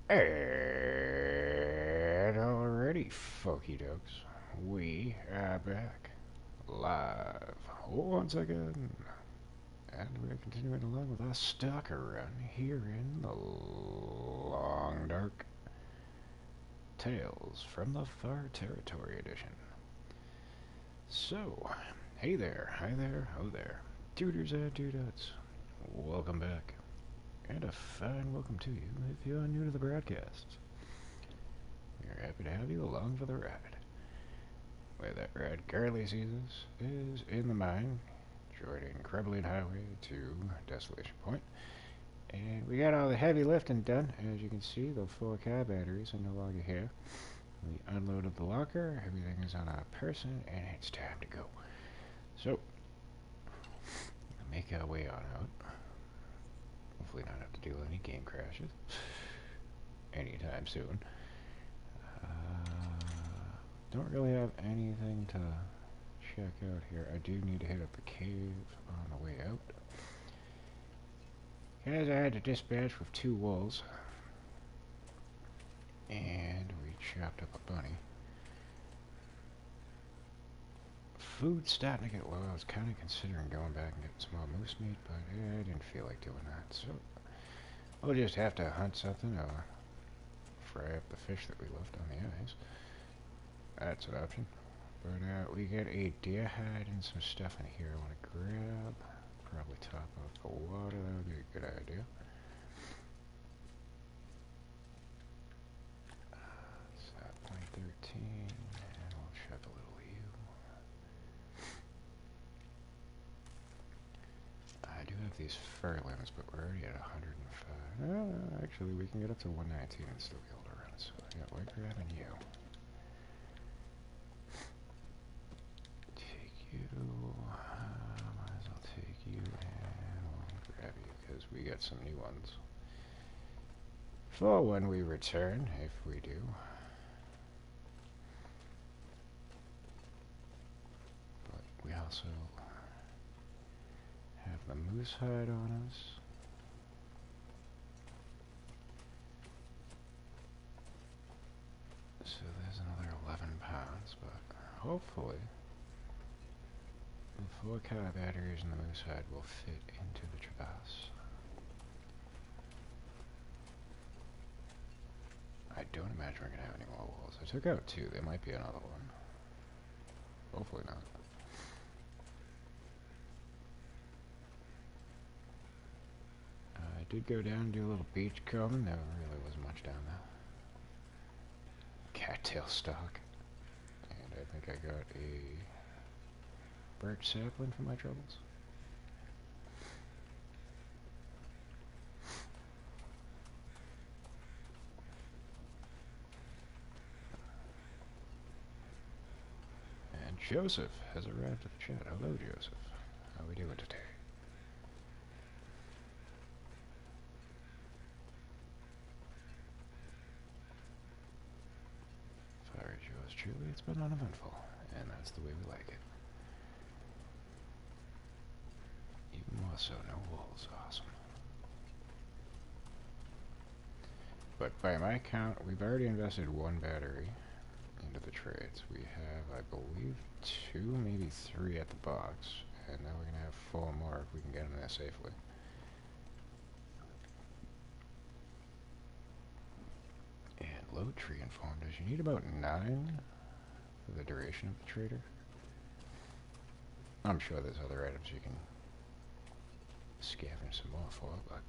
And already, folky dokes, we are back live once again, and we're continuing along with our Stalker run here in the Long Dark Tales from the Far Territory edition. So, hey there, hi there, ho there, tutors and tutots, welcome back, and a fine welcome to you if you're new to the broadcast. We're happy to have you along for the ride. Where that ride currently sees us is in the mine, joining Crumbling Highway to Desolation Point. And we got all the heavy lifting done. As you can see, the 4 car batteries are no longer here. We unloaded the locker, everything is on our person, and it's time to go. So, make our way on out. Hopefully not have to deal with any game crashes anytime soon. Don't really have anything to check out here. I do need to hit up the cave on the way out. Guys, I had to dispatch with 2 wolves. And we chopped up a bunny. Food's starting to get low. I was kind of considering going back and getting some more moose meat, but I didn't feel like doing that. So we'll just have to hunt something or fry up the fish that we left on the ice. That's an option. But we got a deer hide and some stuff in here I want to grab. Probably top off the water. That would be a good idea. Set point 13, and we'll check a little U. I do have these fur limbs, but we're already at 105. Actually, we can get up to 119 and still be able to run. So yeah, we're grabbing you. Might as well take you and we'll grab you because we got some new ones for when we return, if we do. But we also have the moose hide on us. So there's another 11 pounds, but hopefully the 4 car batteries and the moose hide will fit into the traverse. I don't imagine we're going to have any more wolves. I took out 2. There might be another one. Hopefully not. I did go down and do a little beach combing. There really wasn't much down there. Cattail stalk. And I think I got a birch sapling for my troubles. And Joseph has arrived at the chat. Hello, Joseph. How are we doing today? Fire yours truly, it's been uneventful, and that's the way we like it. Even more so, no wolves, awesome. But by my count, we've already invested 1 battery into the trades. We have, I believe, 2, maybe 3 at the box, and now we're going to have 4 more if we can get them there safely. And Low Tree informed us you need about 9 for the duration of the trader. I'm sure there's other items you can scavenge some more for, but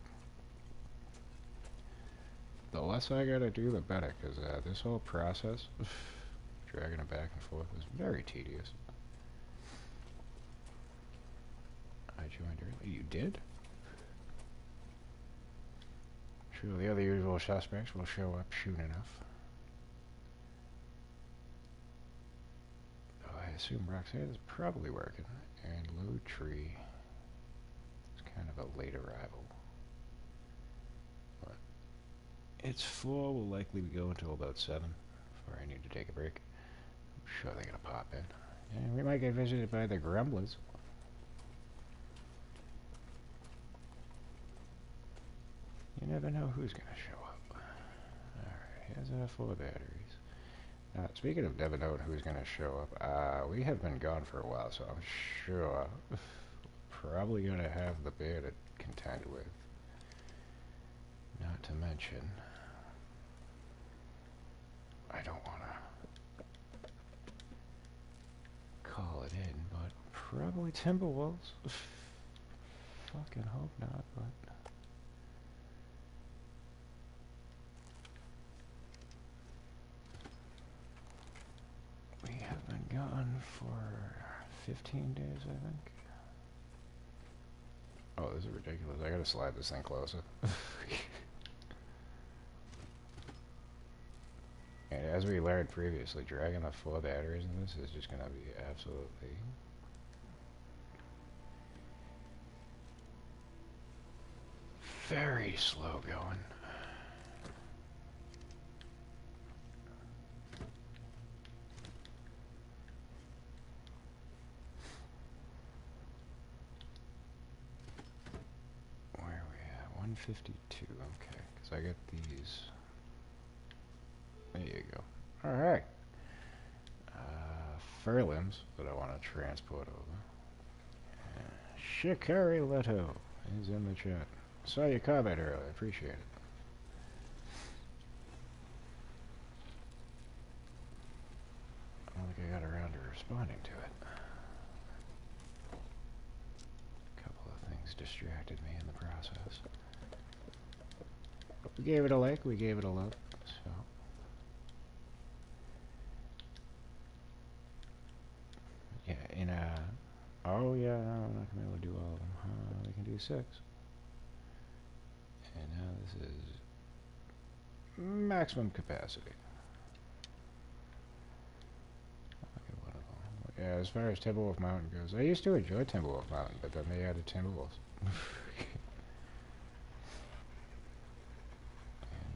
the less I gotta do, the better, because this whole process, dragging it back and forth, was very tedious. I joined early. You did? Sure, the other usual suspects will show up soon enough. Oh, I assume Roxanne is probably working, and Low Tree is kind of a late arrival. But it's 4, will likely go until about 7 before I need to take a break. I'm sure they're gonna pop in. And we might get visited by the grumblers. You never know who's gonna show up. full of batteries. Speaking of never knowing who's going to show up, we have been gone for a while, so I'm sure probably going to have the bear to contend with. Not to mention, I don't want to call it in, but probably Timberwolves. Fucking hope not, but... We have been gone for 15 days, I think. Oh, this is ridiculous. I gotta slide this thing closer. And as we learned previously, dragging the 4 batteries in this is just gonna be absolutely... very slow going. Where are we at? 152, okay. Because I got these... There you go. Alright. Fur limbs that I want to transport over. Shikari Leto is in the chat. Saw your comment earlier. Appreciate it. I don't think I got around to responding to it. A couple of things distracted me in the process. We gave it a like. We gave it a love. So. Yeah, oh yeah, no, I'm not gonna be able to do all of them. We can do 6. And now this is maximum capacity. Look at one of them. Yeah, as far as Timberwolf Mountain goes, I used to enjoy Timberwolf Mountain, but then they added Timberwolves.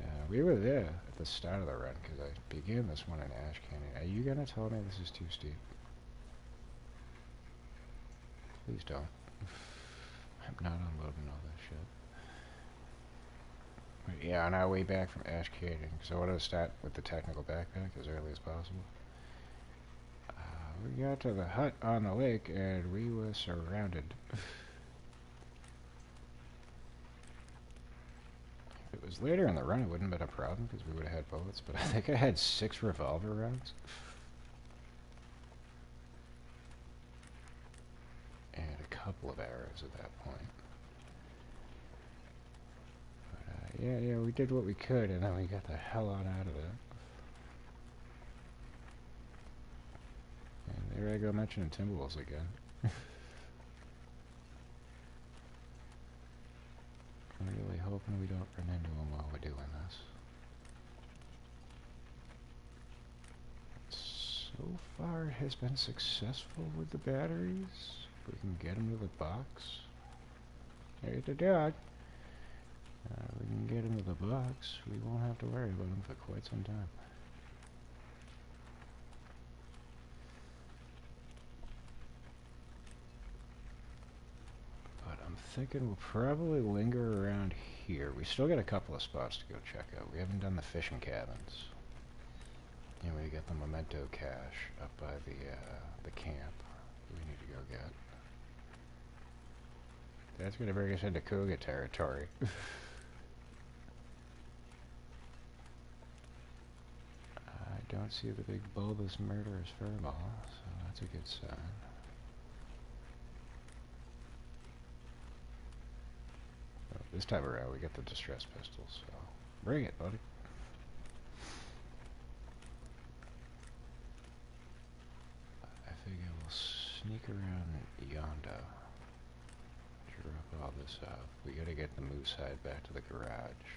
And we were there at the start of the run, because I began this one in Ash Canyon. Are you gonna tell me this is too steep? Please don't. I'm not unloading all this shit. But yeah, on our way back from Ash Canyon, because I wanted to start with the technical backpack as early as possible. We got to the hut on the lake, and we were surrounded. If it was later in the run, it wouldn't have been a problem, because we would have had bullets, but I think I had 6 revolver rounds. And a couple of arrows at that point. But, yeah, we did what we could, and then we got the hell on out of it. And there I go mentioning Timberwolves again. I'm really hoping we don't run into them while we're doing this. So far it has been successful with the batteries. We can get them to the box. There's the dog. We can get them to the box. We won't have to worry about them for quite some time. But I'm thinking we'll probably linger around here. We still got a couple of spots to go check out. We haven't done the fishing cabins. And we got the memento cache up by the camp we need to go get. That's going to bring us into cougar territory. I don't see the big bulbous murderous furball, so that's a good sign. Well, this time around we get the distress pistols, so bring it, buddy. I figure we'll sneak around yonder. Drop all this off. We gotta get the moose hide back to the garage.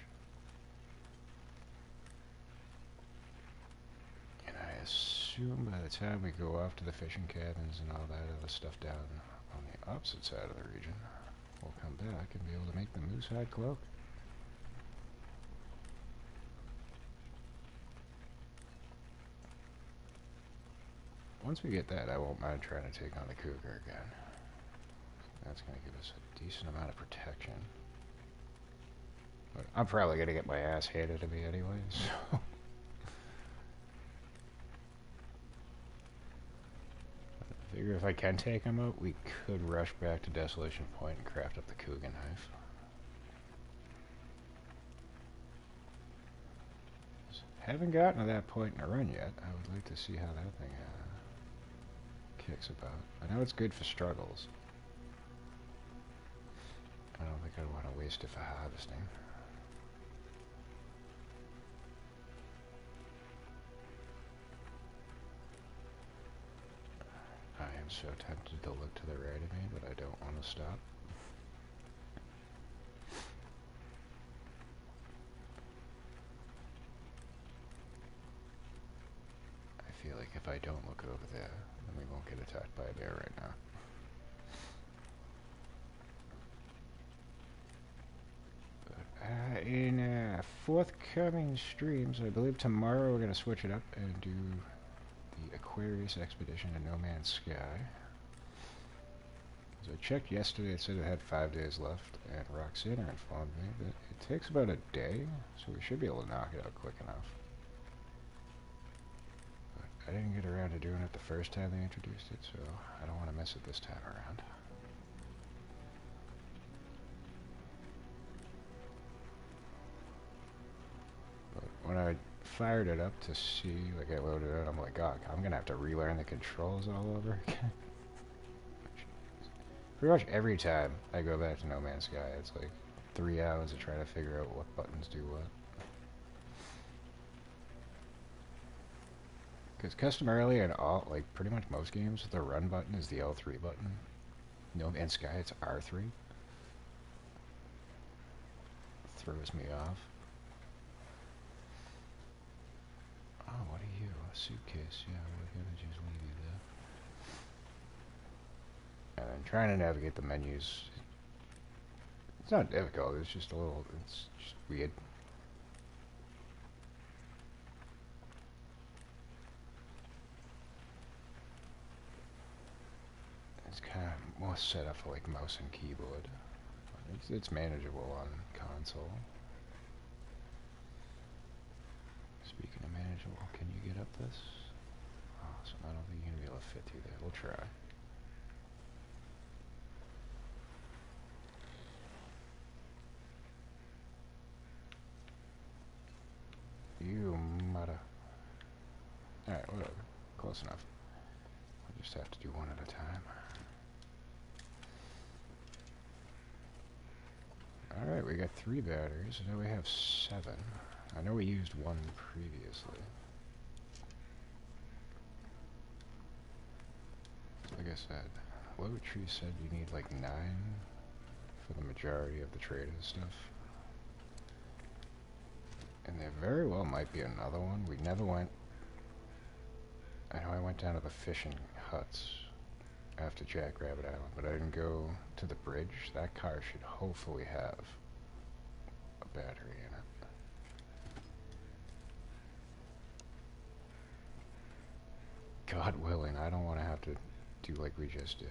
And I assume by the time we go off to the fishing cabins and all that other stuff down on the opposite side of the region, we'll come back and be able to make the moose hide cloak. Once we get that, I won't mind trying to take on the cougar again. That's going to give us a decent amount of protection. But I'm probably going to get my ass handed to me anyway, so... if I can take him out, we could rush back to Desolation Point and craft up the Cougar knife. Haven't gotten to that point in the run yet. I would like to see how that thing kicks about. I know it's good for struggles. I don't think I'd want to waste it for harvesting. I am so tempted to look to the right of me, but I don't want to stop. I feel like if I don't look over there, then we won't get attacked by a bear right now. But in forthcoming streams, I believe tomorrow we're going to switch it up and do the Aquarius expedition in No Man's Sky. So I checked yesterday, it said it had 5 days left, and Roxana informed me that it takes about a day, so we should be able to knock it out quick enough. But I didn't get around to doing it the first time they introduced it, so I don't want to miss it this time around. But when I fired it up to see, like I loaded it, I'm like, God, I'm going to have to relearn the controls all over again. Pretty much every time I go back to No Man's Sky, it's like 3 hours of trying to figure out what buttons do what. Because customarily in all, like pretty much most games, the run button is the L3 button. No Man's Sky, it's R3. Throws me off. Oh, what are you? A suitcase. Yeah, we're gonna just leave you there. And then trying to navigate the menus, it's not difficult, it's just a little, it's just weird. It's kind of more set up for like mouse and keyboard. It's manageable on console. Speaking of manageable, can you get up this? Awesome, I don't think you're going to be able to fit through there. We'll try. You mudda. Alright, whatever. Close enough. We'll just have to do one at a time. Alright, we got 3 batteries. Now we have 7. I know we used 1 previously. Like I said, Tree said you need like 9 for the majority of the traders stuff. And there very well might be another one. We never went... I know I went down to the fishing huts after Jackrabbit Island, but I didn't go to the bridge. That car should hopefully have a battery in it. God willing, I don't want to have to do like we just did.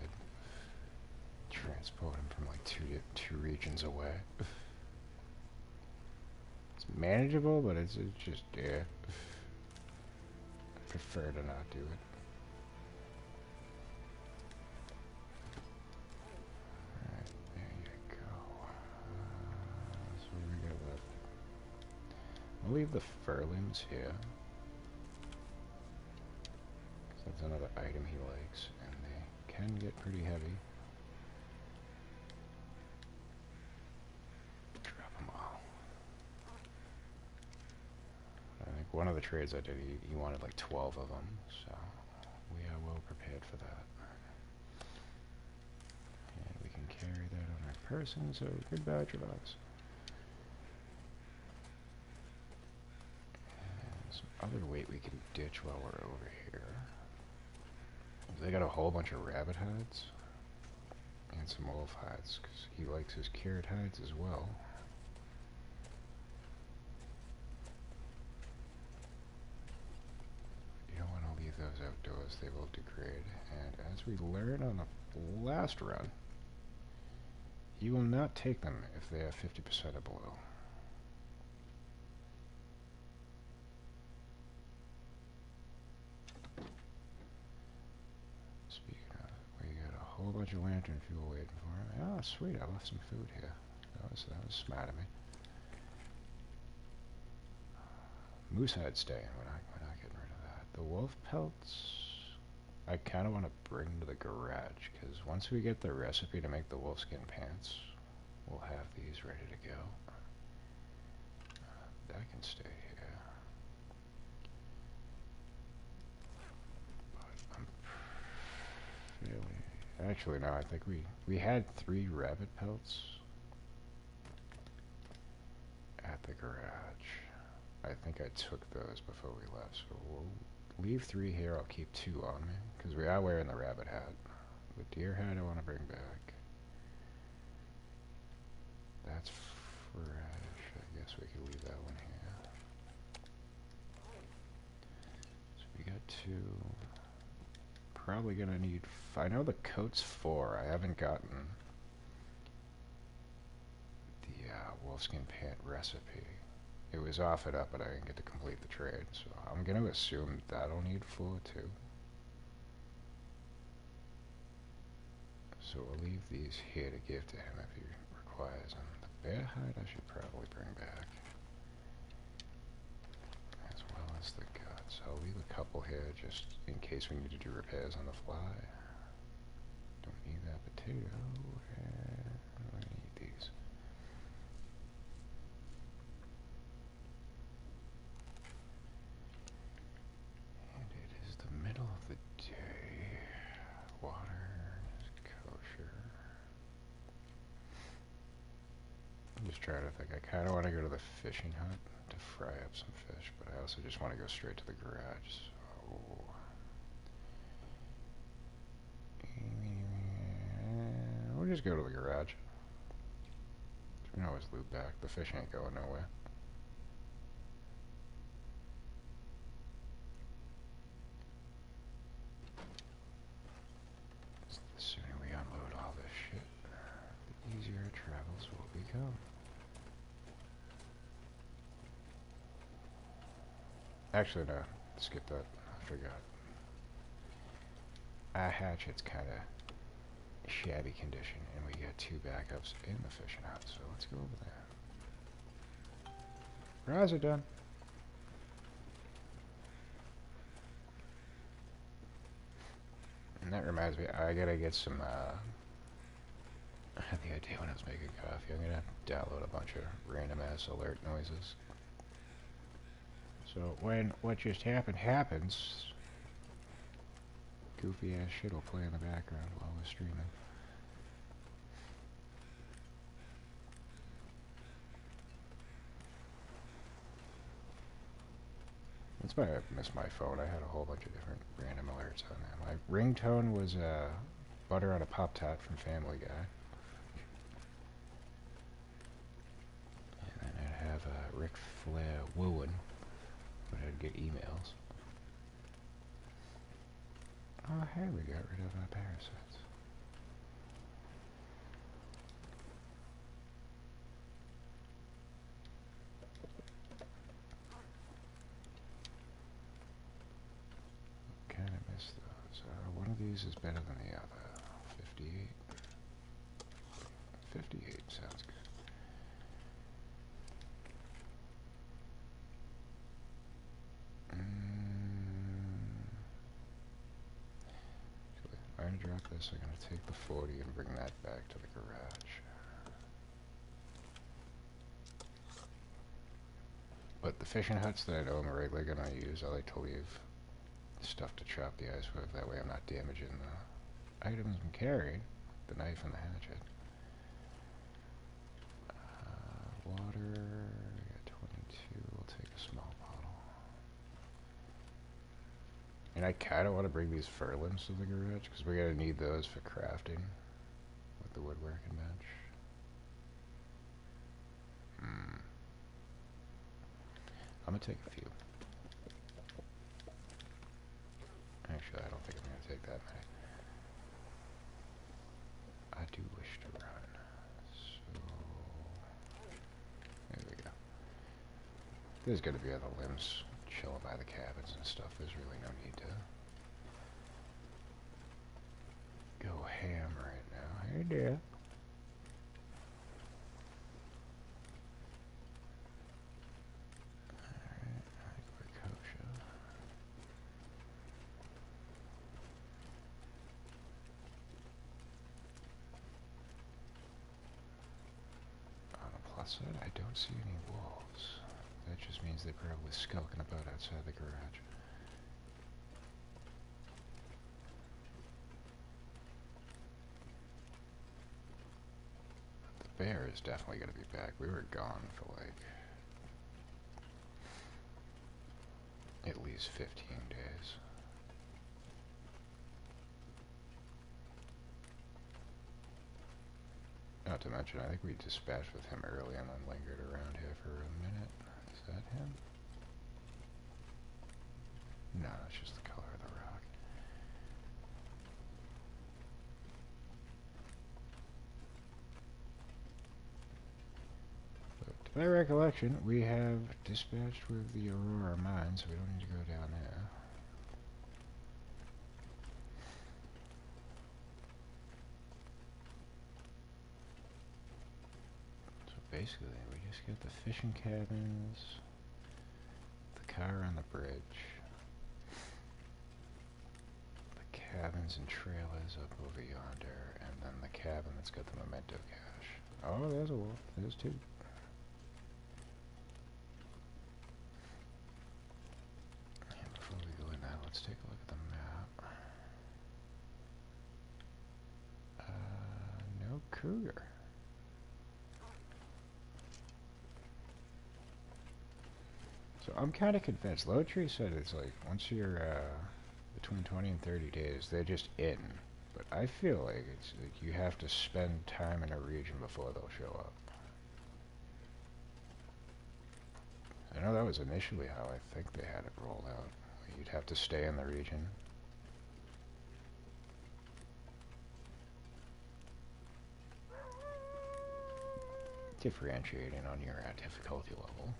Transport him from like two regions away. It's manageable, but it's just, yeah. I prefer to not do it. Alright, there you go. So what do we got left? I'll leave the fur limbs here. That's another item he likes, and they can get pretty heavy. Drop them all. I think one of the trades I did, he wanted like 12 of them, so we are well prepared for that. And we can carry that on our person, so goodbye, Travas. And some other weight we can ditch while we're over here. They got a whole bunch of rabbit hides and some wolf hides because he likes his carrot hides as well. You don't want to leave those outdoors, they will degrade. And as we learned on the last run, you will not take them if they are 50% or below. Speaking of, bunch of lantern fuel waiting for me. Oh, sweet, I left some food here. That was smart of me. Moosehide staying, we're not getting rid of that. The wolf pelts, I kind of want to bring to the garage, because once we get the recipe to make the wolfskin pants, we'll have these ready to go. That can stay here. But I'm fairly... Actually, no, I think we had 3 rabbit pelts at the garage. I think I took those before we left, so we'll leave 3 here. I'll keep 2 on me, because we are wearing the rabbit hat. The deer hat I want to bring back. That's fresh. I guess we could leave that one here. So we got 2. Probably gonna need... I know the coat's 4. I haven't gotten the wolfskin pant recipe. It was offered up, but I didn't get to complete the trade, so I'm going to assume that'll need 4 too. So we'll leave these here to give to him if he requires them. The bear hide I should probably bring back, as well as the guts. I'll leave a couple here just in case we need to do repairs on the fly. Don't need that potato, and I need these. Middle of the day. Water is kosher. I'm just trying to think. I kind of want to go to the fishing hut to fry up some fish, but I also just want to go straight to the garage. So we'll just go to the garage. We can always loop back. The fish ain't going nowhere. The sooner we unload all this shit, the easier travels will become. Actually, no. Skip that. I forgot. Our hatchet's kind of shabby condition, and we got 2 backups in the fishing hut, so let's go over there. Fries are done. And that reminds me, I gotta get some, I had the idea when I was making coffee, I'm gonna download a bunch of random ass alert noises. So when what just happened happens, goofy ass shit will play in the background while we're streaming. That's why I missed my phone. I had a whole bunch of different random alerts on there. My ringtone was butter on a Pop-Tart from Family Guy. And then I'd have Ric Flair wooing, but I'd get emails. Oh hey, we got rid of our parasites. Kind of miss those. One of these is better than the other. 58. 58 sounds good. I'm going to drop this. I'm going to take the 40 and bring that back to the garage. But the fishing huts that I know I'm regularly going to use, I like to leave stuff to chop the ice with. That way I'm not damaging the items I'm carrying, the knife and the hatchet. Water, I got 22. We'll take a small bottle. And I kind of want to bring these furlings to the garage because we're going to need those for crafting with the woodworking bench. I'm going to take a few. Actually, I don't think I'm going to take that many. I do wish to run. So, there we go. There's going to be other limbs chilling by the cabins and stuff. There's really no need to go ham right now. Hey there. Alright, I think we're kosher. On the plus side, I don't see any wolves. That just means they're probably skulking about outside the garage. The bear is definitely going to be back. We were gone for like at least 15 days. Not to mention, I think we dispatched with him early and then lingered around here for a minute. Is that him? No, it's just the color of the rock. But to my recollection, we have dispatched with the Aurora mine, so we don't need to go down there. So basically, we just get the fishing cabins, the car on the bridge, cabins and trailers up over yonder, and then the cabin that's got the memento cache. Oh, there's a wolf. There's two. And before we go in now, let's take a look at the map. No cougar. So I'm kind of convinced. Lowtree said it's like once you're between 20 and 30 days, they're just in. But I feel like it's like you have to spend time in a region before they'll show up. I know that was initially how I think they had it rolled out. You'd have to stay in the region. Differentiating on your difficulty level.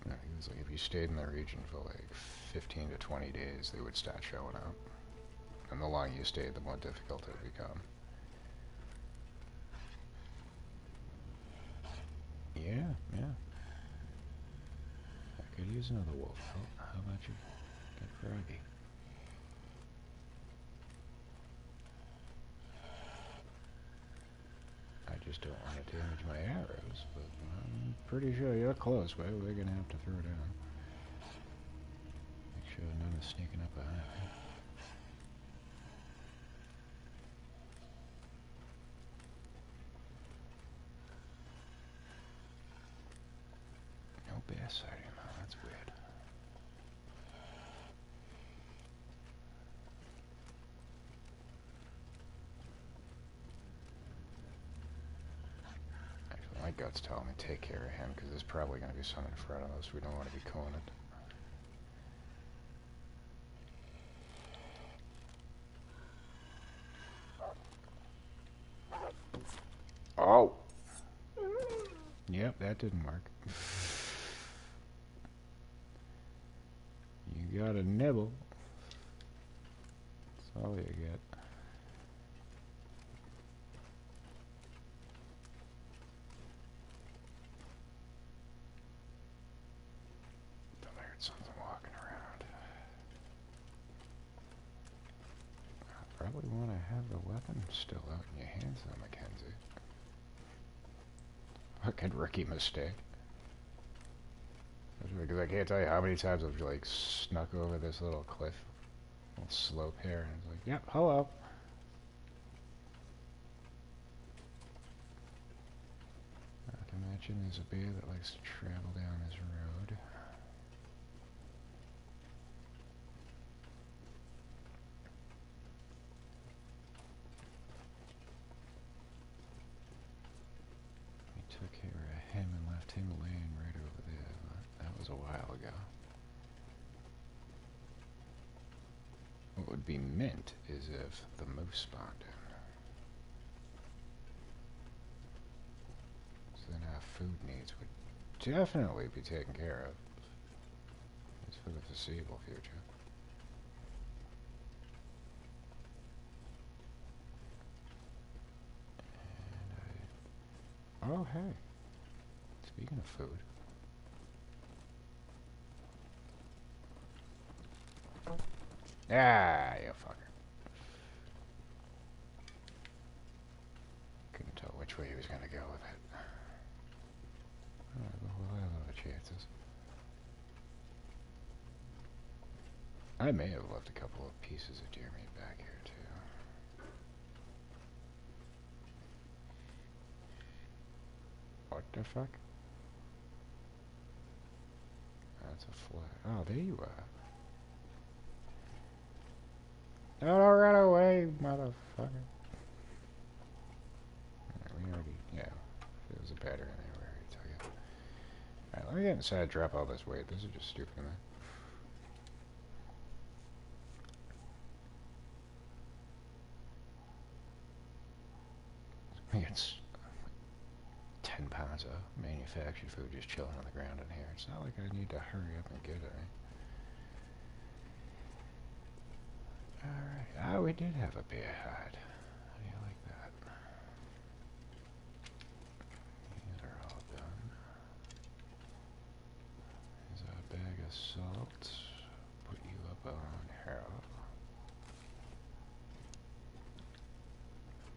I think it was like if you stayed in the region for like 15 to 20 days, they would start showing up. And the longer you stayed, the more difficult it would become. Yeah. I could use another wolf. How about you get froggy? I just don't want to damage my arrows, but I'm pretty sure you're close, but we're gonna have to throw down. Make sure none is sneaking up behind me. No bear sighting though, that's weird. Actually, my gut's telling me take care of him, because there's probably going to be some in front of us. We don't want to be cornered. Oh! Yep, that didn't work. You got a nibble. That's all you get. Thought I heard something walking around. I probably want to have the weapon still out in your hands though, Mackenzie. Fucking rookie mistake. Because I can't tell you how many times I've like snuck over this little cliff, little slope here, and it's like, yep, hello. I can imagine there's a bear that likes to travel down this road. We took care of him and left him laying right over there. That was a while ago. What would be mint is if the moose spawned in. So then our food needs would definitely be taken care of. At least for the foreseeable future. Oh, hey. Speaking of food. Ah, you fucker. Couldn't tell which way he was going to go with it. Well, I have the chances. I may have left a couple of pieces of deer meat back here, too. What the fuck? That's a flag. Oh, there you are. Don't run away, motherfucker. We already, yeah. If it was a battery in there, we already took it. Alright, let me get inside and drop all this weight. This is just stupid, man. It's 10 pounds of manufactured food just chilling on the ground in here. It's not like I need to hurry up and get it. Alright. Oh, we did have a bear hide. How do you like that? These are all done. Here's a bag of salt. Put you up on here.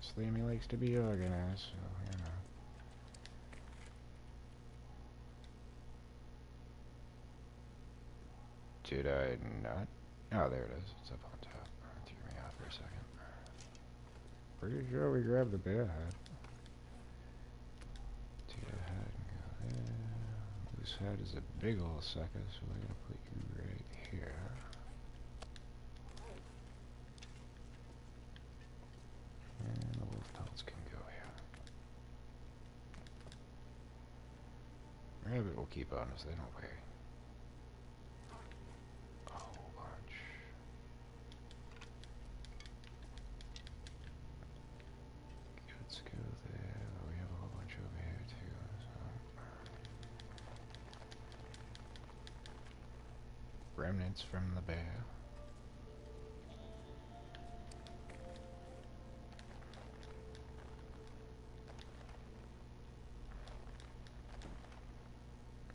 Slammy likes to be organized, so, you know. Did I not? Oh, there it is. It's up on top. It threw me off for a second. Pretty sure we grabbed the bear hide. Deer hide and go there. Moose hide is a big old sucker, so we're gonna put you right here. And the wolf pelts can go here. Rabbit will keep on us, they don't weigh a whole bunch. Let's go there. We have a whole bunch over here too. So. Remnants from the bear.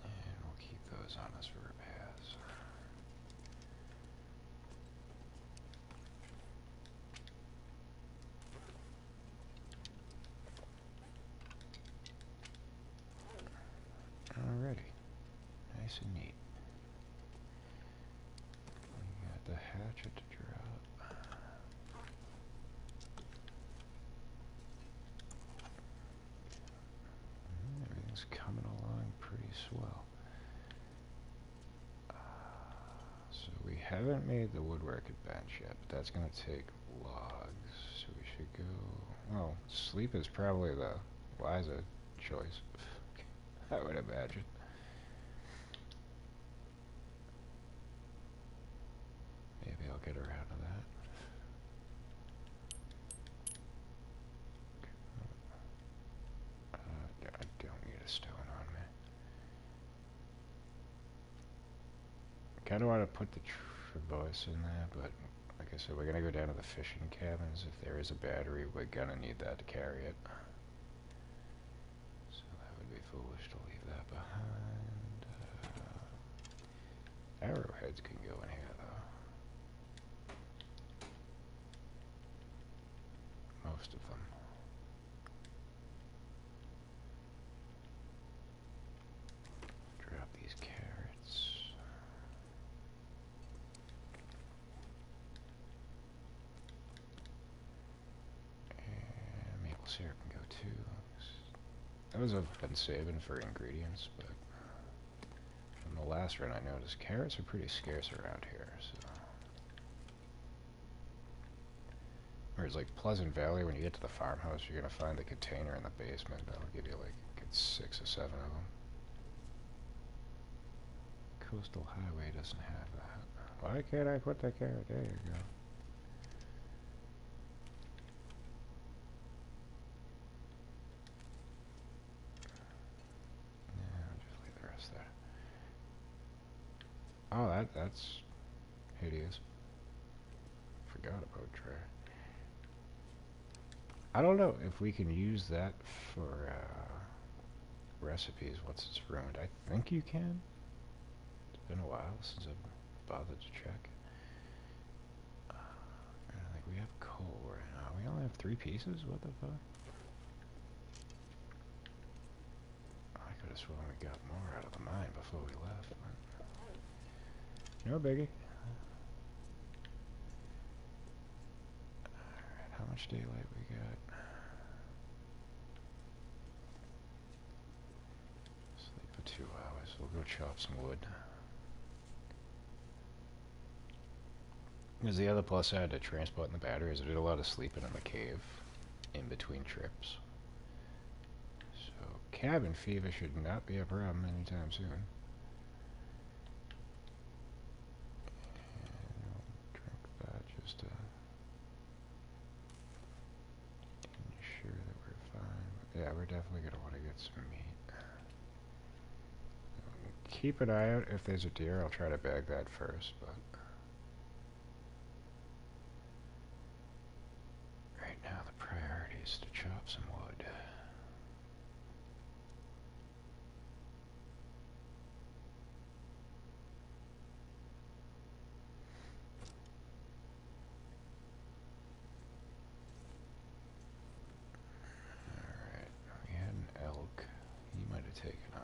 And we'll keep those on us for repairs. Alrighty. Nice and neat. We got the hatchet to drop. Everything's coming along pretty swell. So we haven't made the woodworking bench yet, but that's going to take logs. So we should go... Well, sleep is probably the wiser choice, I would imagine. Maybe I'll get around to that. I don't need a stone on me. Kind of want to put the traverse in there, but like I said, we're going to go down to the fishing cabins. If there is a battery, we're going to need that to carry it. So that would be foolish to leave that behind. Arrowheads can go in here, though. Most of them. Drop these carrots. And maple syrup can go too. Those I've been saving for ingredients, but from the last run I noticed carrots are pretty scarce around here, so. Whereas like Pleasant Valley, when you get to the farmhouse, you're gonna find the container in the basement. That'll give you like 6 or 7 of them. Coastal Highway doesn't have that. Why can't I put the carrot? There you go. Yeah, I'll just leave the rest there. Oh, that's hideous. Forgot about tray. I don't know if we can use that for recipes once it's ruined. I think you can. It's been a while since I've bothered to check. I don't think we have coal right now. We only have 3 pieces? What the fuck? I could have sworn we got more out of the mine before we left. No biggie. Alright, how much daylight we got? Sleep for 2 hours. We'll go chop some wood. Because the other plus side to transporting the batteries, I did a lot of sleeping in the cave in between trips. So cabin fever should not be a problem anytime soon. And I'll drink that just to ensure that we're fine. But yeah, we're definitely going to want to get some meat. Keep an eye out if there's a deer. I'll try to bag that first, but right now the priority is to chop some wood. Alright, we had an elk. He might have taken off.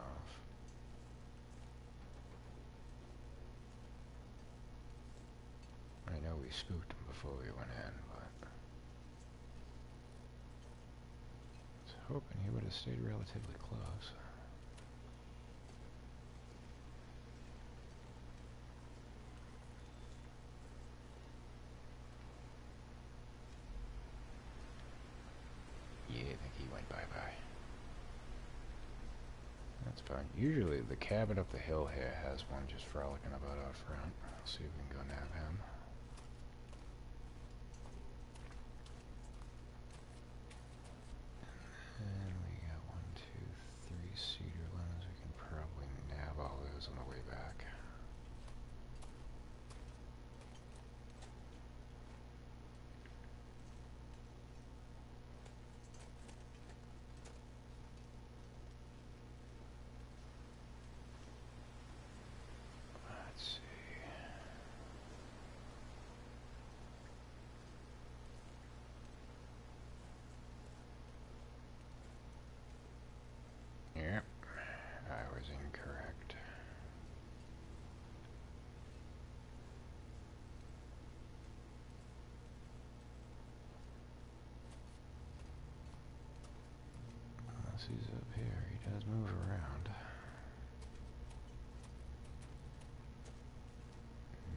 I know we spooked him before we went in, but I was hoping he would have stayed relatively close. Yeah, I think he went bye-bye. That's fine. Usually the cabin up the hill here has one just frolicking about out front. I'll see if we can go nab him. And we got 1, 2, 3 cedar limbs. We can probably nab all those on the way back. Let's see. Yep, I was incorrect. Unless he's up here, he does move around.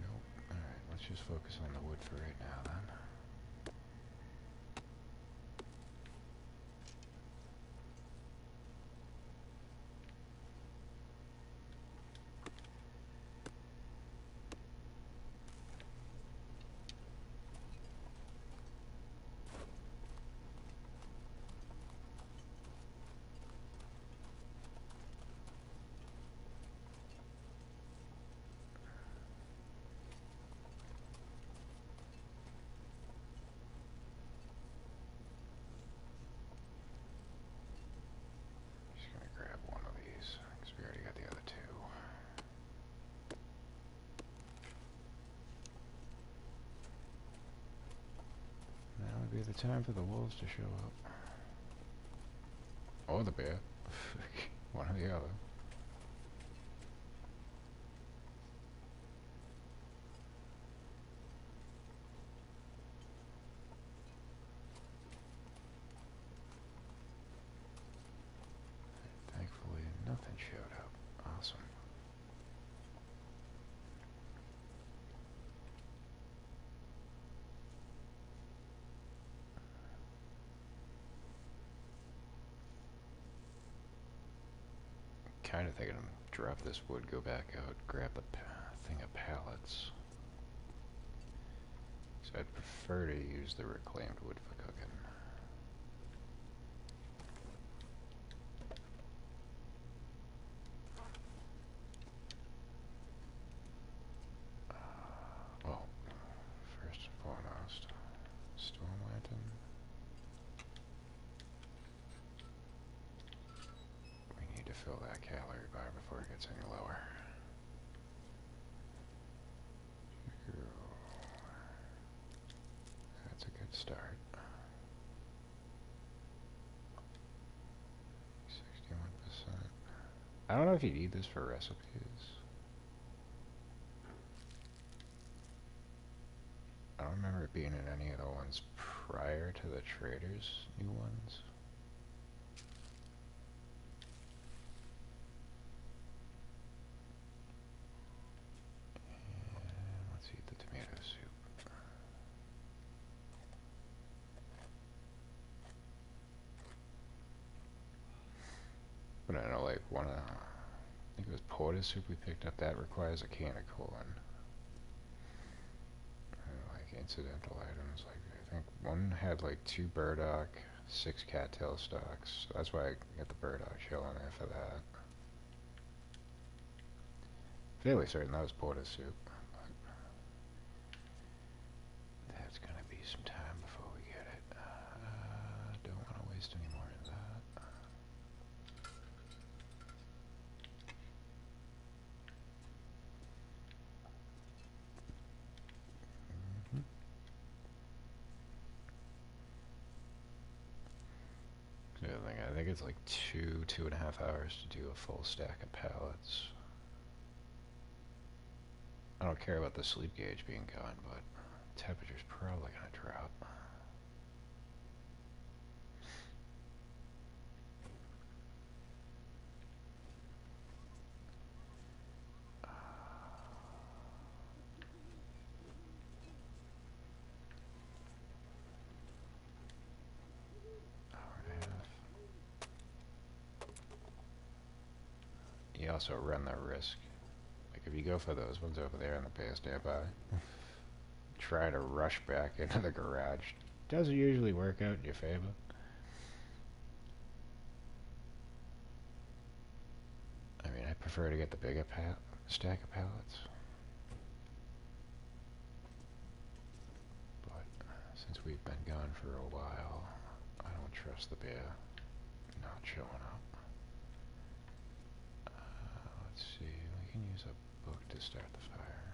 Nope. Alright, let's just focus on the wood for right now then. Just gonna grab one of these, because we already got the other 2. Now would be the time for the wolves to show up. Or the bear. One or the other. Thankfully, nothing showed up. Awesome. Kind of thinking to drop this wood, go back out, grab the thing of pallets. So I'd prefer to use the reclaimed wood for cooking. Well, first and foremost, storm lantern. We need to fill that calorie bar before it gets any lower. That's a good start. 61%. I don't know if you need this for recipes. I don't remember it being in any of the ones prior to the traders' new ones. And let's eat the tomato soup. But I know, like, one of, I think it was porter soup we picked up, that requires a can of corn. Like incidental items, like I think one had like 2 burdock, 6 cattail stalks. So that's why I got the burdock shell on there for that. Fairly certain that was porter soup. But that's gonna be some time before we get it. Don't want to waste any more of that. I think it's like 2.5 hours to do a full stack of pallets. I don't care about the sleep gauge being gone, but temperature's probably gonna drop. You also run the risk. Like if you go for those ones over there in the base nearby, try to rush back into the garage. Doesn't usually work out in your favor. I mean, I prefer to get the bigger stack of pallets. But since we've been gone for a while, I don't trust the bear not showing up. Let's see, we can use a book to start the fire.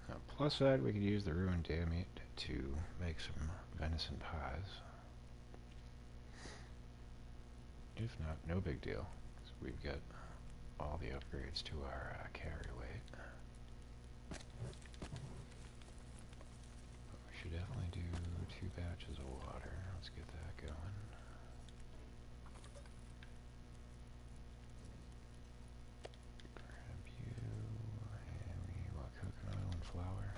On the plus side, we could use the ruined deer meat to make some venison pies. If not, no big deal. So we've got all the upgrades to our carry weight. But we should definitely do 2 batches of water. Let's get that going. Grab you, and we want coconut oil and flour.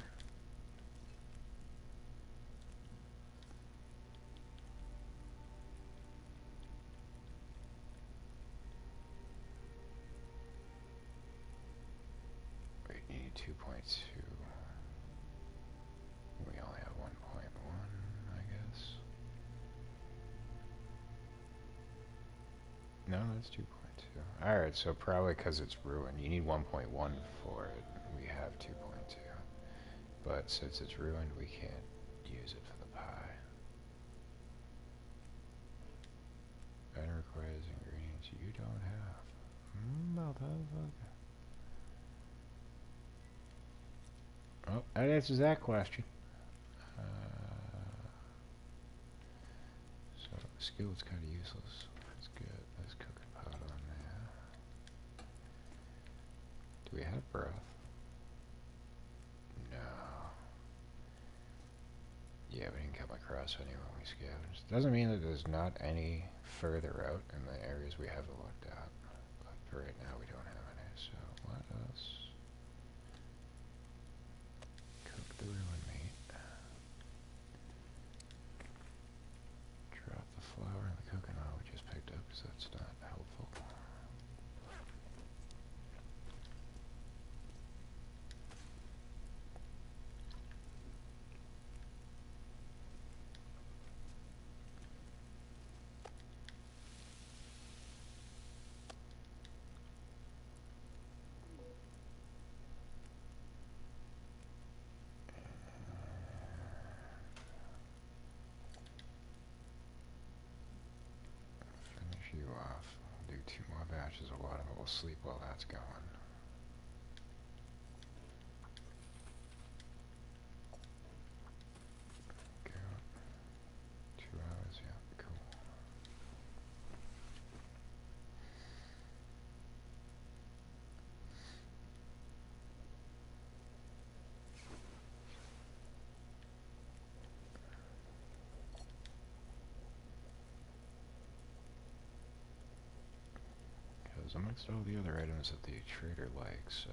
Wait, you need 2.2. We only have 1.1, I guess. No, that's 2.2. Alright, so probably because it's ruined. You need 1.1 for it. We have 2.2. But since it's ruined, we can't use it for the pie. That requires ingredients you don't have. Motherfucker. Oh, that answers that question. So, skillet's kind of useless. Let's get this cooking pot on there. Do we have broth? No. Yeah, we didn't come across any when we scavenged. Doesn't mean that there's not any further out in the areas we haven't looked at. But for right now, we don't have any. So, let us cook the ruined meat. Drop the flour and the coconut we just picked up because that's not helpful. we'll sleep while that's going. Go. 2 hours, yeah, cool. Because amongst all the other items that the trader likes,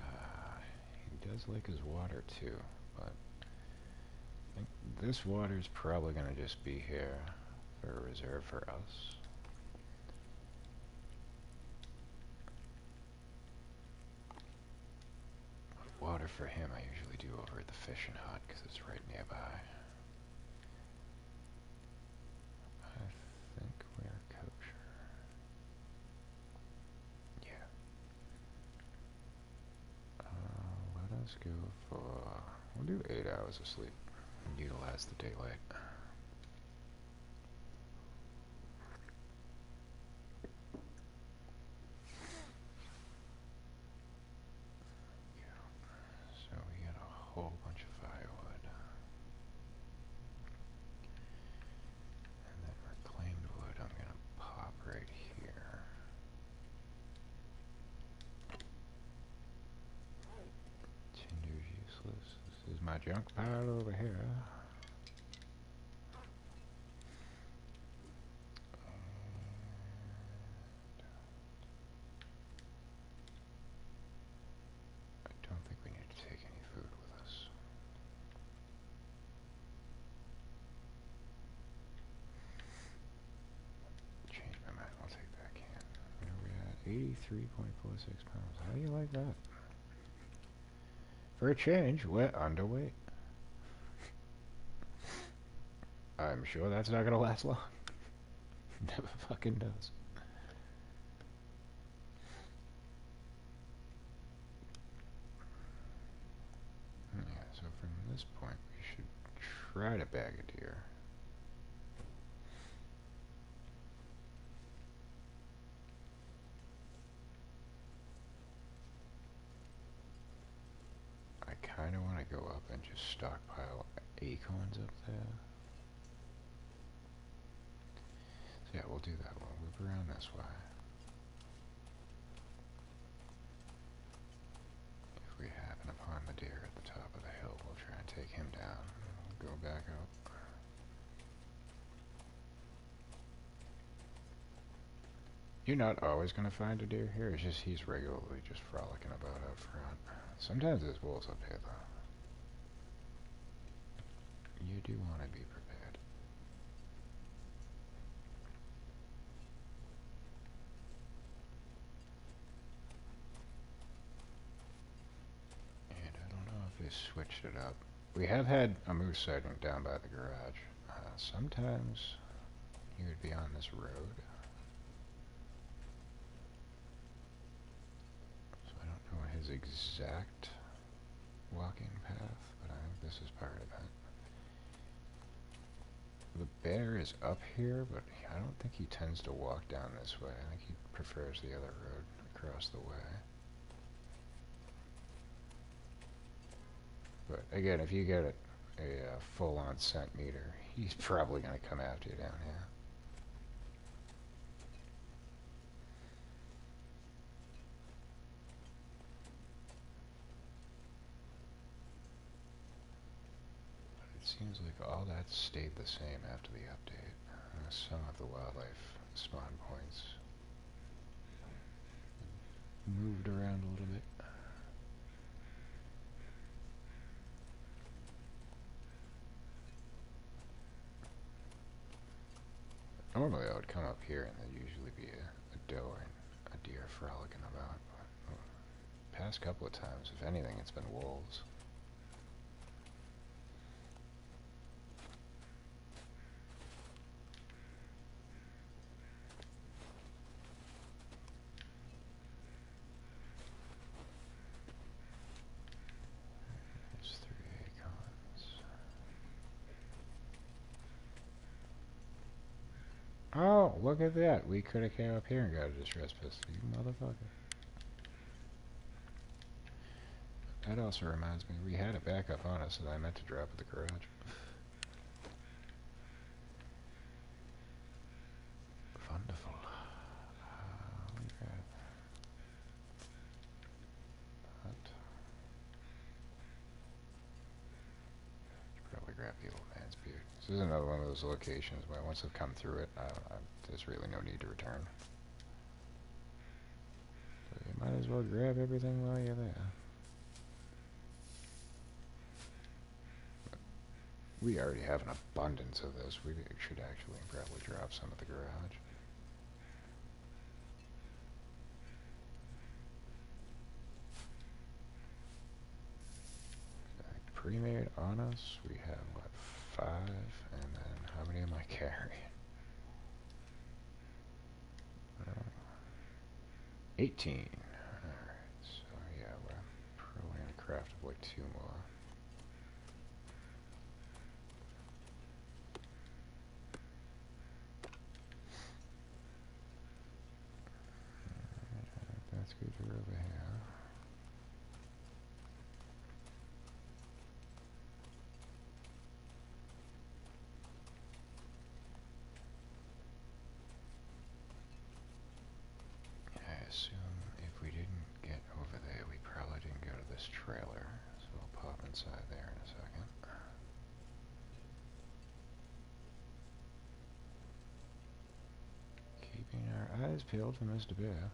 he does like his water too, but I think this water's probably going to just be here for a reserve for us. Water for him I usually do over at the fishing hut because it's right nearby. I think we're kosher. Yeah. Let us go for... We'll do 8 hours of sleep and utilize the daylight. So we got a whole bunch of firewood. And then reclaimed wood I'm going to pop right here. Tinder's useless. This is my junk pile over here. I don't think we need to take any food with us. Change my mind, I'll take that can. Where are we at? 83.46 pounds. How do you like that? For a change, we're underweight. I'm sure that's not gonna last long. Never fucking does. Yeah, so from this point we should try to bag a deer. I kinda wanna go up and just stockpile acorns up there. So yeah, we'll do that. We'll move around this way. If we happen upon the deer at the top of the hill, we'll try and take him down. We'll go back up. You're not always going to find a deer here, it's just he's regularly just frolicking about out front. Sometimes there's wolves up here though. You do want to be prepared. And I don't know if they switched it up. We have had a moose sighting down by the garage. Sometimes he would be on this road. So I don't know his exact walking path, but I think this is part of it. The bear is up here, but I don't think he tends to walk down this way. I think he prefers the other road across the way. But again, if you get a full-on scent meter, he's probably going to come after you down here. But it seems like all that stayed the same after the update. Some of the wildlife spawn points moved around a little bit. Normally I would come up here and there'd usually be a doe and a deer frolicking about. But past couple of times, if anything, it's been wolves. There's 3 acorns. Oh, look at that. We could have came up here and got a distress pistol, you motherfucker. That also reminds me, we had a backup on us that I meant to drop at the garage. Wonderful. We grab that. Should probably grab the old man's beard. This is another one of those locations where once I've come through it, there's really no need to return. So you might as well grab everything while you're there. We already have an abundance of this. We should actually probably drop some at the garage. Pre-made on us, we have what, 5, and then how many am I carrying? 18. Alright, so yeah, we're probably gonna craft like 2 more. That's good for over here. I assume if we didn't get over there, we probably didn't go to this trailer. So we'll pop inside there in a second. Keeping our eyes peeled for Mr. Bear.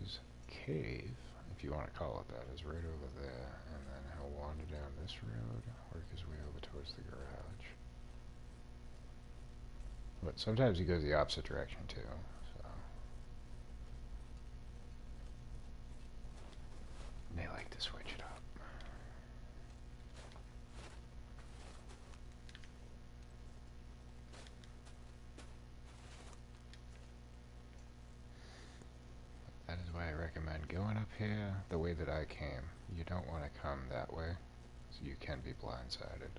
His cave, if you want to call it that, is right over there, and then he'll wander down this road, work his way over towards the garage. But sometimes he goes the opposite direction too, so. And they like to switch it up. That is why I recommend going up here the way that I came. You don't want to come that way, so you can be blindsided.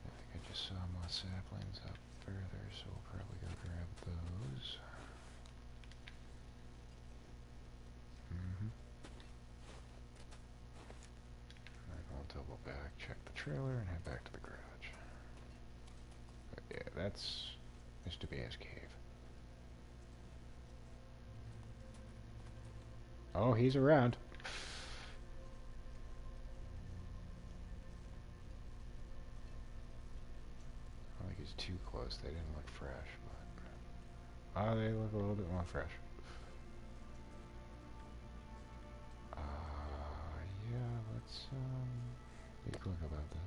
I think I just saw more saplings up further, so we'll probably go grab those. And we'll double back, check the trailer, and head back to the garage. But yeah, that's Mr. Bear's cave. Oh, he's around. I think he's too close. They didn't look fresh, but they look a little bit more fresh. Yeah, let's be quick about this.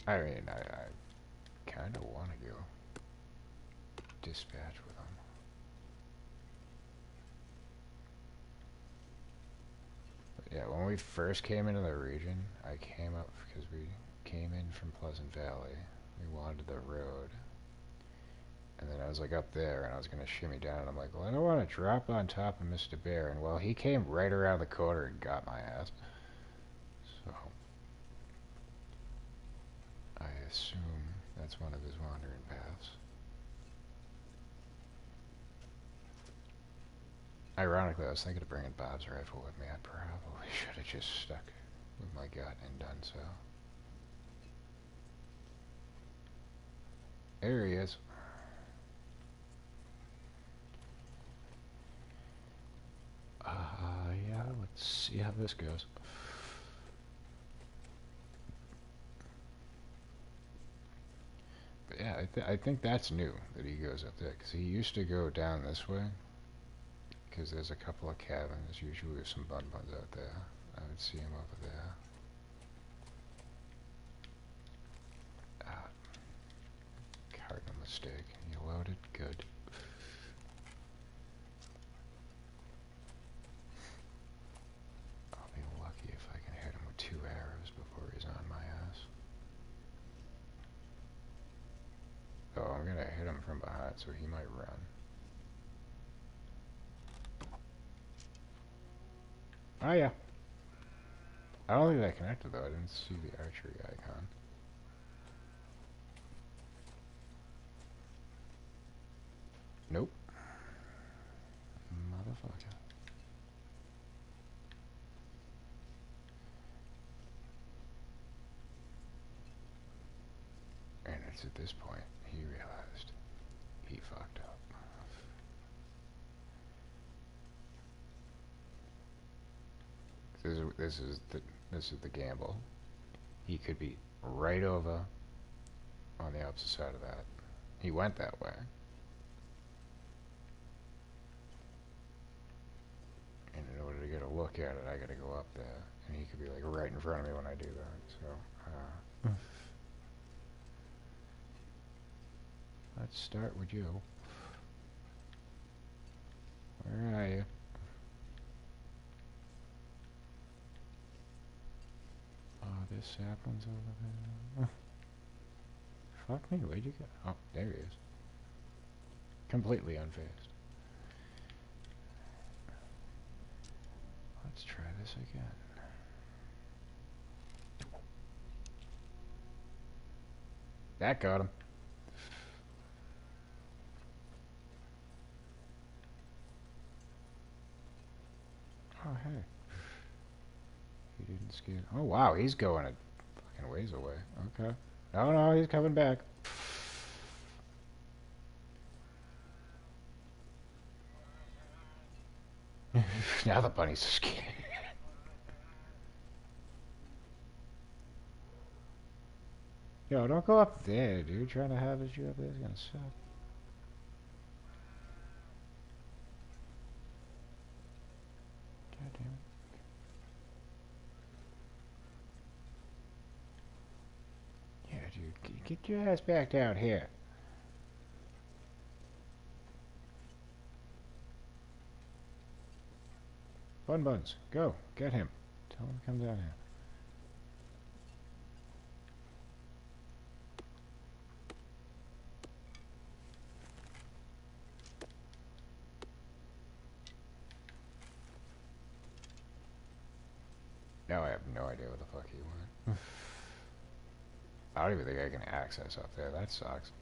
I mean, I kind of want to go dispatch with them. But yeah, when we first came into the region, I came up because we came in from Pleasant Valley. We wanted the road. And then I was like up there, and I was going to shimmy down, and I'm like, well, I don't want to drop on top of Mr. Bear. And well, he came right around the corner and got my ass. So I assume that's one of his wandering paths. Ironically, I was thinking of bringing Bob's rifle with me. I probably should have just stuck with my gut and done so. There he is. Yeah, let's see how this goes. But yeah, I think that's new that he goes up there, because he used to go down this way, because there's a couple of cabins, usually with some buns out there. I would see him over there. Cardinal mistake. You loaded? Good. that, so he might run. Oh yeah. I don't think that connected though. I didn't see the archery icon. Nope. Motherfucker. And it's at this point he realized he fucked up. This is the gamble. He could be right over on the opposite side of that. He went that way. And in order to get a look at it, I gotta go up there. And he could be like right in front of me when I do that. So, let's start with you. Where are you? Oh, this sapling's over there. Fuck me, where'd you go? Oh, there he is. Completely unfazed. Let's try this again. That got him. Oh, hey. He didn't scare. Oh, wow, he's going a fucking ways away. Okay. No, no, he's coming back. Now the bunny's scared. Yo, don't go up there, dude. Trying to harvest you up there is gonna suck. God damn it. Yeah, dude. Get your ass back down here. Buns. Go. Get him. Tell him to come down here. Now I have no idea where the fuck he went. I don't even think I can access up there. That sucks.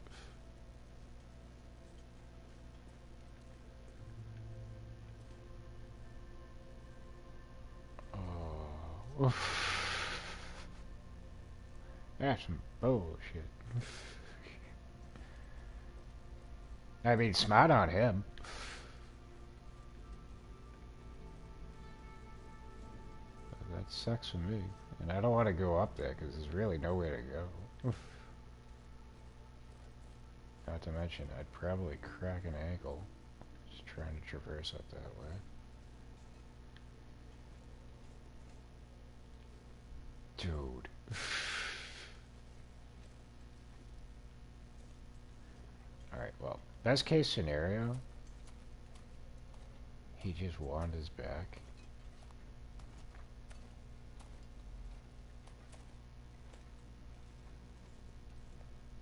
Oh. Oof. That's some bullshit. I mean, smart on him. That sucks for me. And I don't want to go up there because there's really nowhere to go. Oof. Not to mention, I'd probably crack an ankle just trying to traverse up that way. Dude. Alright, well, best case scenario, he just wanders back.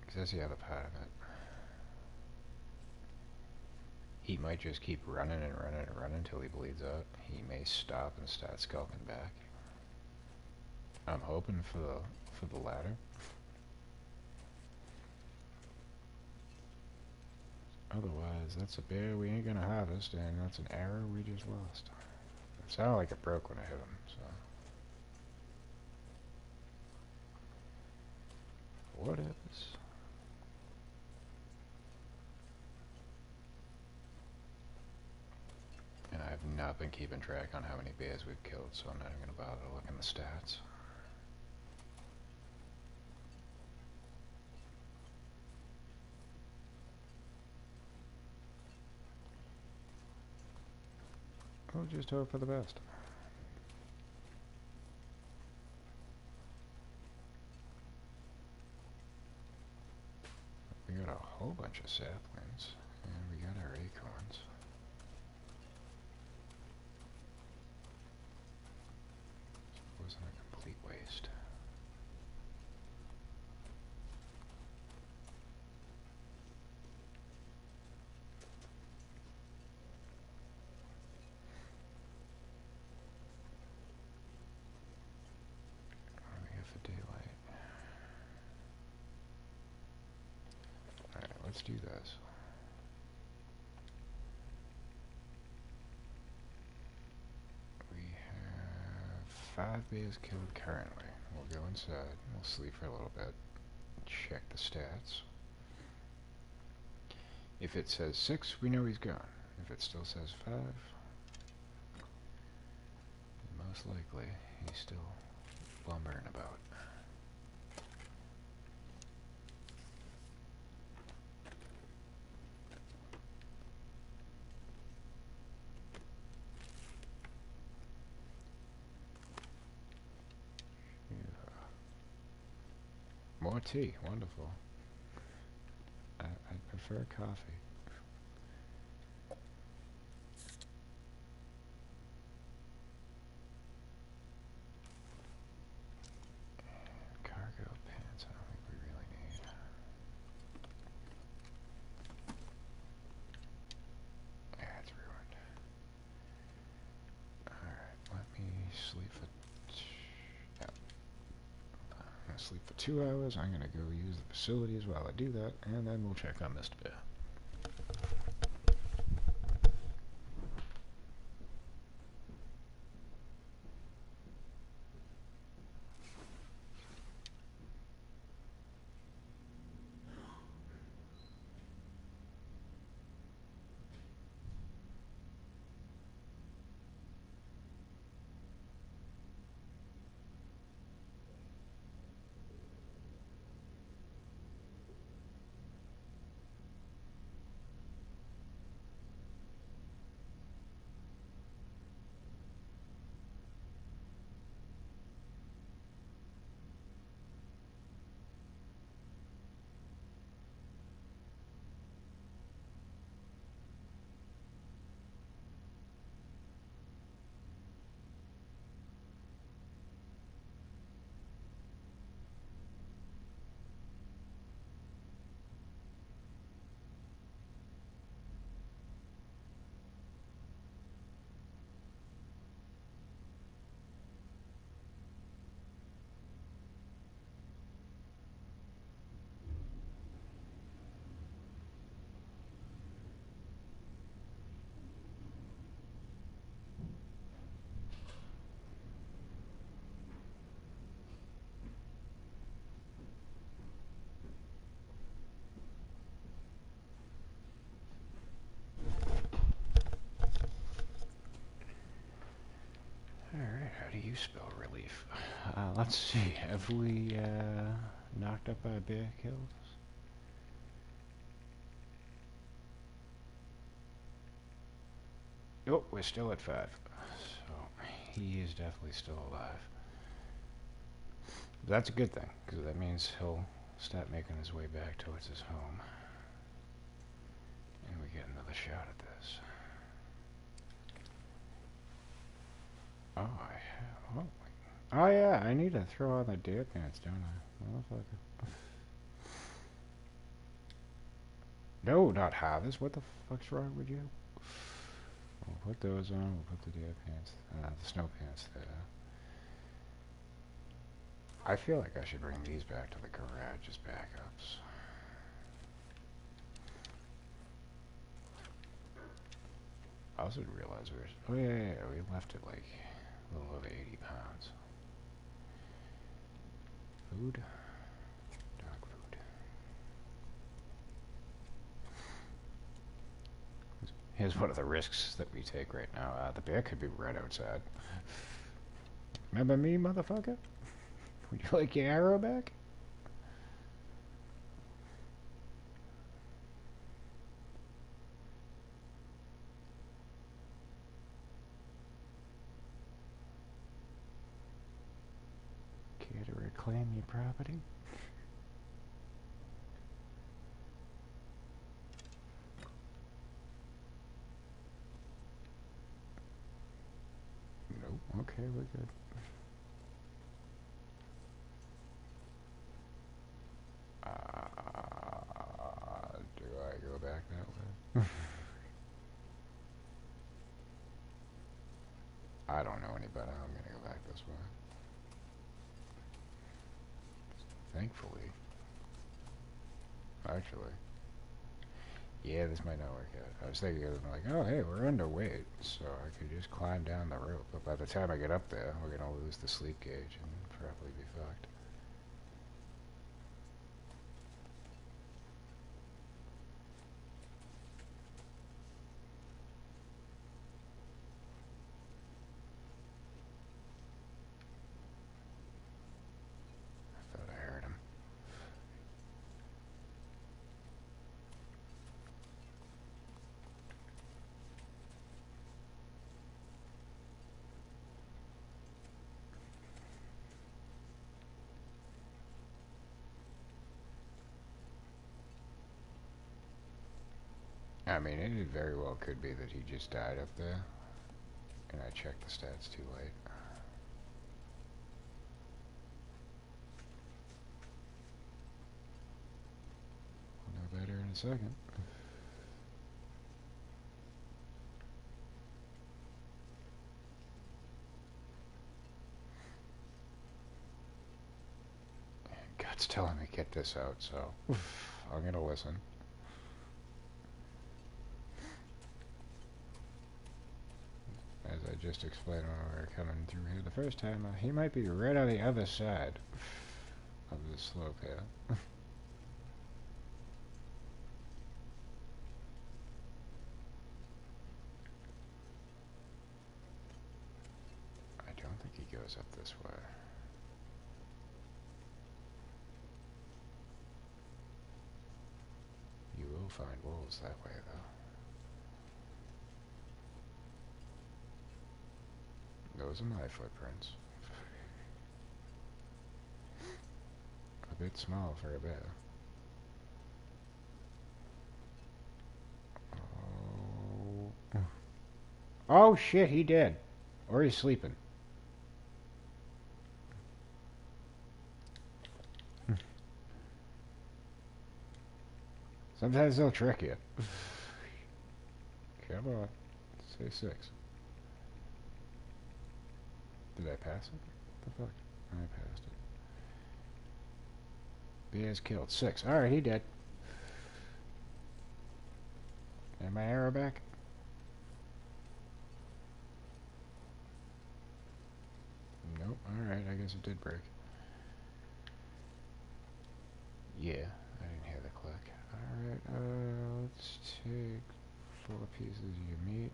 Because that's the other part of it. He might just keep running and running and running until he bleeds out. He may stop and start skulking back. I'm hoping for the latter. Otherwise, that's a bear we ain't gonna harvest, and that's an arrow we just lost. It sounded like it broke when I hit him, so. What is? And I've not been keeping track on how many bears we've killed, so I'm not even gonna bother looking at the stats. We'll just hope for the best. We got a whole bunch of saplings, and we got our acorns. It wasn't a complete waste. let's do this. We have 5 bears killed currently. We'll go inside. We'll sleep for a little bit. Check the stats. If it says 6, we know he's gone. If it still says 5, most likely he's still lumbering about. Yeah. More tea, wonderful. I prefer coffee. Cargo pants, I don't think we really need. Yeah, it's ruined. Alright, let me sleep for... yeah. I'm gonna sleep for 2 hours. I'm gonna go use the facilities while I do that, and then we'll check on Mr. Bear. Alright, how do you spell relief? Let's see, have we knocked up our bear kills? Oh, we're still at 5. So, he is definitely still alive. But that's a good thing, because that means he'll start making his way back towards his home. And we get another shot at this. Oh, I have... oh yeah, I need to throw on the deer pants, don't I? Motherfucker. No, not harvest. What the fuck's wrong with you? We'll put those on. We'll put the deer pants, the snow pants there. I feel like I should bring these back to the garage as backups. I also realized we were... oh yeah, we left it like a little over 80 pounds. Food? Dog food. Here's one of the risks that we take right now. The bear could be right outside. Remember me, motherfucker? Would you like your arrow back? Care to reclaim your property? Nope. Okay, we're good. Do I go back that way? I don't know any better. I'm gonna go back this way. Thankfully. Actually. Yeah, this might not work out. I was thinking of like, oh hey, we're underweight, so I could just climb down the rope. But by the time I get up there, we're gonna lose the sleep gauge and probably be fucked. I thought I heard him. I mean, it very well could be that he just died up there, and I checked the stats too late. We'll know better in a second. God's telling me get this out, so I'm gonna listen. As I just explained when we were coming through here the first time, he might be right on the other side of this slope here. I don't think he goes up this way. You will find wolves that way, though. Those are my footprints. A bit small for a bear. Oh. Oh shit, he dead. Or he's sleeping. Sometimes they'll trick you. Come on. Say 6. Did I pass it? What the fuck? I passed it. Bear's killed. 6. Alright, he dead. And my arrow back? Nope. Alright, I guess it did break. Yeah, I didn't hear the click. Alright, let's take 4 pieces of your meat.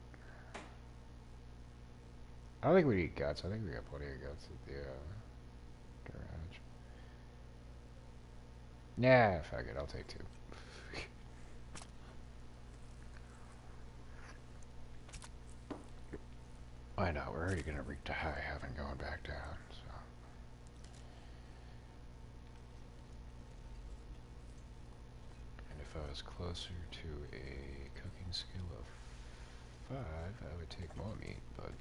I don't think we need guts. I think we got plenty of guts at the garage. Nah, fuck it. I'll take 2. I know, we're already gonna reach to high heaven going back down, so. And if I was closer to a cooking skill of 5, I would take more meat, but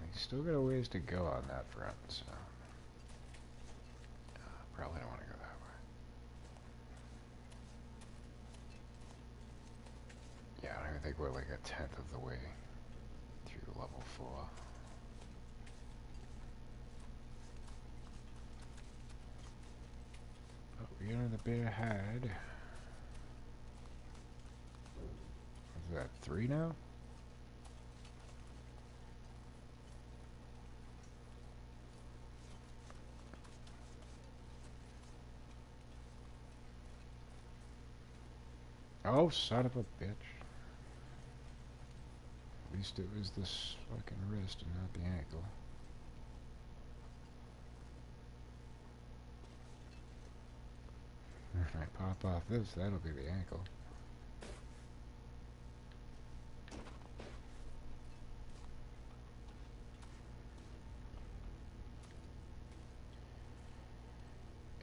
we still got a ways to go on that front, so. Probably don't want to go that way. Yeah, I don't even think we're like 1/10 of the way through level 4. Oh, we got the bear hide. What's that, 3 now? Oh, son of a bitch. At least it was this fucking wrist and not the ankle. If I pop off this, that'll be the ankle.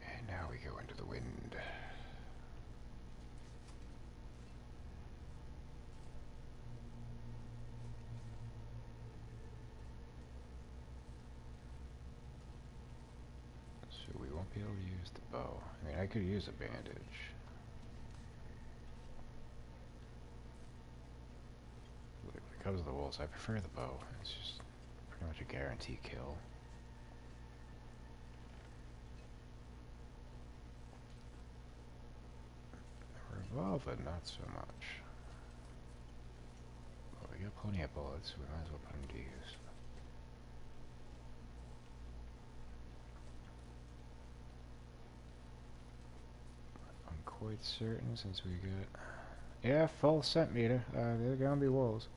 And now we go into the wind. So we won't be able to use the bow. I mean, I could use a bandage. When it comes to the wolves, I prefer the bow. It's just pretty much a guarantee kill. The revolver, not so much. plenty of bullets, so we might as well put them to use. I'm quite certain since we got... Yeah, full centimeter. They're gonna be wolves.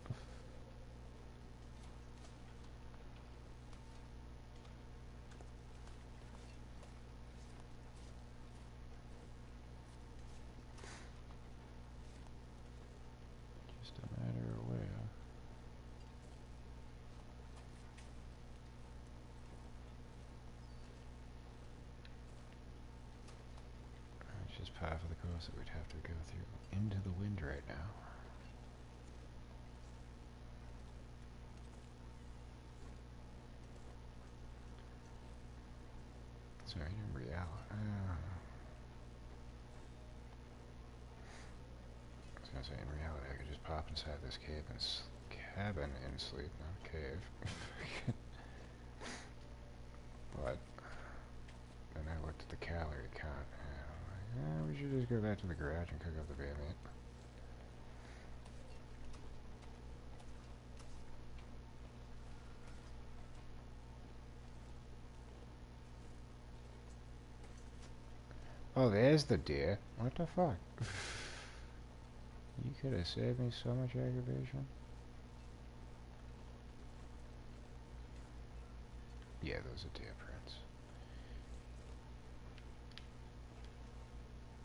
Just a matter of where. It's just part of the course that we'd have to go through into the wind right now. Sorry, in reality. I was gonna say, in reality, I could just pop inside this cabin and sleep, not a cave. But then I looked at the calorie count, and I'm like, we should just go back to the garage and cook up the bear meat. Oh, there's the deer. What the fuck? You could have saved me so much aggravation. Yeah, those are deer prints.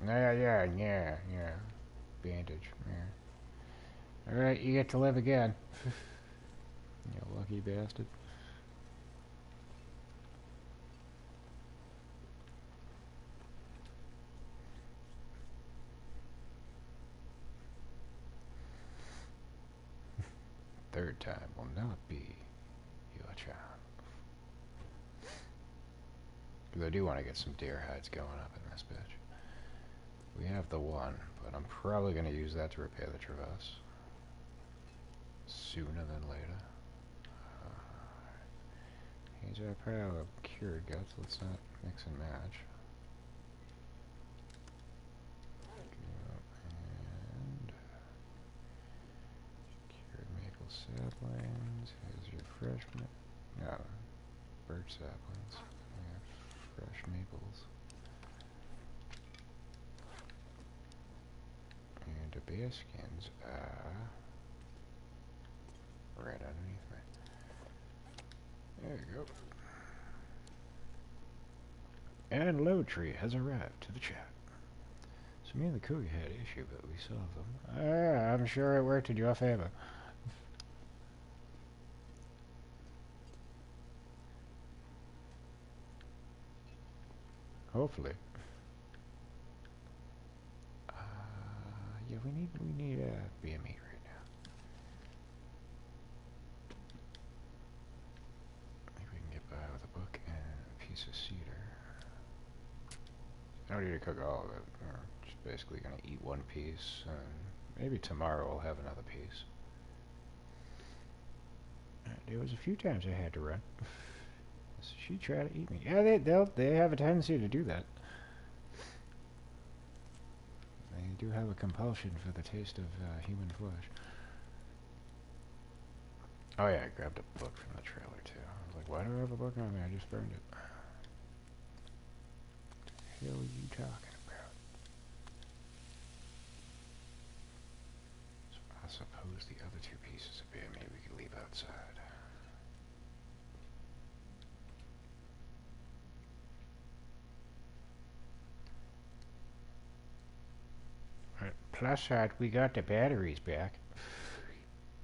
Yeah. Bandage, yeah. Alright, you get to live again. You lucky bastard. Third time will not be your charm. Because I do want to get some deer hides going up in this bitch. We have the one, but I'm probably going to use that to repair the traverse. Sooner than later. Here's our pile of cured guts. Let's not mix and match. And cured maple saplings. Here's your fresh no, birch saplings. We have fresh maples. And the bear skins are right underneath me. There you go. And Low Tree has arrived to the chat. So me and the Cougar had an issue, but we solved them. I'm sure it worked in your favor. Hopefully. Yeah, we need beer meat right now. I think we can get by with a book and a piece of cedar. I don't need to cook all of it. We're just basically gonna eat one piece, and maybe tomorrow we'll have another piece. There was a few times I had to run. She tried to eat me. Yeah, they have a tendency to do that. They do have a compulsion for the taste of human flesh. Oh yeah, I grabbed a book from the trailer too. I was like, why do I have a book on me? I just burned it. What the hell are you talking about? So I suppose the other two pieces of beer maybe we could leave outside. Plus side, we got the batteries back.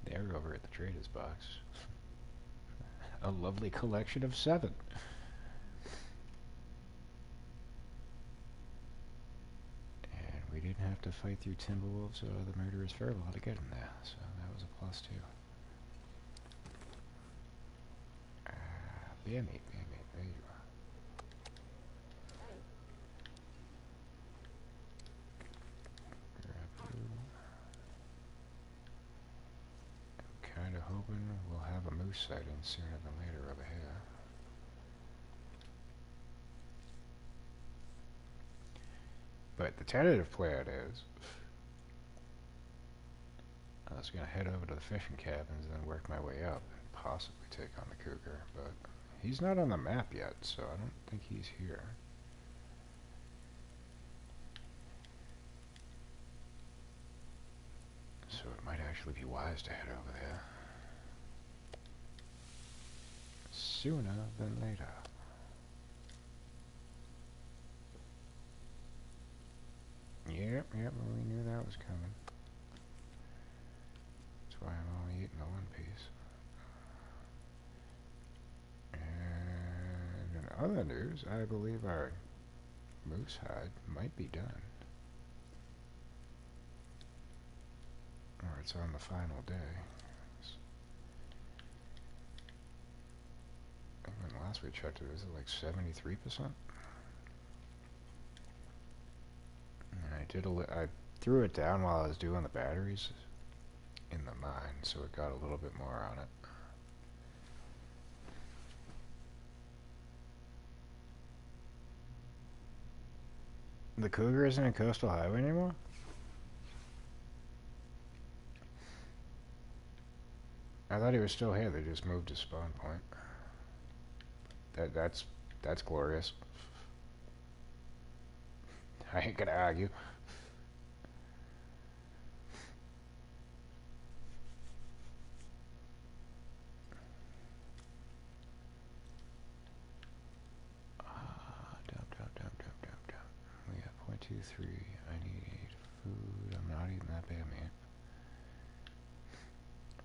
They're over at the trader's box. A lovely collection of 7. And we didn't have to fight through Timberwolves or the murderous Furlaw to get them there, so that was a plus too. Bear meat, there you are. Kinda hoping we'll have a moose sighting sooner than later over here. But the tentative plan is I was going to head over to the fishing cabins and then work my way up and possibly take on the cougar, but he's not on the map yet, so I don't think he's here. So it might actually be wise to head over there sooner than later. Yep, we knew that was coming. That's why I'm only eating the one piece. And in other news, I believe our moose hide might be done. Or it's on the final day. When last we checked it, was it like 73%? And I threw it down while I was doing the batteries in the mine, so it got a little bit more on it. The cougar isn't in Coastal Highway anymore? I thought he was still here. They just moved his spawn point. That's glorious. I ain't gonna argue. Dump. We got 0.23. I need food. I'm not eating that bad meat.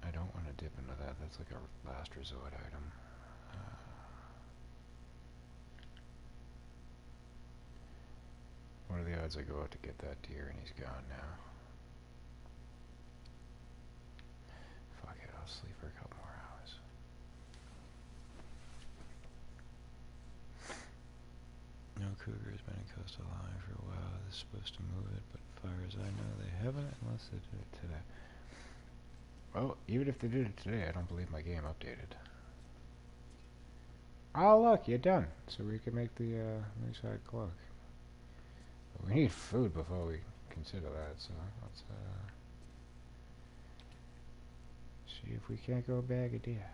I don't want to dip into that. That's like a last resort item. What are the odds I go out to get that deer and he's gone now? Fuck it, I'll sleep for a couple more hours. No cougar has been in Coastal Line for a while. They're supposed to move it, but as far as I know, they haven't unless they did it today. Well, even if they did it today, I don't believe my game updated. Oh, look, you're done. So we can make the moose hide cloak. But we need food before we consider that, so let's see if we can't go bag a deer.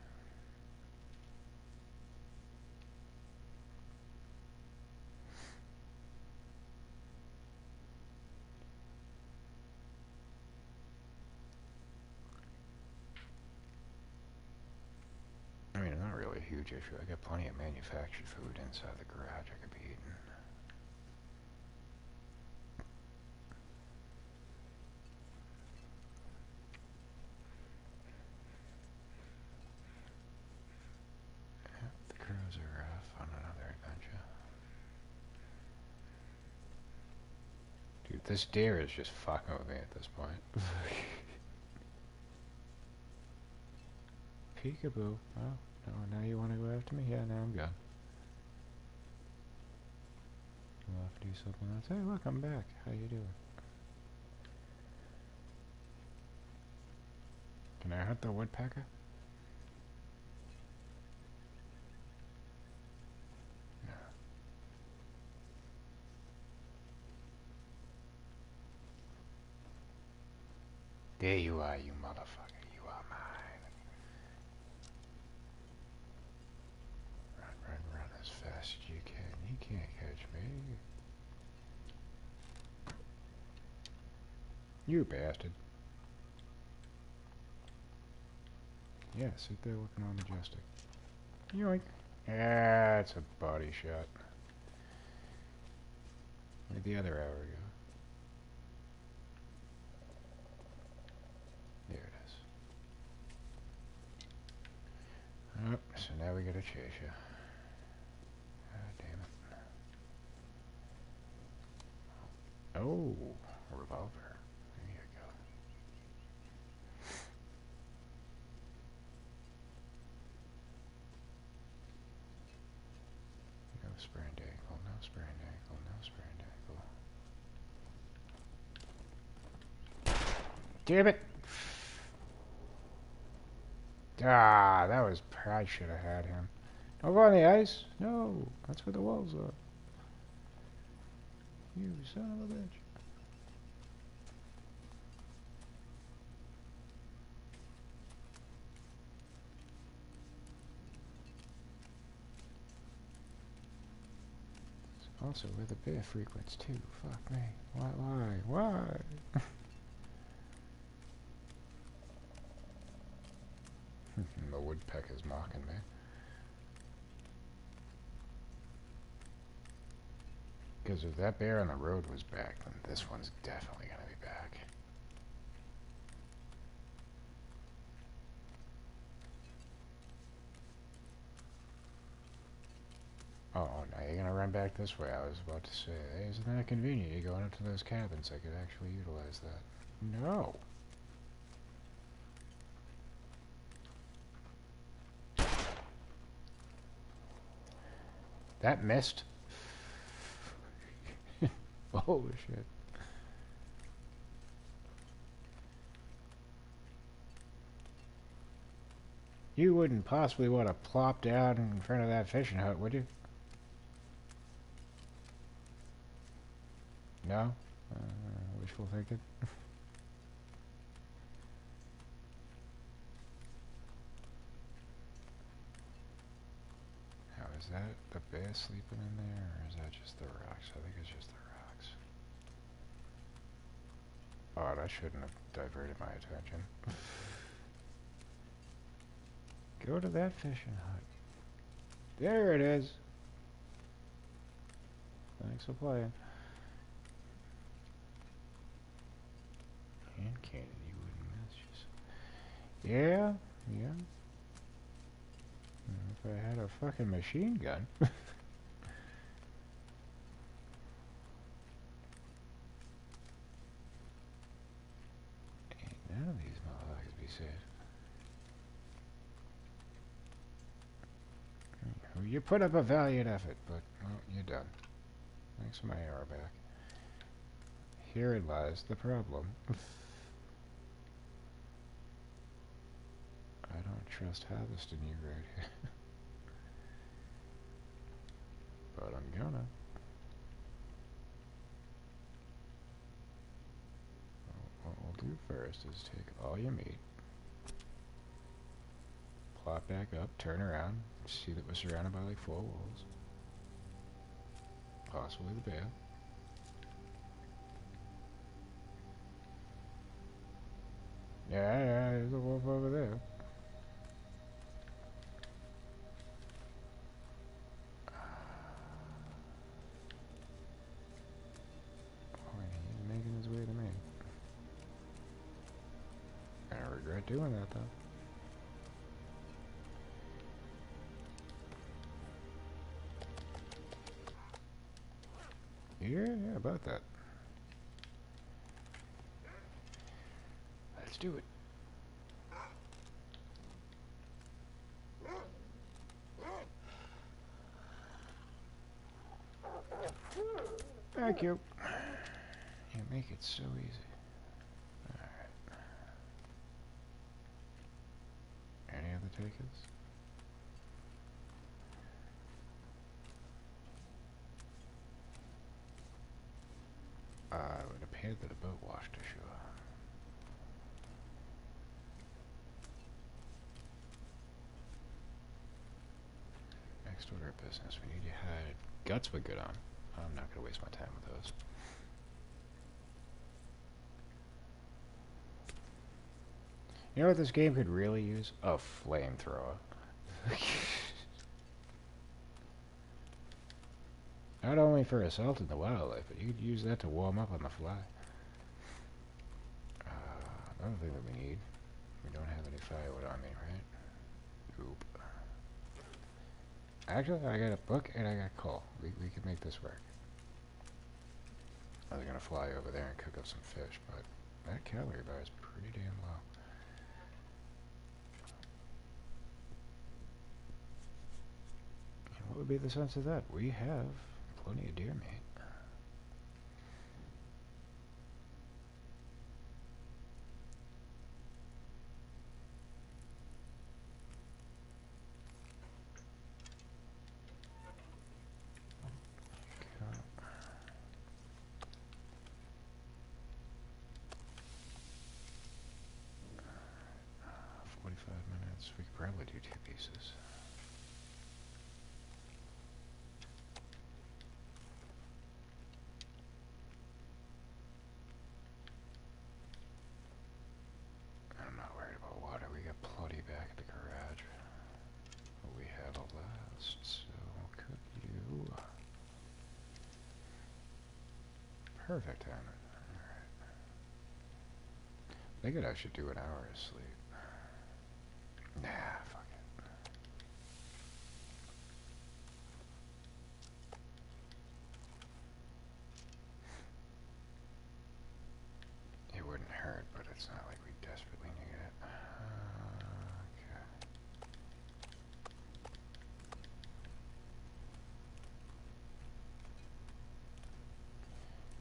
I mean, not really a huge issue. I got plenty of manufactured food inside the garage I could be eating. The crows are off on another adventure. Dude, this deer is just fucking with me at this point. Peekaboo. Oh, no, now you want to go after me? Yeah, now I'm gone. We'll have to do something else. Hey, look, I'm back. How you doing? Can I hunt the woodpecker? No. There you are, you motherfucker. You are mine. Run as fast as you can. You can't catch me. You bastard. Yeah, sit there looking all majestic. Yoink. Yeah, it's a body shot. Where'd the other arrow go? There it is. Oh, so now we gotta chase you. Ah, damn it. Oh, a revolver. There you go. No sprained ankle, no sprained ankle, no sprained ankle. Damn it! Ah, that was... I should have had him. Don't go on the ice. No, that's where the wolves are. You son of a bitch. Also, with a bear frequents too. Fuck me. Why? The woodpecker's mocking me. Because if that bear on the road was back, then this one's definitely gonna be back. Oh, now you're gonna run back this way. I was about to say, hey, isn't that convenient? You're going up to those cabins. I could actually utilize that. No. That missed. Holy shit. You wouldn't possibly want to plop down in front of that fishing hut, would you? No? Wishful thinking? Now, is that the bear sleeping in there, or is that just the rocks? I think it's just the rocks. Oh, that shouldn't have diverted my attention. Go to that fishing hut. There it is. Thanks for playing. Hand cannon, you wouldn't miss. Just... Yeah. If I had a fucking machine gun. Ain't none of these motherfuckers be safe. You put up a valiant effort, but, well, you're done. Thanks for my arrow back. Herein lies the problem. I don't trust harvesting you right here. But I'm gonna. What we'll do first is take all your meat, plop back up, turn around, see that we're surrounded by like 4 wolves. Possibly the bear. Yeah, there's a wolf over there. He's making his way to me. I regret doing that though. Yeah, about that. Let's do it. Thank you. You make it so easy. Alright. Any other takers? It would appear that a boat washed ashore. Next order of business, we need your hide. Guts we're good on. I'm not going to waste my time with those. You know what this game could really use? A flamethrower. Not only for assaulting the wildlife, but you could use that to warm up on the fly. Another thing that we need. We don't have any firewood on me, right? Oop. Actually, I got a book and I got coal. We can make this work. I was gonna fly over there and cook up some fish, but that calorie bar is pretty damn low. And what would be the sense of that? We have plenty of deer meat. We could probably do 2 pieces. Perfect timing. Alright. Thinking I should do an hour of sleep. Nah, fuck it. It wouldn't hurt, but it's not like we desperately need it.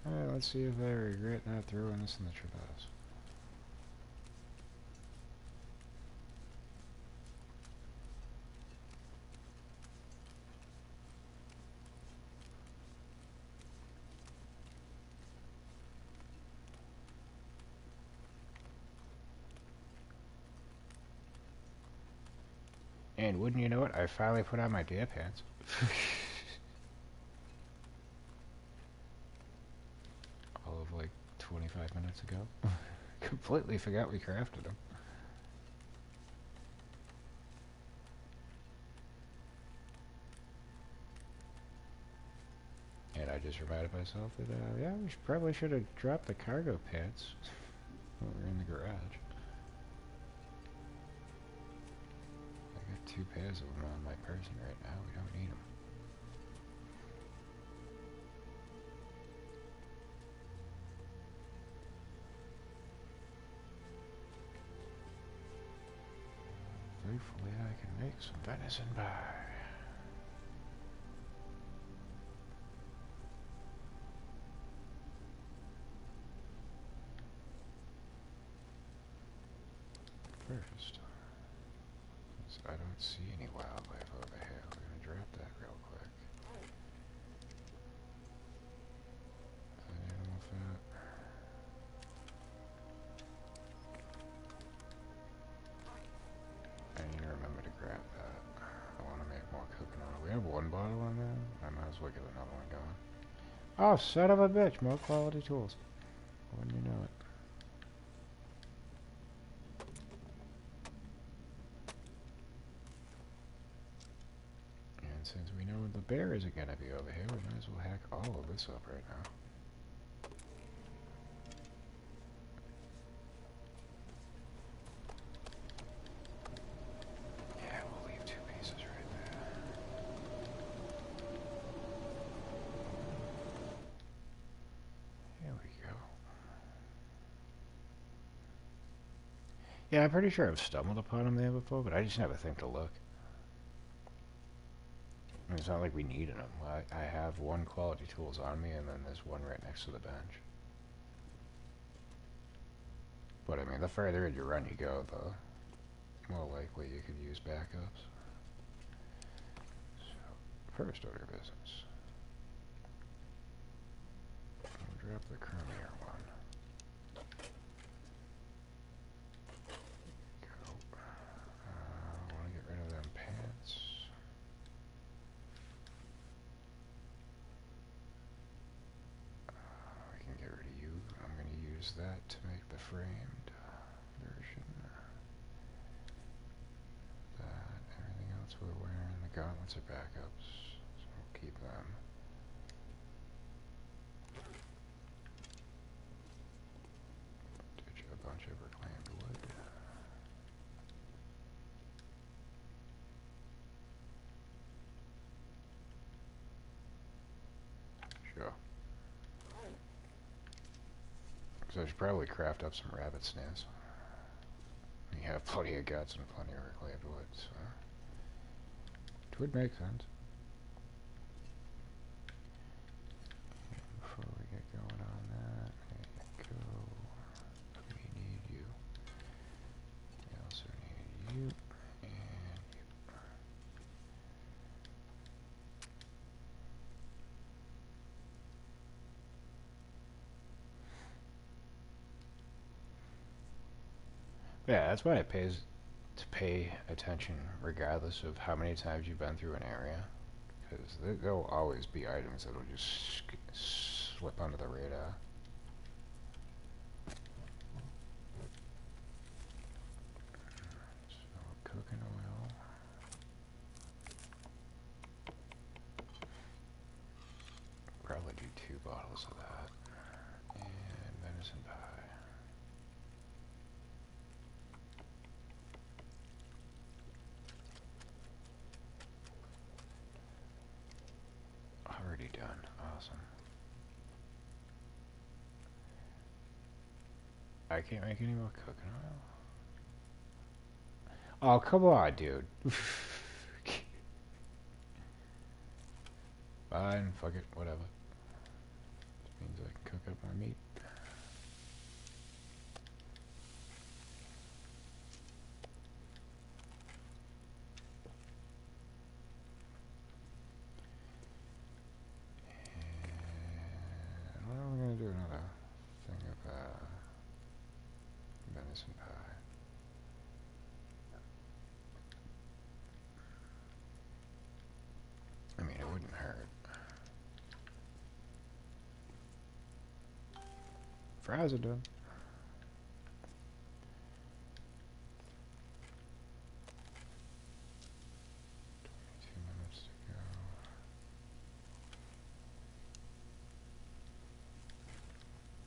Okay. Alright, let's see if I regret not throwing this in the traverse. And wouldn't you know it, I finally put on my deer pants. All of like 25 minutes ago. Completely forgot we crafted them. And I just reminded myself that, yeah, we probably should have dropped the cargo pants when we were in the garage. I got 2 pairs of them on my person right now. We don't need them. Hopefully I can make some venison pie. First, I don't see any wildlife over here. We're gonna drop that real quick. Animal fat. I need to remember to grab that. I want to make more cooking oil. We have 1 bottle on there. I might as well get another one going. Oh, son of a bitch! More quality tools. Wouldn't you know it? And since we know the bear isn't gonna be over here, we might as well hack all of this up right now. Yeah, we'll leave 2 pieces right there. There we go. Yeah, I'm pretty sure I've stumbled upon them there before, but I just never think to look. I mean, it's not like we needed them. I have 1 quality tools on me, and then there's 1 right next to the bench. But I mean, the further in your run you go, the more likely you could use backups. So, first order of business. We'll drop the chromier 1. Go. I want to get rid of them pants. I can get rid of you. I'm going to use that to make the framed version. That, everything else we're wearing. The gauntlets are backups, so we'll keep them. Ditch a bunch of reclaimed wood. Sure. So I should probably craft up some rabbit snares. We have plenty of guts and plenty of reclaimed wood, so it would make sense. And before we get going on that, there you go. We need you. We also need you and you. Yeah, that's why it pays to pay attention regardless of how many times you've been through an area. Because there'll always be items that'll just slip under the radar. So, cooking oil. Probably do 2 bottles of that. awesome. I can't make any more cooking oil. Oh, come on, dude. Fine, fuck it, whatever. This means I can cook up my meat. And what am I gonna do? Another thing of venison pie. I mean, it wouldn't hurt. Fries are done. 2 minutes to go.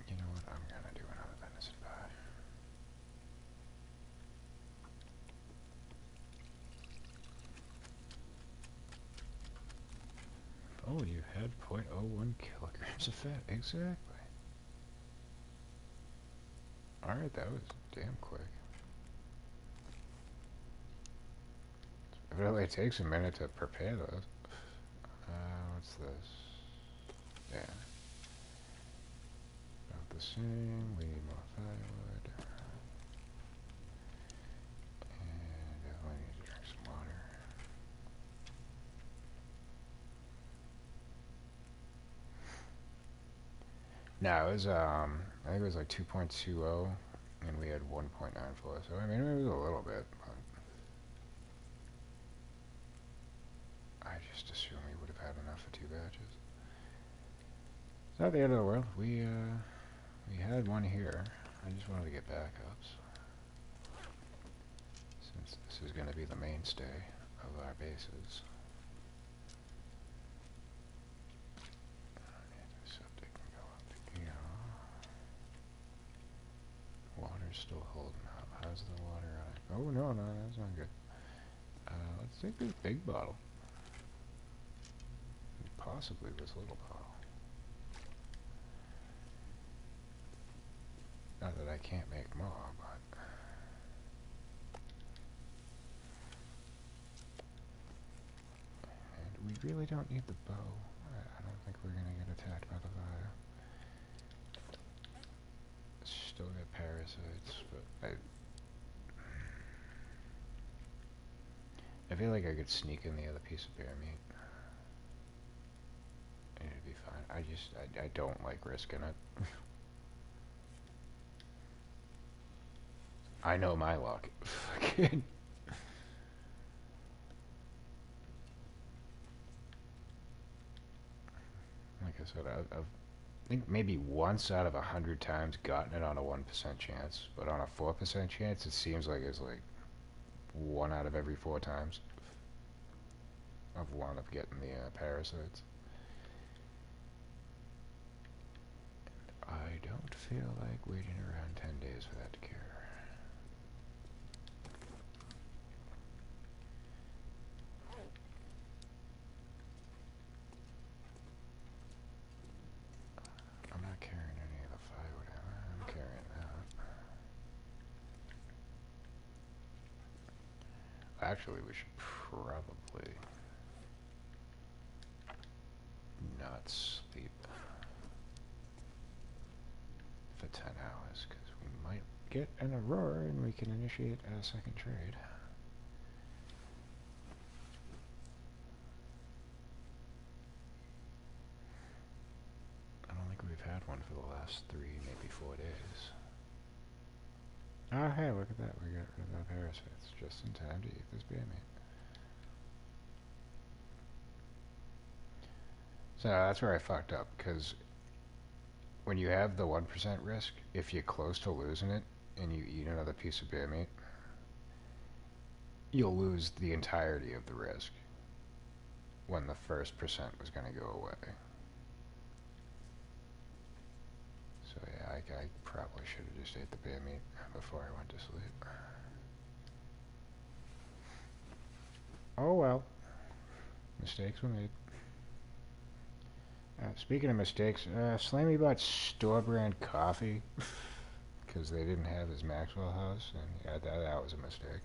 You know what? I'm gonna do another venison pie. Oh, you had 0.01 kilograms of fat. Exactly. Alright, that was damn quick. It really takes a minute to prepare those. What's this? Yeah. About the same. We need more firewood. And definitely need to drink some water. No, it was, I think it was like 2.20, and we had 1.94, so I mean, it was a little bit, but I just assumed we would have had enough for 2 batches. It's not the end of the world. We had one here. I just wanted to get backups, since this is going to be the mainstay of our bases. Septic can go up here. Water's still holding up. How's the water on it? Oh, no, that's not good. Let's take this big bottle. Possibly this little bottle. Not that I can't make more, but... And we really don't need the bow. I don't think we're gonna get attacked by the fire. Still got parasites, but I feel like I could sneak in the other piece of bear meat. And it'd be fine. I don't like risking it. I know my luck. Like I said, I've I think maybe once out of 100 times gotten it on a 1% chance, but on a 4% chance, it seems like it's like 1 out of every 4 times I've wound up getting the parasites. I don't feel like waiting around 10 days for that to cure. I'm not carrying any of the firewood. I'm carrying that. Actually, we should probably not sleep for 10 hours, because we might get an aurora and we can initiate a second trade. I don't think we've had one for the last 3, maybe 4 days. Oh, hey, look at that. We got rid of our parasites just in time to eat this bear meat. So that's where I fucked up, because when you have the 1% risk, if you're close to losing it and you eat another piece of bear meat, you'll lose the entirety of the risk when the first percent was going to go away. So yeah, I probably should have just ate the bear meat before I went to sleep. Oh well. Mistakes were made. Speaking of mistakes, Slammy bought store brand coffee because they didn't have his Maxwell House, and yeah, that was a mistake.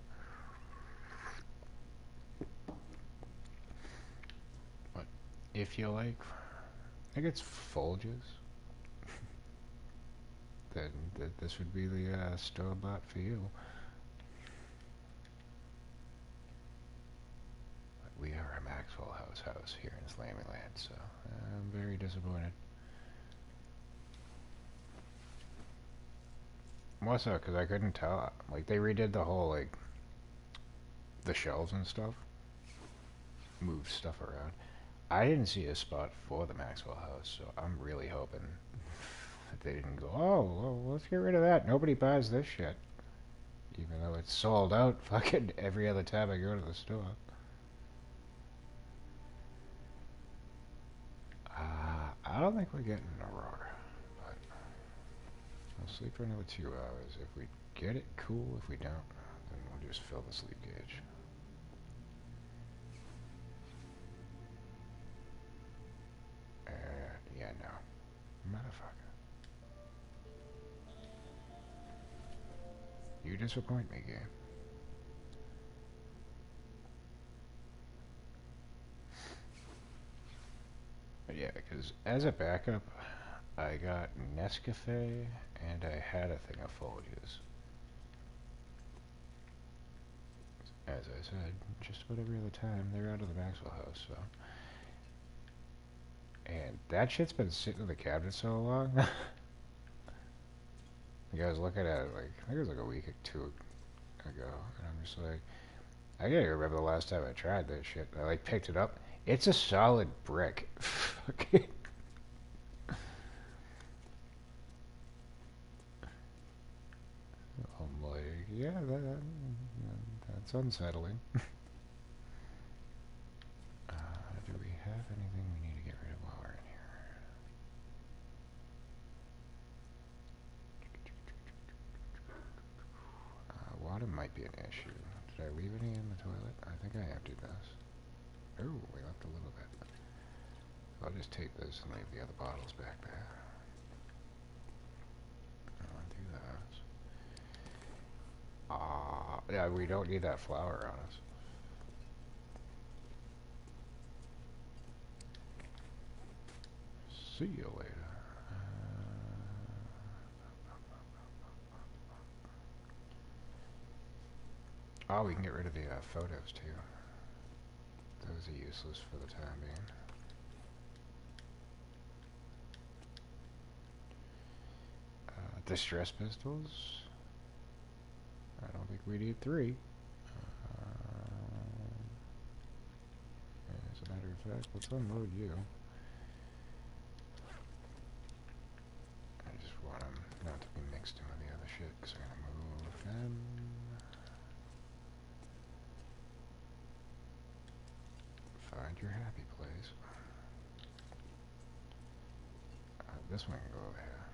But if you like, I think it's Folgers, then this would be the store bought for you. But we are a Maxwell House here in Slammyland, so I'm very disappointed. More so because I couldn't tell. Like, they redid the whole, like, the shelves and stuff. Moved stuff around. I didn't see a spot for the Maxwell House, so I'm really hoping that they didn't go, oh, well, let's get rid of that. Nobody buys this shit. Even though it's sold out fucking every other time I go to the store. I don't think we're getting a roar, but we'll sleep for another 2 hours. If we get it, cool. If we don't, then we'll just fill the sleep gauge. Yeah, no. Motherfucker. You disappoint me, game. But yeah, because as a backup, I got Nescafe, and I had a thing of Folgers. As I said, just about every other time, they're out of the Maxwell House, so... And that shit's been sitting in the cabinet so long. Like, I was looking at it, like, I think it was like a week or two ago, and I'm just like, I can't even remember the last time I tried that shit. I, like, picked it up. It's a solid brick. Fucking... I'm like, yeah, that's unsettling. Do we have anything we need to get rid of while we're in here? Water might be an issue. Did I leave any in the toilet? I think I emptied this. Oh, we left a little bit. I'll just take this and leave the other bottles back there. I'll do that. Yeah, we don't need that flour on us. See you later. Oh, we can get rid of the photos too. Those are useless for the time being. Distress pistols. I don't think we need 3. As a matter of fact, let's unload you. I just want them not to be mixed in with the other shit, because I'm going to move them. Find your happy place. This one can go over here.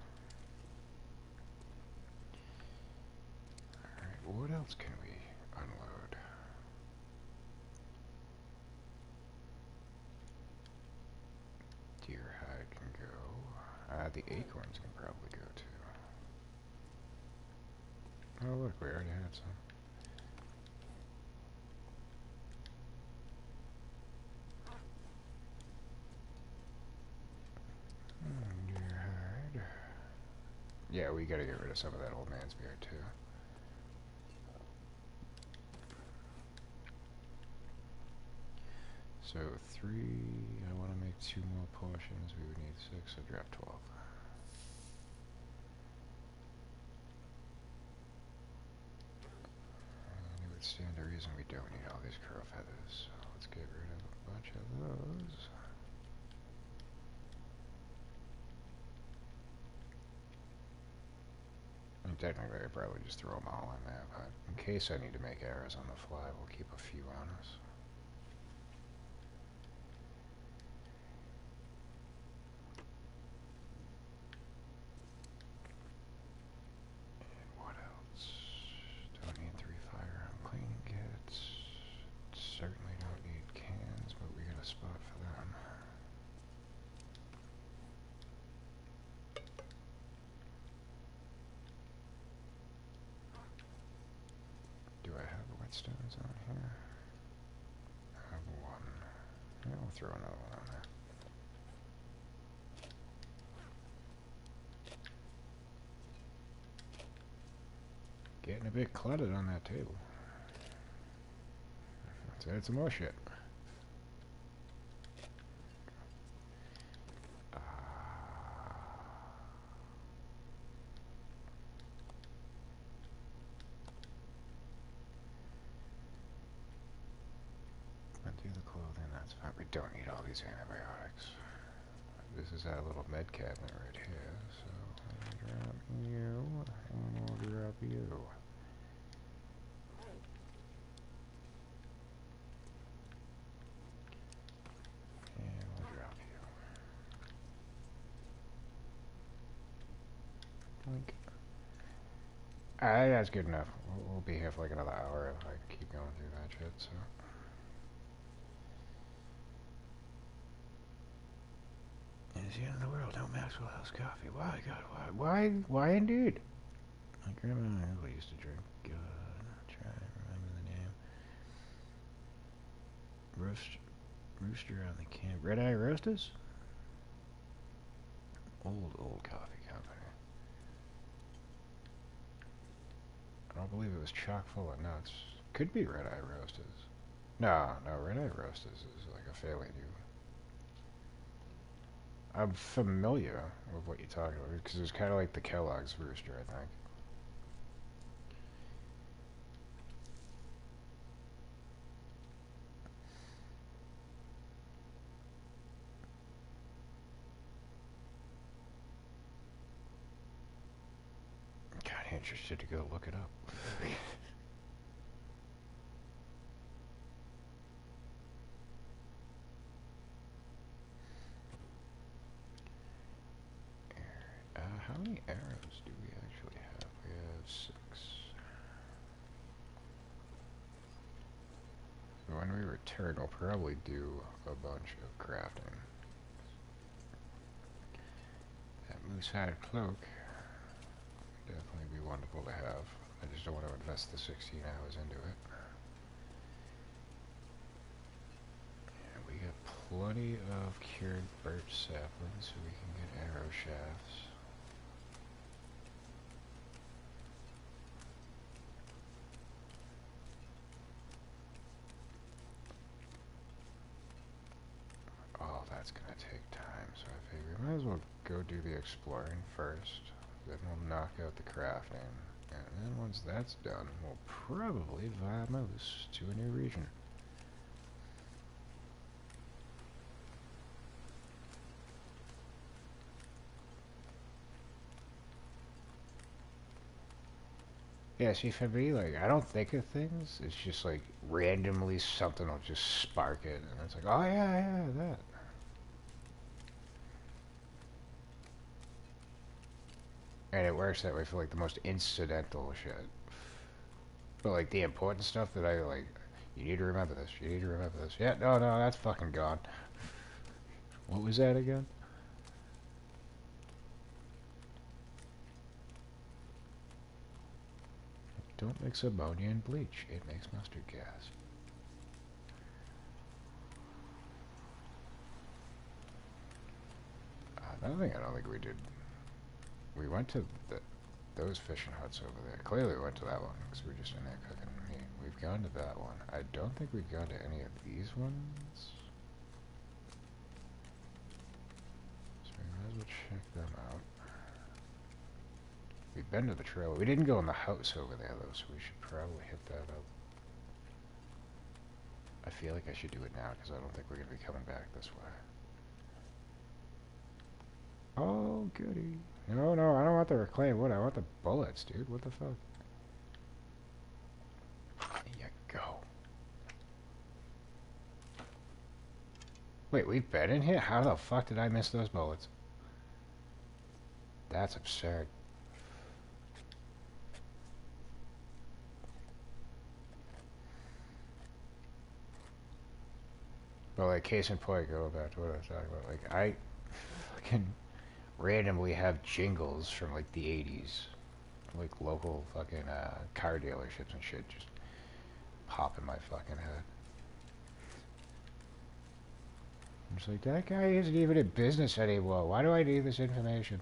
Alright, what else can we unload? Deer hide can go. The acorns can probably go too. Oh look, we already had some. Deer hide. Yeah, we gotta get rid of some of that old man's beard too. So 3, I want to make 2 more portions, we would need 6, so drop 12. And it would stand to reason we don't need all these crow feathers, so let's get rid of a bunch of those. And technically I'd probably just throw them all in there, but in case I need to make arrows on the fly, we'll keep a few on us. Certainly don't need cans, but we got a spot for them. Whetstones on here. I have one. Yeah, we'll throw another one on there. Getting a bit cluttered on that table. Let's add some more shit. Do the clothing, that's fine. We don't need all these antibiotics. This is our little med cabinet right here, so I'll drop you, and we'll drop you. And we'll drop you. Blink. That's good enough. We'll be here for like another hour if I keep going through that shit, so. It's the end of the world. No Maxwell House coffee. Why, God? Why indeed? My grandma and I really used to drink. Try and remember the name. Rooster on the can. Red Eye Roasters? Old coffee company. I don't believe it was chock full of nuts. Could be Red Eye Roasters. No, Red Eye Roasters is like a fairly new. I'm familiar with what you're talking about, because it's kind of like the Kellogg's Rooster, I think. I'm kind of interested to go look it up. How many arrows do we actually have? We have 6. So when we return, we'll probably do a bunch of crafting. That moose-hide cloak would definitely be wonderful to have. I just don't want to invest the 16 hours into it. And we got plenty of cured birch saplings, so we can get arrow shafts. Oh, that's gonna take time, so I figure we might as well go do the exploring first, then we'll knock out the crafting, and then once that's done, we'll probably vamoose to a new region. Yeah, see, for me, like, I don't think of things, it's just like, randomly something will just spark it, and it's like, oh yeah, that. And it works that way for like the most incidental shit. But like the important stuff that I like, you need to remember this, you need to remember this. Yeah, no, that's fucking gone. What was that again? Don't mix ammonia and bleach, it makes mustard gas. Another thing I don't think we did, we went to those fishing huts over there. Clearly we went to that one, because we were just in there cooking meat. We've gone to that one. I don't think we've gone to any of these ones. So we might as well check them out. We've been to the trail. We didn't go in the house over there, though, so we should probably hit that up. I feel like I should do it now, because I don't think we're going to be coming back this way. Oh, goody. No, I don't want the reclaimed wood. I want the bullets, dude. What the fuck? There you go. Wait, we've been in here? How the fuck did I miss those bullets? That's absurd. Well, like, case in point, go back to what I was talking about. Like, I fucking randomly have jingles from, like, the 80s. Like, local fucking car dealerships and shit. Just pop in my fucking head. I'm just like, that guy isn't even in business anymore. Why do I need this information?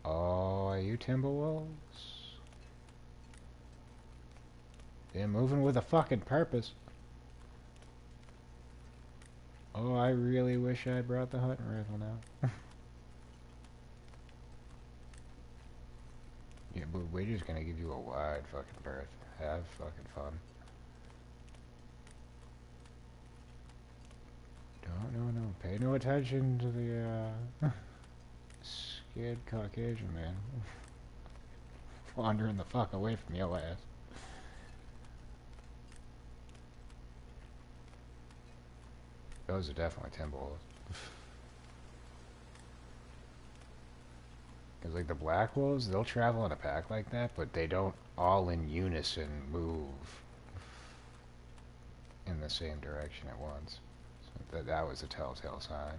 Oh, are you Timberwolves? They're moving with a fucking purpose. Oh, I really wish I brought the hunting rifle now. Yeah, but we're just gonna give you a wide fucking berth. Have fucking fun. No. Pay no attention to the, scared Caucasian man. Wandering the fuck away from your ass. Those are definitely Timberwolves. Because, like, the black wolves, they'll travel in a pack like that, but they don't all in unison move in the same direction at once. So that was a telltale sign.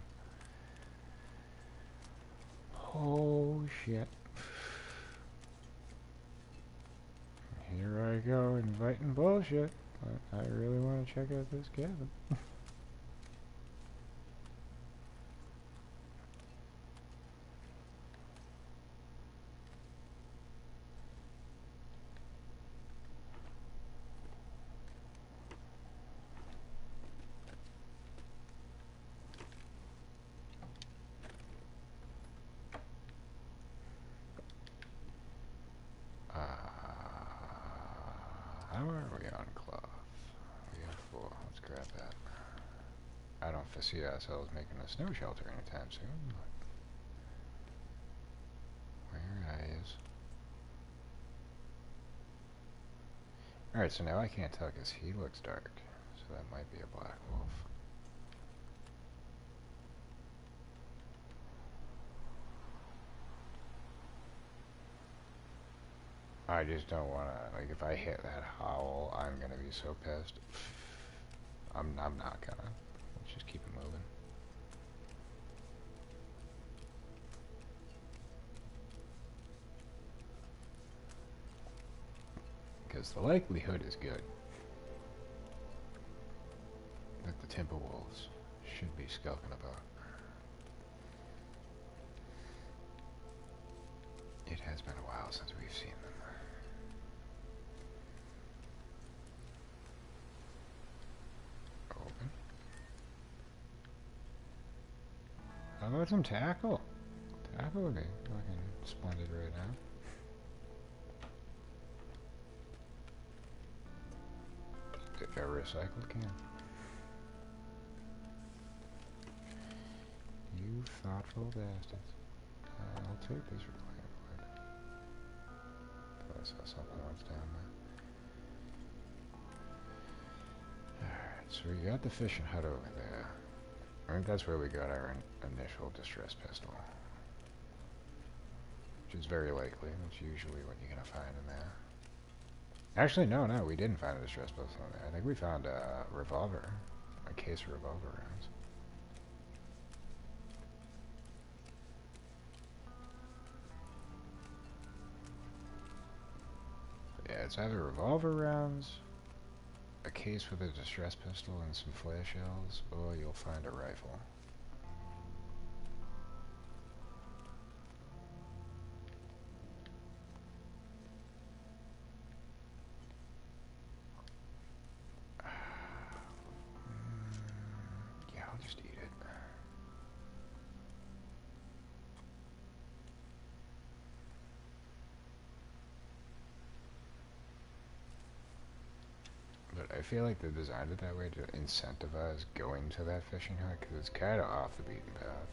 Oh, shit. Here I go, inviting bullshit. But I really want to check out this cabin. How are we on cloth? We have 4. Let's grab that. I don't foresee ourselves making a snow shelter anytime soon. Where is? Alright, so now I can't tell because he looks dark. So that might be a black wolf. I just don't want to, like, if I hit that howl, I'm going to be so pissed. I'm not going to. Let's just keep it moving. Because the likelihood is good that the Timberwolves should be skulking about. It has been a while since we've seen them. Open. How about some tackle? Tackle would be looking splendid right now. A recycled can. You thoughtful bastards. I'll take this reclaimed wood. Thought I saw something else down there. Alright, so we got the fishing hut over there. I think that's where we got our initial distress pistol. Which is very likely. That's usually what you're gonna find in there. Actually, no, we didn't find a distress pistol in there. I think we found a revolver. A case of revolver rounds. Yeah, it's either revolver rounds, a case with a distress pistol and some flare shells, or you'll find a rifle. Yeah, I'll just eat it. But I feel like they designed it that way to incentivize going to that fishing hut, because it's kind of off the beaten path.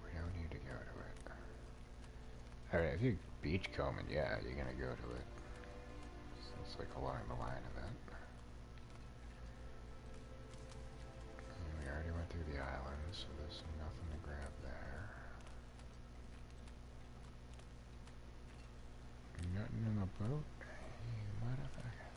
We don't need to go to it. Alright, if you're beachcombing, yeah, you're gonna go to it. So it's like along the line of that. We already went through the island, so there's nothing to grab there. Nothing in the boat? You motherfucker.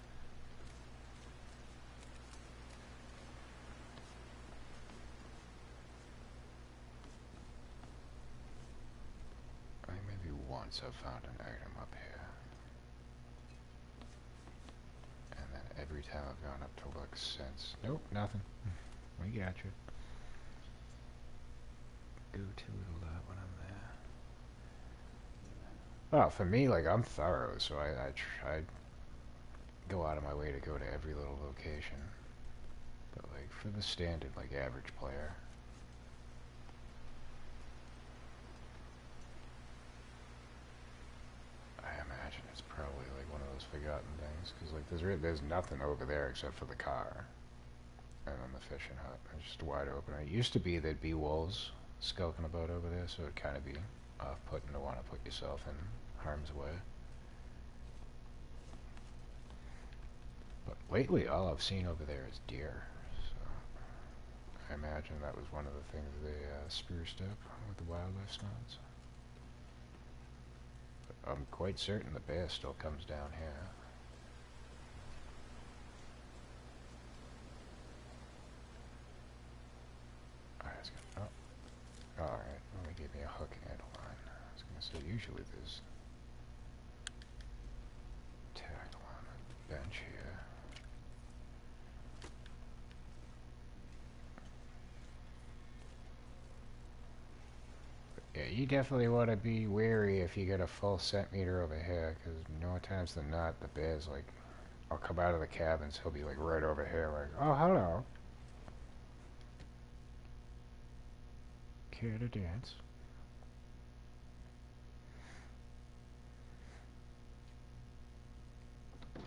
once I've found an item up here. And then every time I've gone up to look since... Nope, nothing. We got you. Go to it a lot when I'm there. Oh, for me, like, I'm thorough, so I try... go out of my way to go to every little location. But, like, for the standard, like, average player... I imagine it's probably, like, one of those forgotten things. Because, like, there's nothing over there except for the car. And then the fishing hut. It's just wide open. It used to be there'd be wolves skulking about over there, so it'd kind of be off-putting to want to put yourself in harm's way. But lately, all I've seen over there is deer. So I imagine that was one of the things they spruced up with the wildlife spots. But I'm quite certain the bear still comes down here. Alright, well, they gave me a hook and a line. I was going to say, usually there's tackle on the bench here. But yeah, you definitely want to be wary if you get a full centimeter over here, because more times than not, the bear's like, I'll come out of the cabins, he'll be like right over here, like, oh, hello. Care to dance?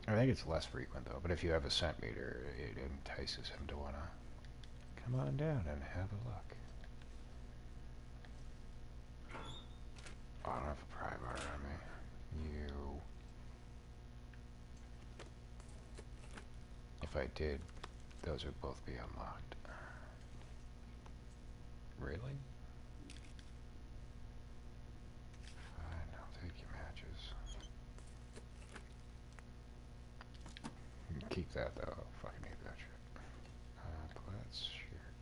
I think it's less frequent though, but if you have a centimeter, it entices him to want to come on down and have a look. Oh, I don't have a pry bar on me. You. If I did, those would both be unlocked. Really? Fine, I'll take your matches. Keep that though. I'll fucking need that shit. Plaid's shirt.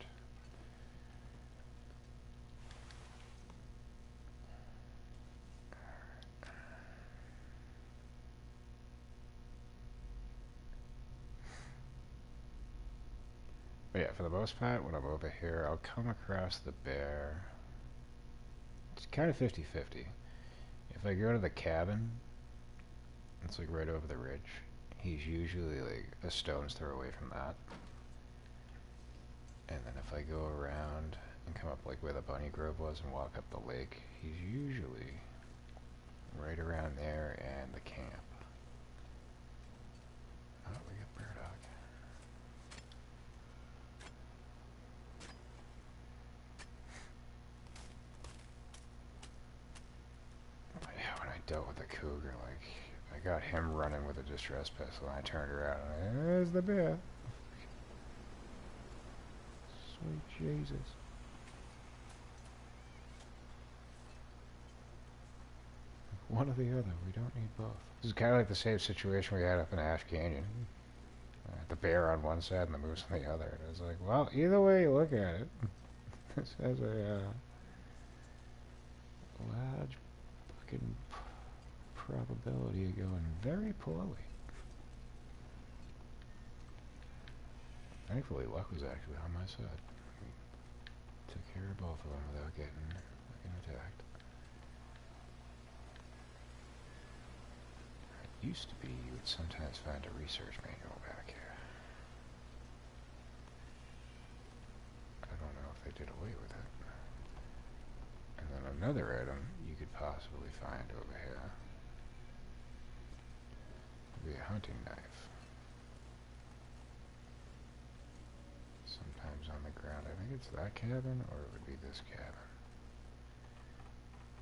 But yeah, for the most part, when I'm over here, I'll come across the bear. It's kind of 50-50. If I go to the cabin, it's like right over the ridge. He's usually like a stone's throw away from that. And then if I go around and come up like where the bunny grove was and walk up the lake, he's usually right around there and the camp. Oh, we got burdock. Yeah, when I dealt with the cougar, like, I got him running with a distress pistol and I turned around and there's the bear. Sweet Jesus. One or the other, we don't need both. This is kind of like the same situation we had up in Ash Canyon. The bear on one side and the moose on the other. And it was like, well, either way you look at it, this has a large fucking probability of going very poorly. Thankfully, luck was actually on my side. We took care of both of them without getting attacked. It used to be you would sometimes find a research manual back here. I don't know if they did away with it. And then another item you could possibly find over here would be a hunting knife. Sometimes on the ground. I think it's that cabin, or it would be this cabin.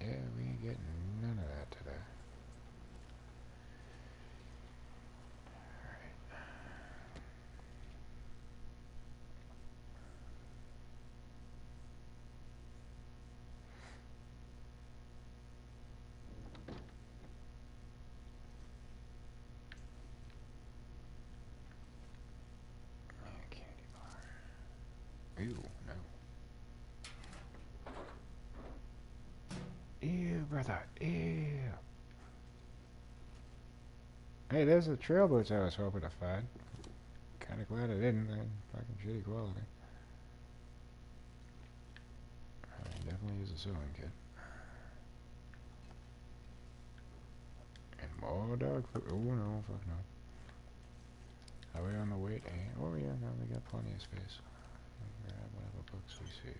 Yeah, we ain't getting none of that today. Alright. Candy bar. Ew, no. Ew, brother. Ew. Hey, there's the trail boots I was hoping to find. Kinda glad I didn't, man. Fucking shitty quality. I definitely use a sewing kit. And more dog food. Oh no, fuck no. Are we on the wait? Oh yeah, no, we got plenty of space. Grab whatever books we see.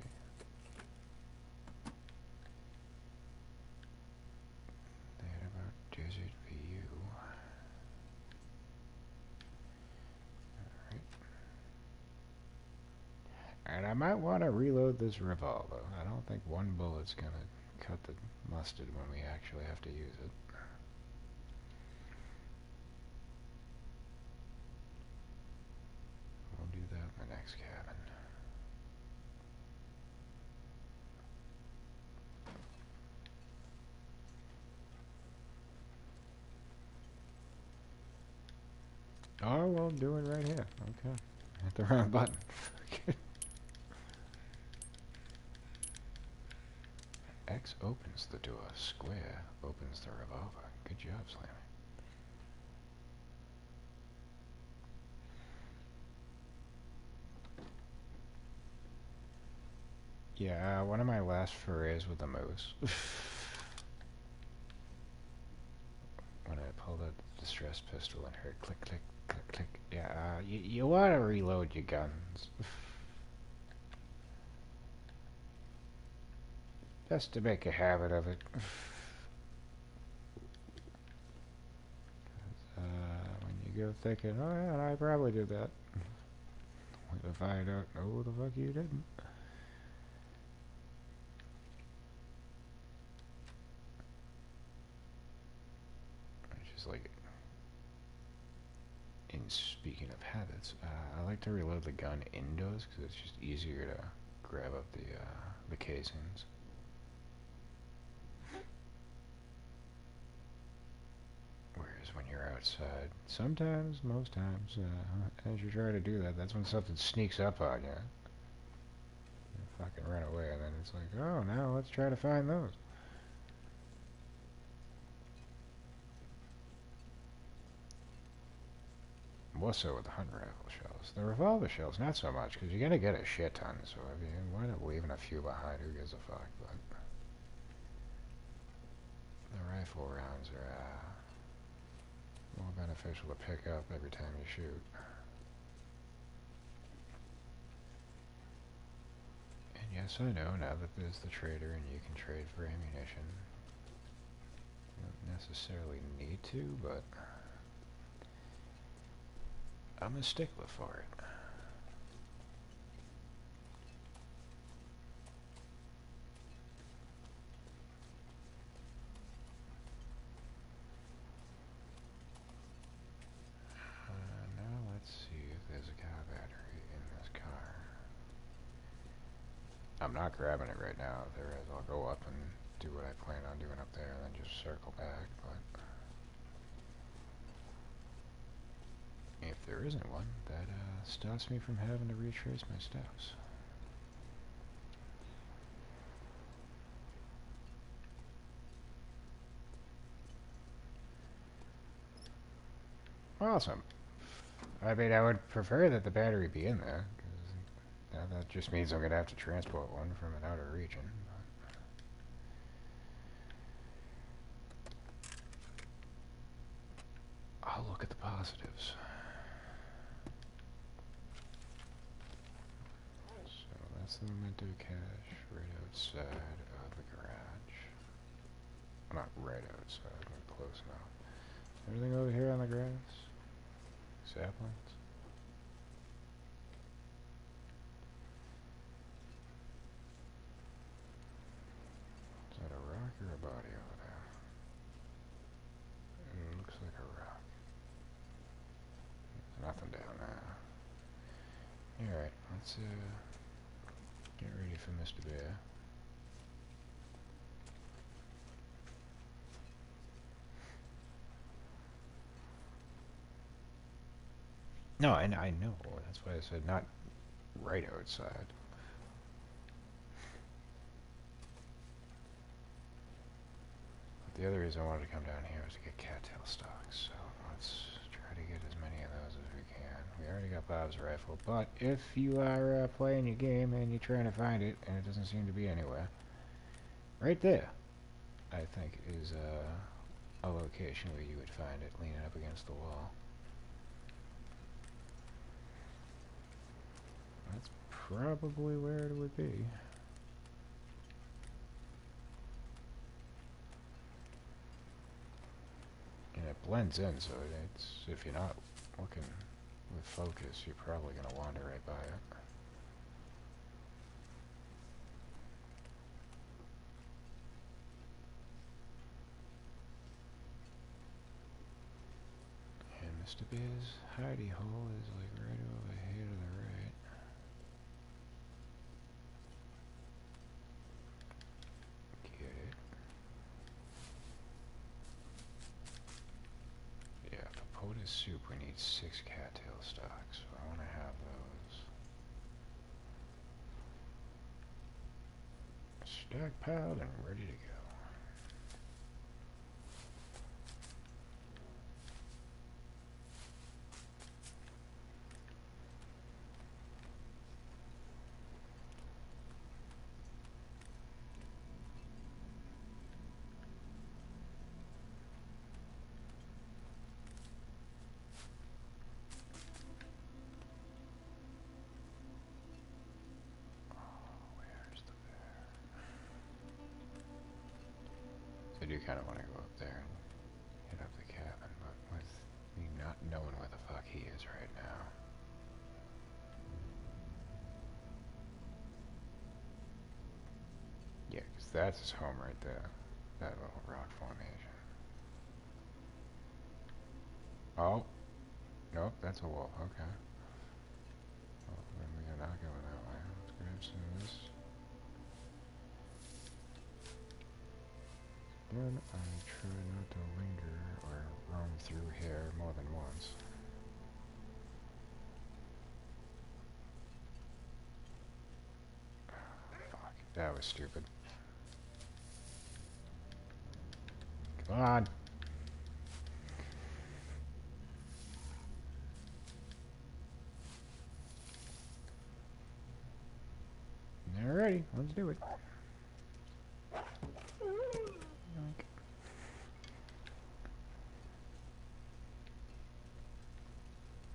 That about desert view. Alright. And I might want to reload this revolver. I don't think one bullet's gonna cut the mustard when we actually have to use it. We'll do that in the next cabin. Oh, well, do it right here. Okay. Hit the wrong button. X opens the door. Square opens the revolver. Good job, Slammy. Yeah, one of my last forays with the moose. When I pulled out the distress pistol and heard click, click, click, click. Yeah, you want to reload your guns. Just to make a habit of it. When you go thinking, oh yeah, I probably did that. When to find out, no the fuck you didn't. It's just like, in speaking of habits, I like to reload the gun indoors because it's just easier to grab up the casings. Whereas when you're outside, sometimes, most times, as you try to do that, that's when something sneaks up on you. You fucking run away, and then it's like, oh, now let's try to find those. More so with the hunt rifle shells. The revolver shells, not so much, because you're going to get a shit ton, so I mean, why not leaving a few behind? Who gives a fuck? But the rifle rounds are more beneficial to pick up every time you shoot. And yes, I know, now that there's the trader and you can trade for ammunition, you don't necessarily need to, but I'm a stickler for it. Now let's see if there's a car battery in this car. I'm not grabbing it right now. If there is, I'll go up and do what I plan on doing up there and then just circle back, but if there isn't one, that stops me from having to retrace my steps. Awesome. I mean, I would prefer that the battery be in there, because that just means I'm going to have to transport one from an outer region. But I'll look at the positives. So that's the memento cache right outside of the garage. Not right outside, but close enough. Everything over here on the grass? Saplings? Is that a rock or a body over there? It looks like a rock. There's nothing down there. Alright, let's get ready for Mr. Bear. No, I know. That's why I said not right outside. The other reason I wanted to come down here was to get cattail stalks, so let's try to get as many of those as we can. We already got Bob's rifle, but if you are playing your game and you're trying to find it, and it doesn't seem to be anywhere, right there, I think, is a location where you would find it leaning up against the wall. That's probably where it would be. And it blends in, so it's, if you're not looking with focus, you're probably going to wander right by it. And Mr. Bear's hidey hole is like right over here to the right. Get it? Yeah, for potato soup we need 6 cattail stalks, so I want to have those stockpiled and ready to go. I do kind of want to go up there and hit up the cabin, but with me not knowing where the fuck he is right now. Yeah, because that's his home right there. That little rock formation. Oh. Nope, that's a wolf. Okay. Well, then we're not going that way. Let's grab some of this. Then I try not to linger or roam through here more than once. Fuck, that was stupid. Come on! Alrighty, let's do it.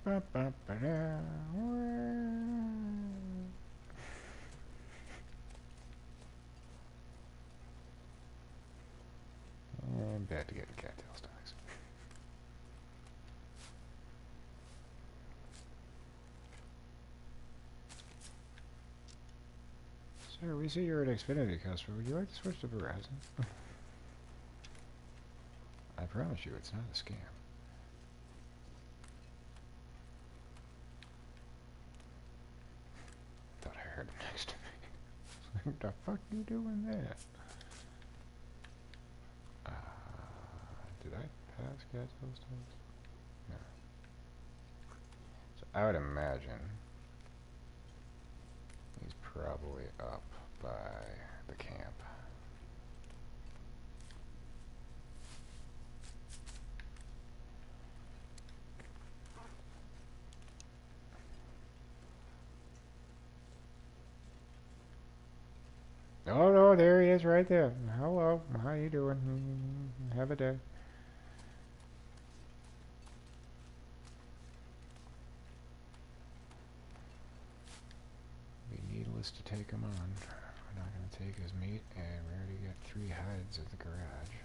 And back to getting cattail stalks. Sir, we see you're an Xfinity customer. Would you like to switch to Verizon? I promise you it's not a scam. Thought I heard him next to me. What the fuck are you doing there? Did I pass cattail stalks? No. So I would imagine he's probably up by the camp. Oh no, there he is right there. Hello, how you doing? Have a day. Be needless to take him on. We're not going to take his meat, and we already got 3 hides at the garage.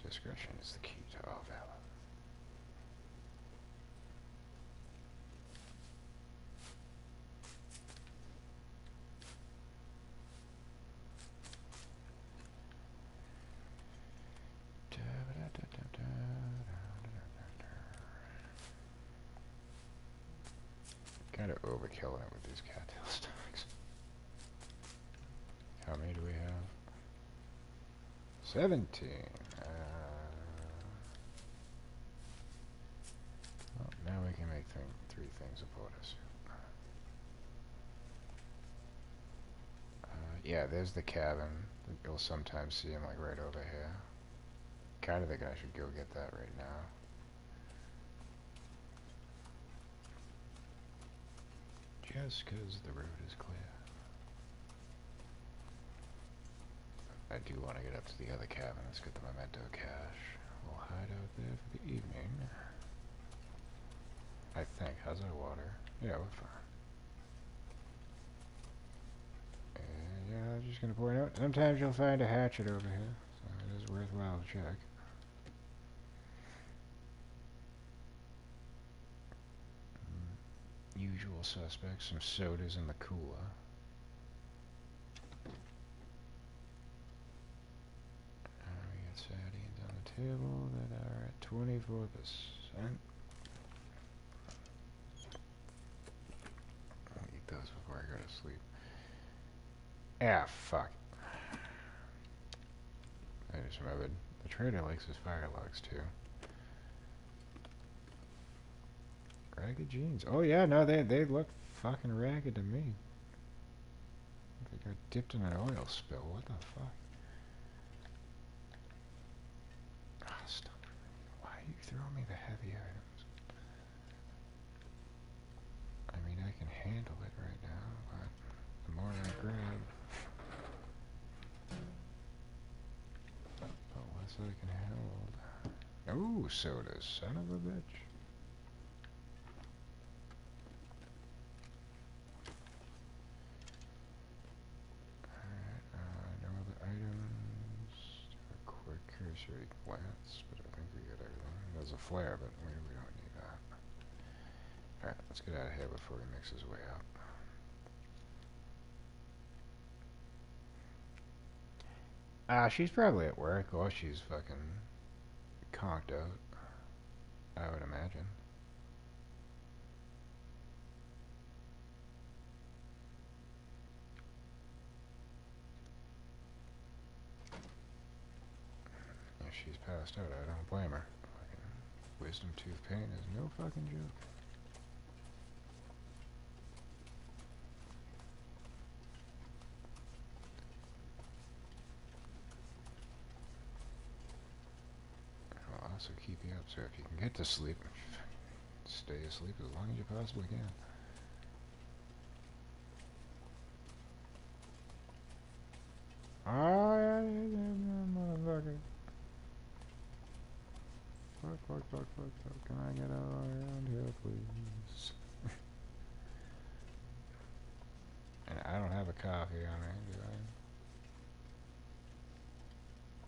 Discretion is the key to all valor. Kind of overkilling it with these cattail stalks. How many do we have? 17. Well, now we I can make 3 things of porters. Yeah, there's the cabin. You'll sometimes see him like right over here. Kinda think I should go get that right now. Just 'cause the road is clear. I do want to get up to the other cabin. Let's get the memento cache. We'll hide out there for the evening. I think. How's our water? Yeah, we're fine. And yeah, I'm just gonna point out, sometimes you'll find a hatchet over here, so it is worthwhile to check. Usual suspects, some sodas in the cooler. We got sardines on the table that are at 24%. I'll eat those before I go to sleep. Ah, fuck. I just remembered. The trader likes his fire logs too. Ragged jeans. Oh yeah, no, they look fucking ragged to me. They got dipped in an oil spill. What the fuck? Oh, stop. Why are you throwing me the heavy items? I mean, I can handle it right now, but the more I grab, the less I can hold. Oh, sodas, son of a bitch. No other items. Do a quick cursory glance, but I think we got everything. There's a flare, but we don't need that. Alright, let's get out of here before he makes his way out. She's probably at work, or she's fucking conked out, I would imagine. If she's passed out, I don't blame her. Fucking wisdom tooth pain is no fucking joke. I'll also keep you up, so if you can get to sleep, stay asleep as long as you possibly can. Oh, yeah, motherfucker. Fuck. Can I get out around here, please? And I don't have a coffee on me, do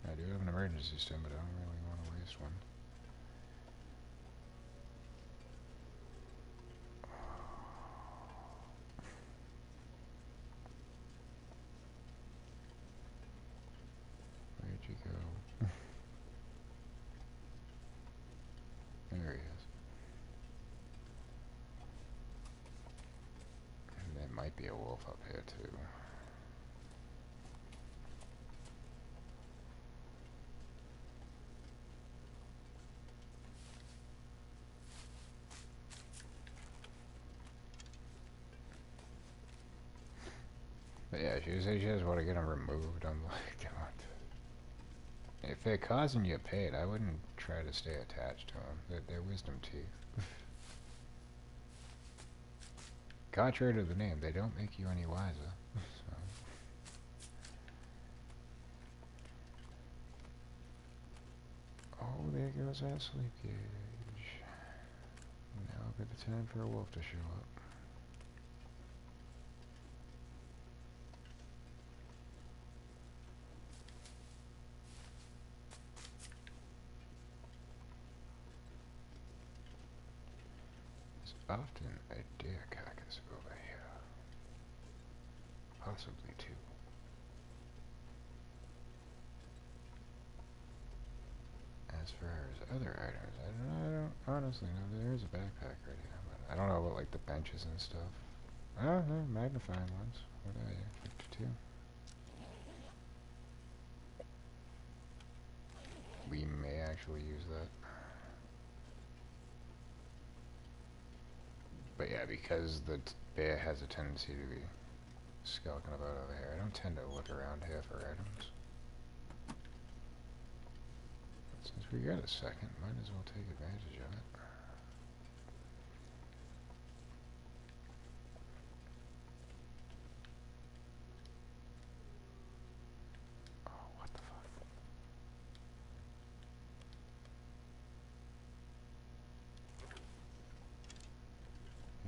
I? I do have an emergency stim, but I don't really want to waste one. Where'd you go? There he is. And there might be a wolf up here, too. But yeah, she says she just want to get them removed. I'm like, God. If they're causing you pain, I wouldn't try to stay attached to them. They're wisdom teeth. Contrary to the name, they don't make you any wiser. So. Oh, there goes our sleep gauge. Now will be the time for a wolf to show up. There's often a deer carcass over here. Possibly two. As far as other items, I don't honestly know. There is a backpack right here, but I don't know about like the benches and stuff. Oh, no, magnifying ones. What are you? 52. We may actually use that. But yeah, because the bear has a tendency to be skulking about over here, I don't tend to look around here for items. But since we got a second, might as well take advantage of it. Oh, what the fuck?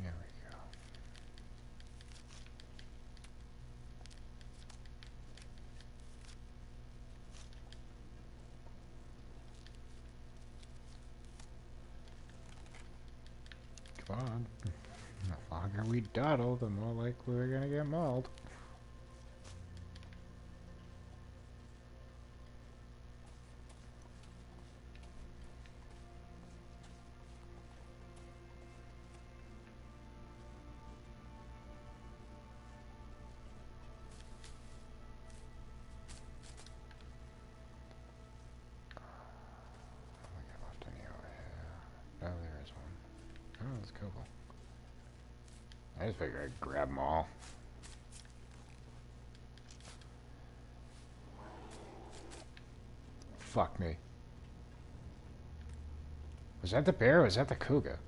Here we go. Come on. The longer we dawdle, the more likely we're gonna get mauled. We got left any over here. Oh, there is one. Oh, that's cool. I just figured I'd grab them all. Fuck me. Was that the bear or was that the cougar?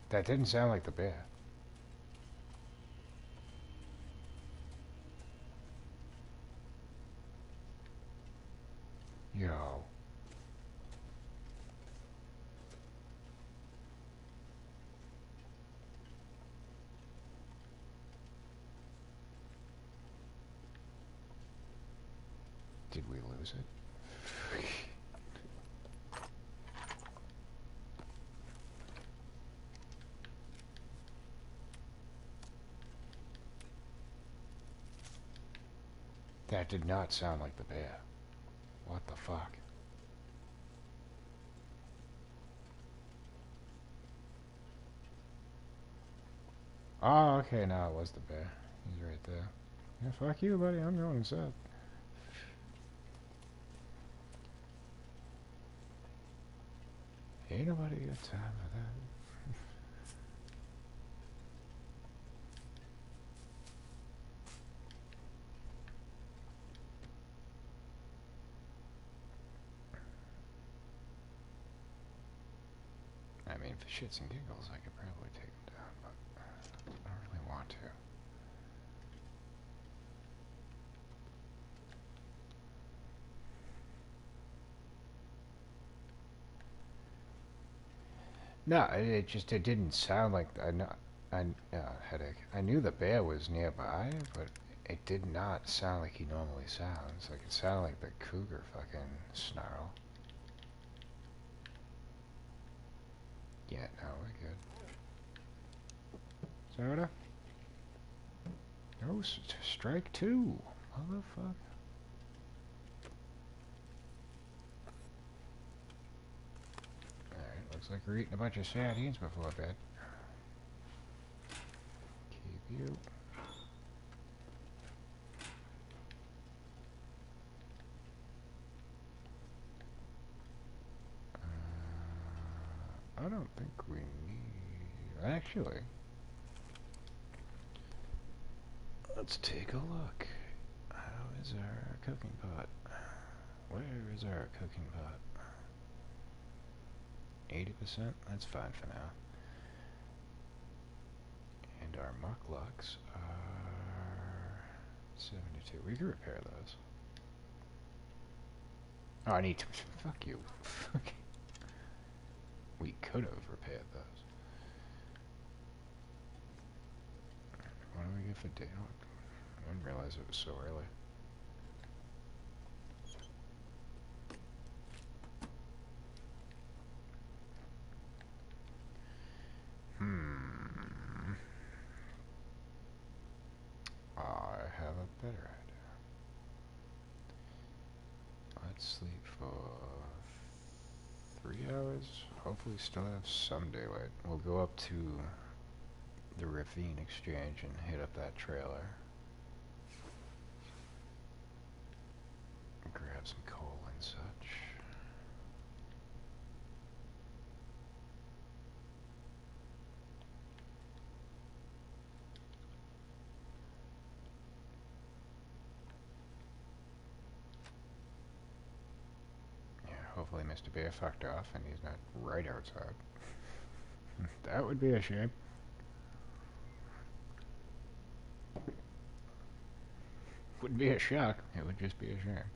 That didn't sound like the bear. Yo. Did we lose it? That did not sound like the bear. What the fuck? Oh, okay, no, it was the bear. He's right there. Yeah, fuck you, buddy. I'm going inside. Ain't nobody got time for that. I mean, for shits and giggles, I could probably take him down, but I don't really want to. No, it didn't sound like headache. I knew the bear was nearby, but it did not sound like he normally sounds. Like it sounded like the cougar fucking snarl. Yeah, no, we're good. Soda? No, strike two, motherfucker. Alright, looks like we're eating a bunch of sardines before bed. Keep you. I don't think we need... Actually, let's take a look. How is our cooking pot? Where is our cooking pot? 80%? That's fine for now. And our mucklucks are 72. We can repair those. Oh, I need to... Fuck you. We could have repaired those. What do we get for day? I didn't realize it was so early. I have a better idea. Let's sleep for 3 hours. Hopefully still have some daylight. We'll go up to the Ravine Exchange and hit up that trailer. Grab some coal and such. Yeah, hopefully Mr. Bear fucked off and he's not right outside. That would be a shame. Wouldn't be a shock, it would just be a shame.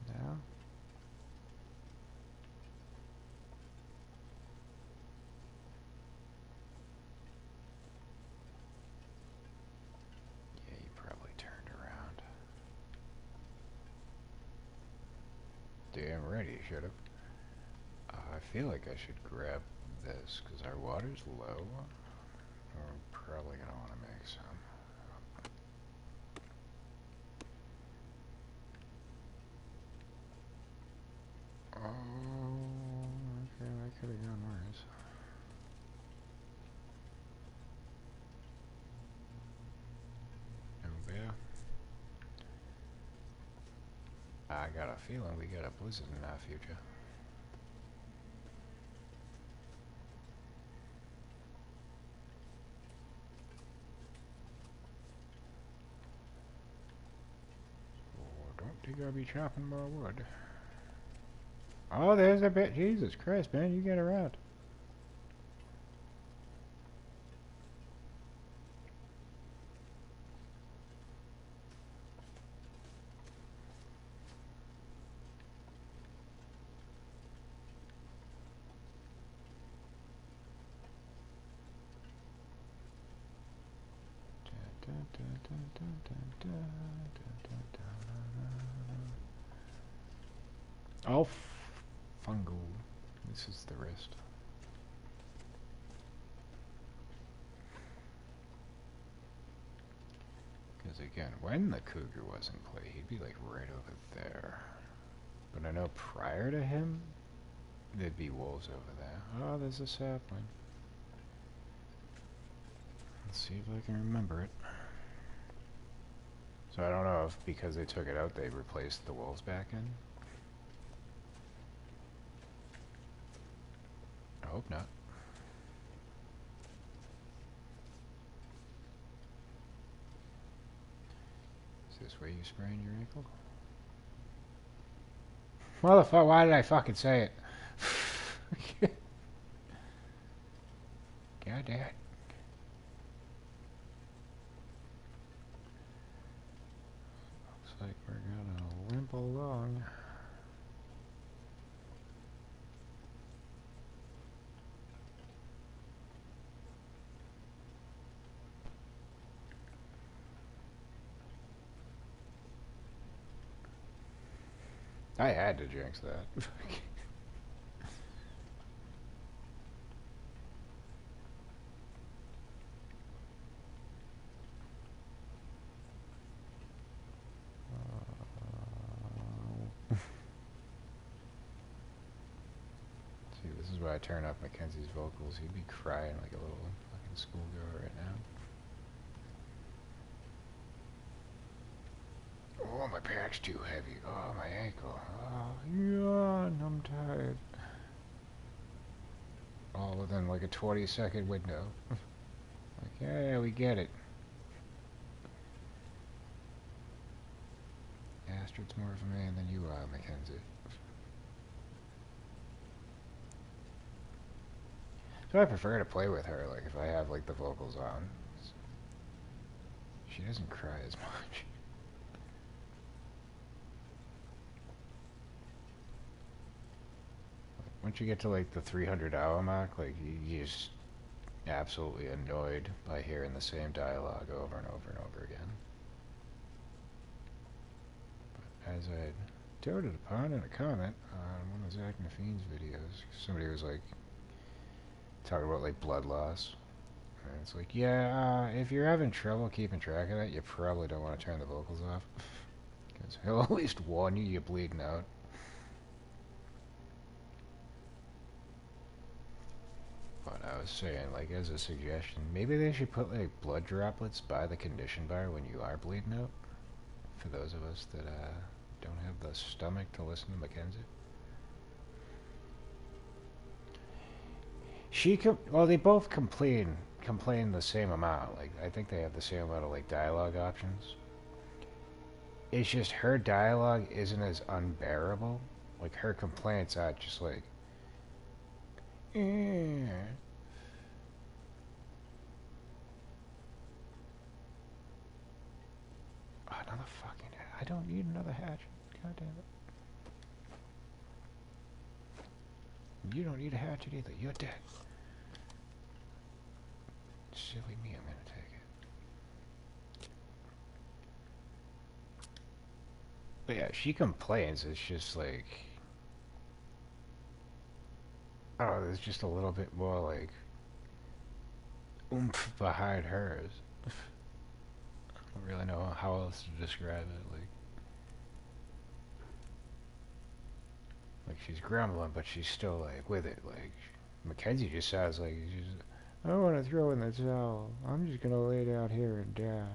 No? Yeah, you probably turned around. Damn right he should've. I feel like I should grab this, because our water's low. We're probably gonna want to make some. Oh, okay, that could have gone worse. Oh, yeah. I got a feeling we got a blizzard in our future. Oh, don't think I'll be chopping more wood. Oh, there's a bit. Jesus Christ, man, you get around. Oh, fungal. This is the rest. Because again, when the cougar was in play, he'd be like right over there. But I know prior to him, there'd be wolves over there. Oh, there's a sapling. Let's see if I can remember it. So I don't know if because they took it out, they replaced the wolves back in. I hope not. Is this where you sprained your ankle? Motherfucker, why did I fucking say it? God damn it. Looks like we're gonna limp along. I had to jinx that. See, this is why I turn up Mackenzie's vocals. He'd be crying like a little fucking schoolgirl right now. Oh, my back's too heavy. Oh, my ankle. Oh, yawn, I'm tired. All within like a 20-second window. Like, yeah, we get it. Astrid's more of a man than you are, Mackenzie. So I prefer to play with her, like, if I have, like, the vocals on. She doesn't cry as much. Once you get to, like, the 300-hour mark, like, you're just absolutely annoyed by hearing the same dialogue over and over and over again. But as I noted upon in a comment on one of Zach Nafine's videos, somebody was, like, talking about, like, blood loss. And it's like, yeah, if you're having trouble keeping track of that, you probably don't want to turn the vocals off. Because he'll at least warn you you're bleeding out. But I was saying, like, as a suggestion, maybe they should put, like, blood droplets by the condition bar when you are bleeding out. For those of us that, don't have the stomach to listen to Mackenzie. Well, they both complain the same amount. Like, I think they have the same amount of, like, dialogue options. It's just her dialogue isn't as unbearable. Like, her complaints are just like, eh. Oh, another fucking I don't need another hatchet. God damn it. You don't need a hatchet either. You're dead. Silly me, I'm gonna take it. But yeah, she complains. It's just like, oh, there's just a little bit more like oomph behind hers. I don't really know how else to describe it. Like she's grumbling, but she's still like with it. Like Mackenzie just sounds like she's. I don't want to throw in the towel. I'm just gonna lay down here and die.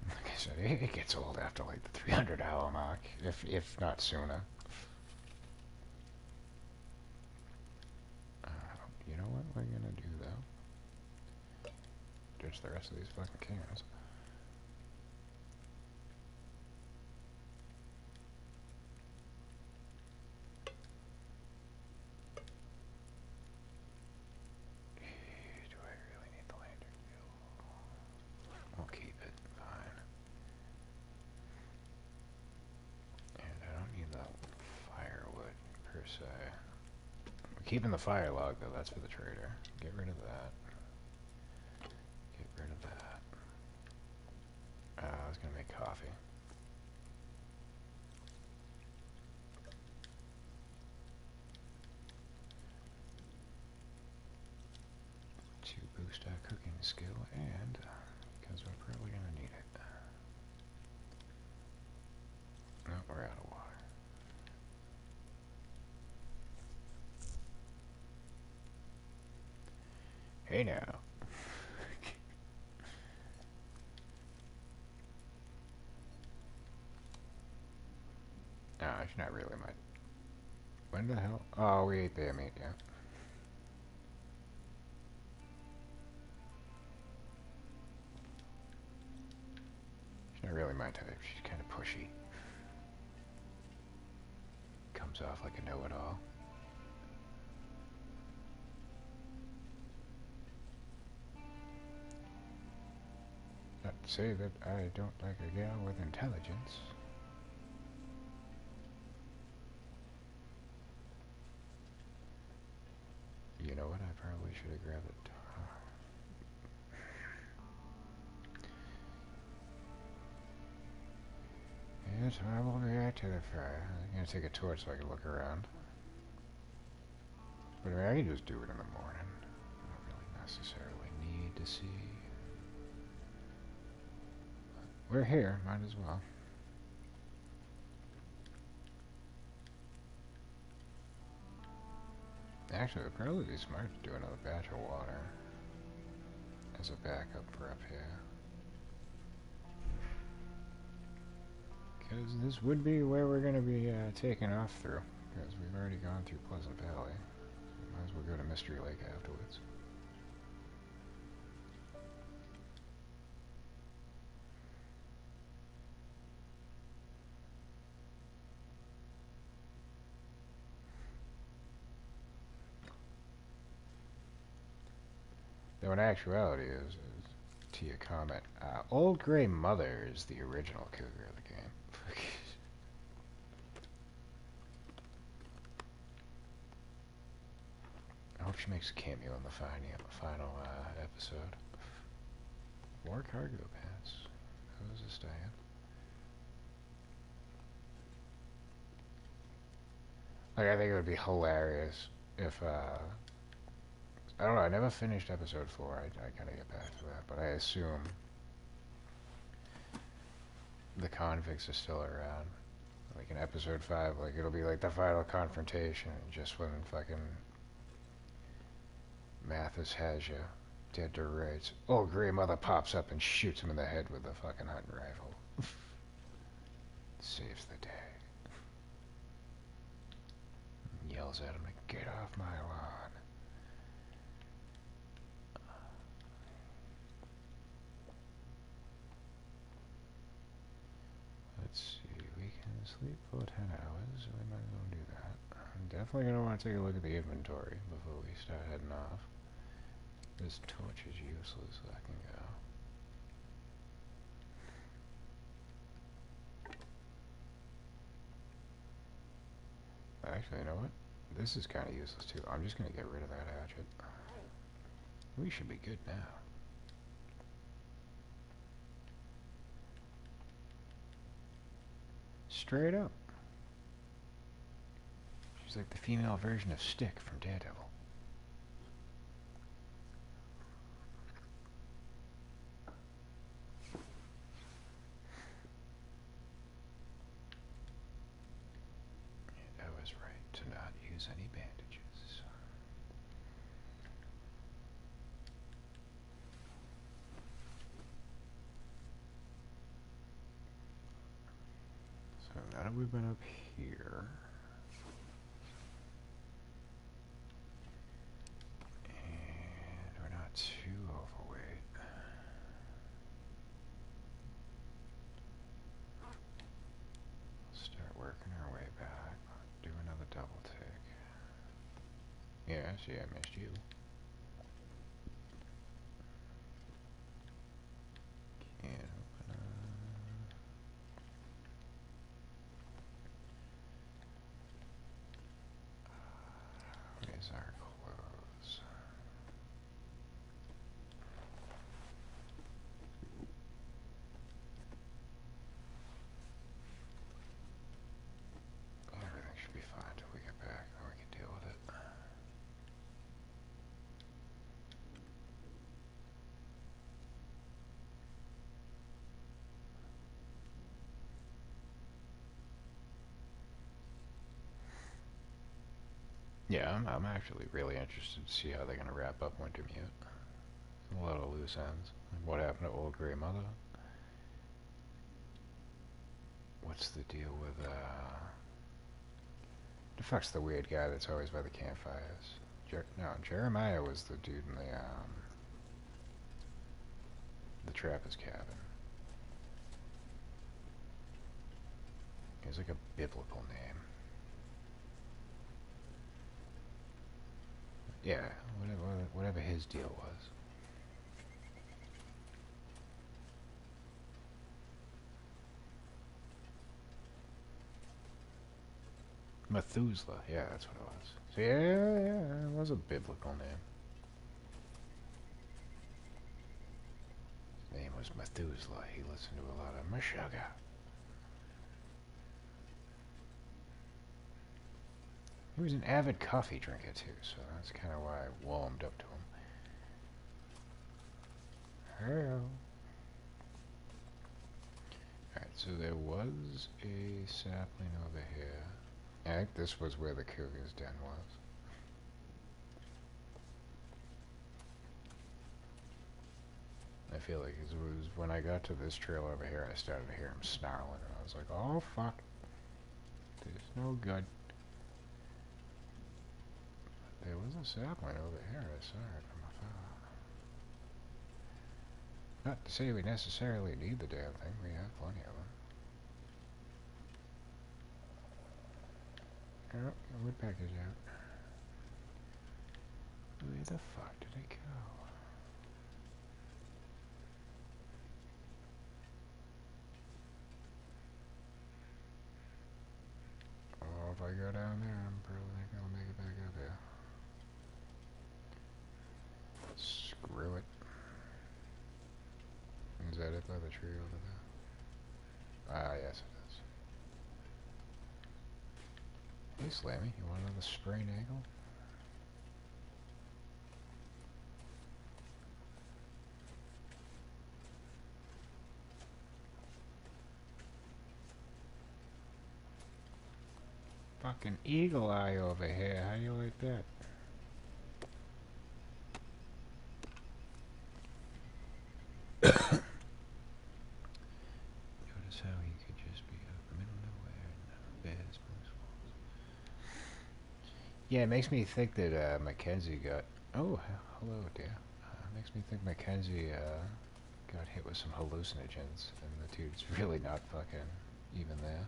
Like I said, it gets old after like the 300-hour mark, if not sooner. You know what we're gonna do though? Ditch the rest of these fucking cans. Do I really need the lantern? I'll keep it. Fine. And I don't need the firewood per se. We're keeping the fire log though. That's for the trader. Get rid of that. Get rid of that. I was gonna make coffee. To boost our cooking skill and because we're probably gonna need it. No, we're out of water. Hey now. No, it's not really my... When the hell? Oh, we ate bear meat, yeah. She's not really my type. She's kind of pushy. Comes off like a know-it-all. Not to say that I don't like a gal with intelligence. You know what? I probably should have grabbed it. Yes, I will react to the fire. I'm gonna take a torch so I can look around. But I mean, I can just do it in the morning. I don't really necessarily need to see. We're here, might as well. Actually, it would probably be smart to do another batch of water as a backup for up here. Because this would be where we're going to be taking off through. Because we've already gone through Pleasant Valley. Might as well go to Mystery Lake afterwards. Though in actuality, to your comment, Old Grey Mother is the original cougar of the game. I hope she makes a cameo in the final episode. 4 cargo pants. Who's this Diane? Like, I think it would be hilarious if, I don't know, I never finished episode 4. I gotta get back to that, but I assume the convicts are still around. Like in episode 5, like it'll be like the final confrontation, just when fucking Mathis has you dead to rights. Old Grey Mother pops up and shoots him in the head with a fucking hunting rifle. Saves the day. Yells at him to get off my lawn. Let's see, we can sleep for 10 hours, so we might as well do that. I'm definitely going to want to take a look at the inventory before we start heading off. This torch is useless, so I can go. Actually, you know what? This is kind of useless too. I'm just going to get rid of that hatchet. We should be good now. Straight up. She's like the female version of Stick from Daredevil. And I was right to not use any bandages. So now that we've been up here, and we're not too overweight, start working our way back. Do another double take. Yeah, see, I missed you. Can't open up. Where's our clothes? Everything should be fine till we get back, then we can deal with it. Yeah, I'm actually really interested to see how they're gonna wrap up Wintermute. A lot of loose ends. What happened to Old Grey Mother? What's the deal with, the fuck's the weird guy that's always by the campfires? No, Jeremiah was the dude in the trapper's cabin. He has like a biblical name. Yeah, whatever his deal was. Methuselah, yeah, that's what it was. So yeah, it was a biblical name. His name was Methuselah. He listened to a lot of Meshuggah. He was an avid coffee drinker too, so that's kind of why I warmed up to him. Hello. Alright, so there was a sapling over here. I think this was where the cougar's den was. I feel like it was when I got to this trail over here, I started to hear him snarling, and I was like, oh fuck. This is no good. There was a sapling over here, I saw it from afar. Not to say we necessarily need the damn thing, we have plenty of them. Oh, the woodpecker's out. Where the fuck did it go? Oh, if I go down there, I'm probably not gonna make it back up here. Screw it. Is that it by the tree over there? Ah, yes it is. Hey Slammy, you want another sprained ankle? fucking eagle eye over here. How you like that? Notice how he could just be up in the middle of nowhere and bears, moose, wolves. Yeah, it makes me think that Mackenzie got... Oh, hello, dear. Makes me think Mackenzie got hit with some hallucinogens, and the dude's really not fucking even there.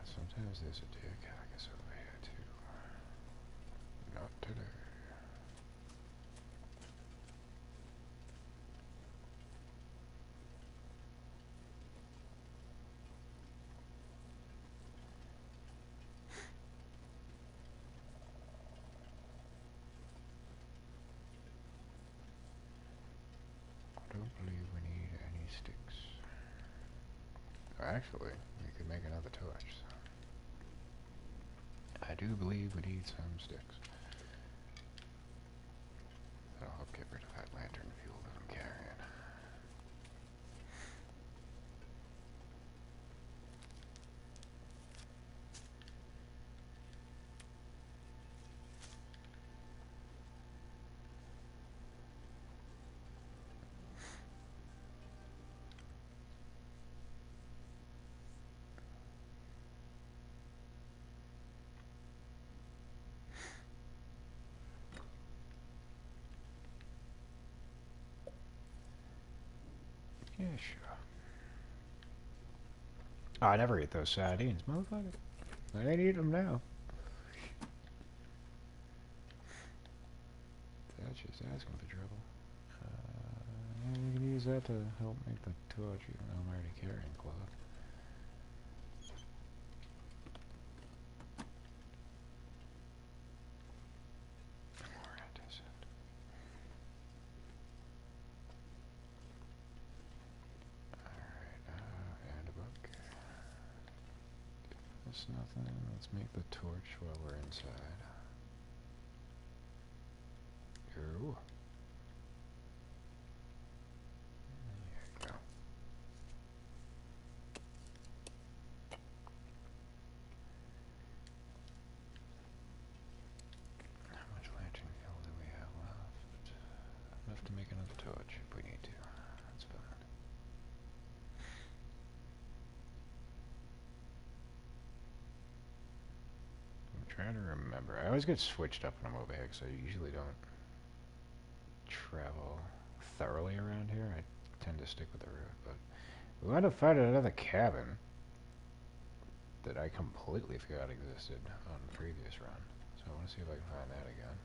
Sometimes there's a deer carcass over here too. Not today. I don't believe we need any sticks. Actually, we could make another torch. So. I do believe we need some sticks. That'll help get rid of that lantern fuel that I'm carrying. Yeah, sure. Oh, I never eat those sardines, motherfucker. I ain't eating them now. That's just asking for trouble. Yeah, you can use that to help make the torch, even though I'm already carrying cloth. More antiseptic. Alright, and a book. That's nothing. Let's make the torch while we're inside. Ooh. There you go. How much lantern fuel do we have left? Enough to make another torch if we need to. That's fine. I'm trying to remember. I always get switched up when I'm over here because I usually don't travel thoroughly around here. I tend to stick with the route, but we wound up finding another cabin that I completely forgot existed on the previous run. So I want to see if I can find that again.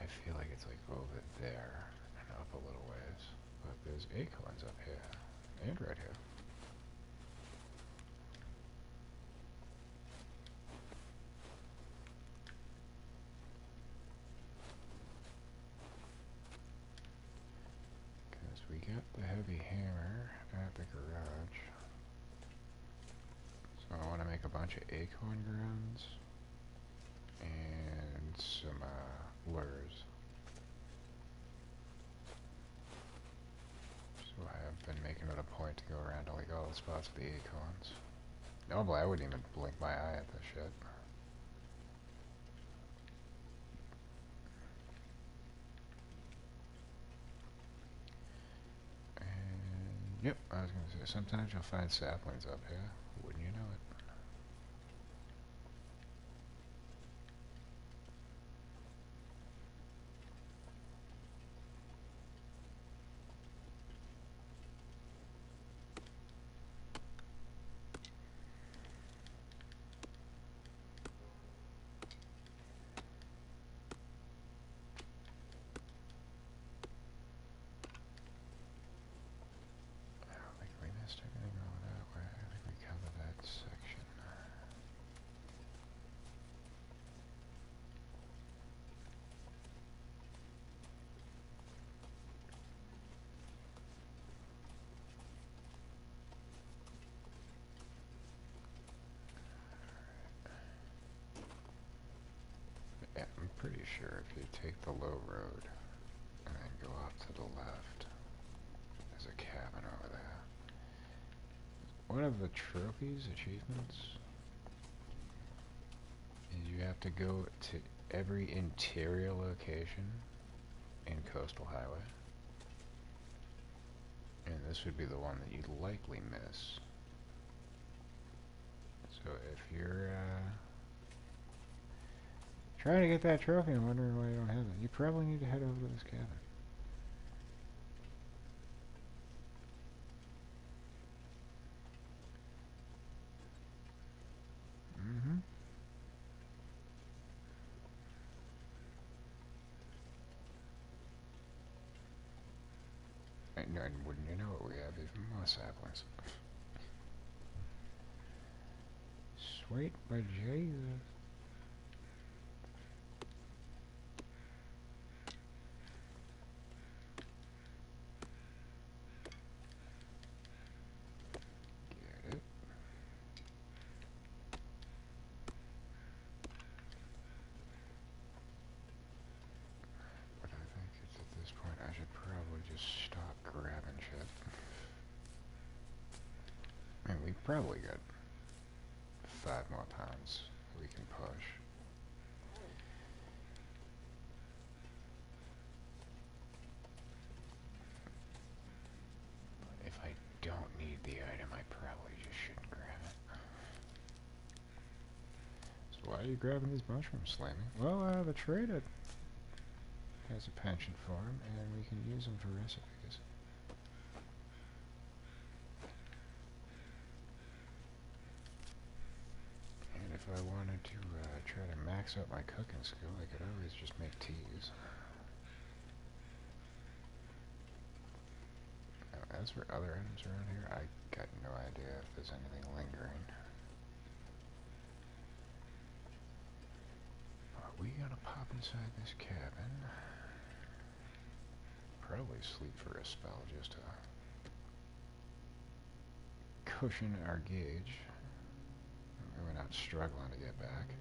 I feel like it's like over there and up a little ways. But there's acorns up here and right here. Because we got the heavy hammer at the garage. So I want to make a bunch of acorn grounds and some lures. So I have been making it a point to go around to like all the spots with the acorns. Normally I wouldn't even blink my eye at this shit. And yep, I was gonna say sometimes you'll find saplings up here. Wouldn't you know it? I don't think we missed anything over that way. I think we covered Sure, if you take the low road and then go off to the left, there's a cabin over there. One of the trophies, achievements, is you have to go to every interior location in Coastal Highway. And this would be the one that you'd likely miss. So if you're trying to get that trophy and wondering why you don't have it, you probably need to head over to this cabin. Mm-hmm. And wouldn't you know it, we have even more saplings. Sweet bejesus. Get it? But I think it's at this point I should probably just stop grabbing shit. And we probably got 5 more pounds we can push. If I don't need the item, I probably just shouldn't grab it. So why are you grabbing these mushrooms, Slammy? Well, the trader has a penchant for them, and we can use them for recipes. And if I wanted to try to max out my cooking skill, I could always just make teas. Now, as for other items around here, I got no idea if there's anything lingering. Are we gonna pop inside this cabin? Probably sleep for a spell just to cushion our gauge. We're not struggling to get back.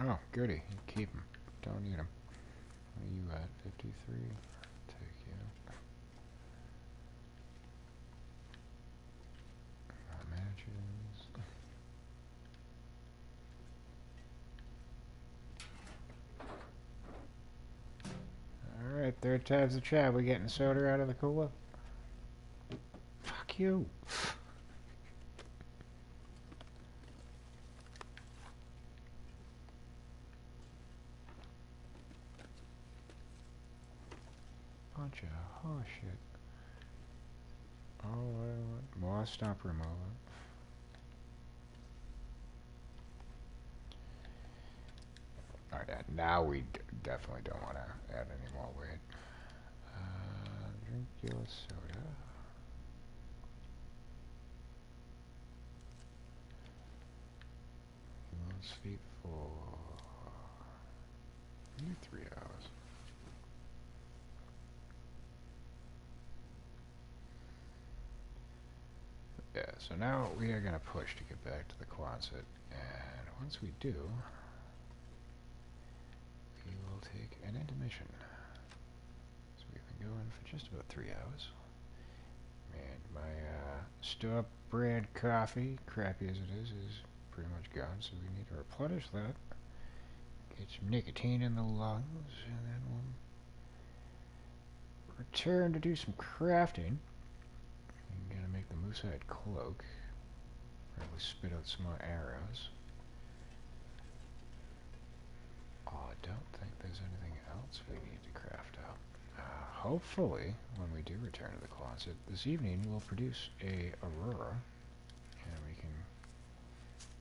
Oh, goody. You keep them. Don't need them. What are you at? 53? Take you. Matches. Alright, third time's the charm. We getting soda out of the cooler? Fuck you. Bunch of horseshit. Oh, more stump removal. Alright, now we definitely don't want to add any more weight. Drink your soda. You will sleep for 3 hours. Yeah, so now we are going to push to get back to the Quonset, and once we do, we will take an intermission. So we've been going for just about 3 hours. And my store brand coffee, crappy as it is pretty much gone, so we need to replenish that. Get some nicotine in the lungs, and then we'll return to do some crafting. I'm gonna make the moosehide cloak. Probably spit out some more arrows. Oh, I don't think there's anything else we need to craft out. Hopefully, when we do return to the closet this evening, we'll produce a aurora, and we can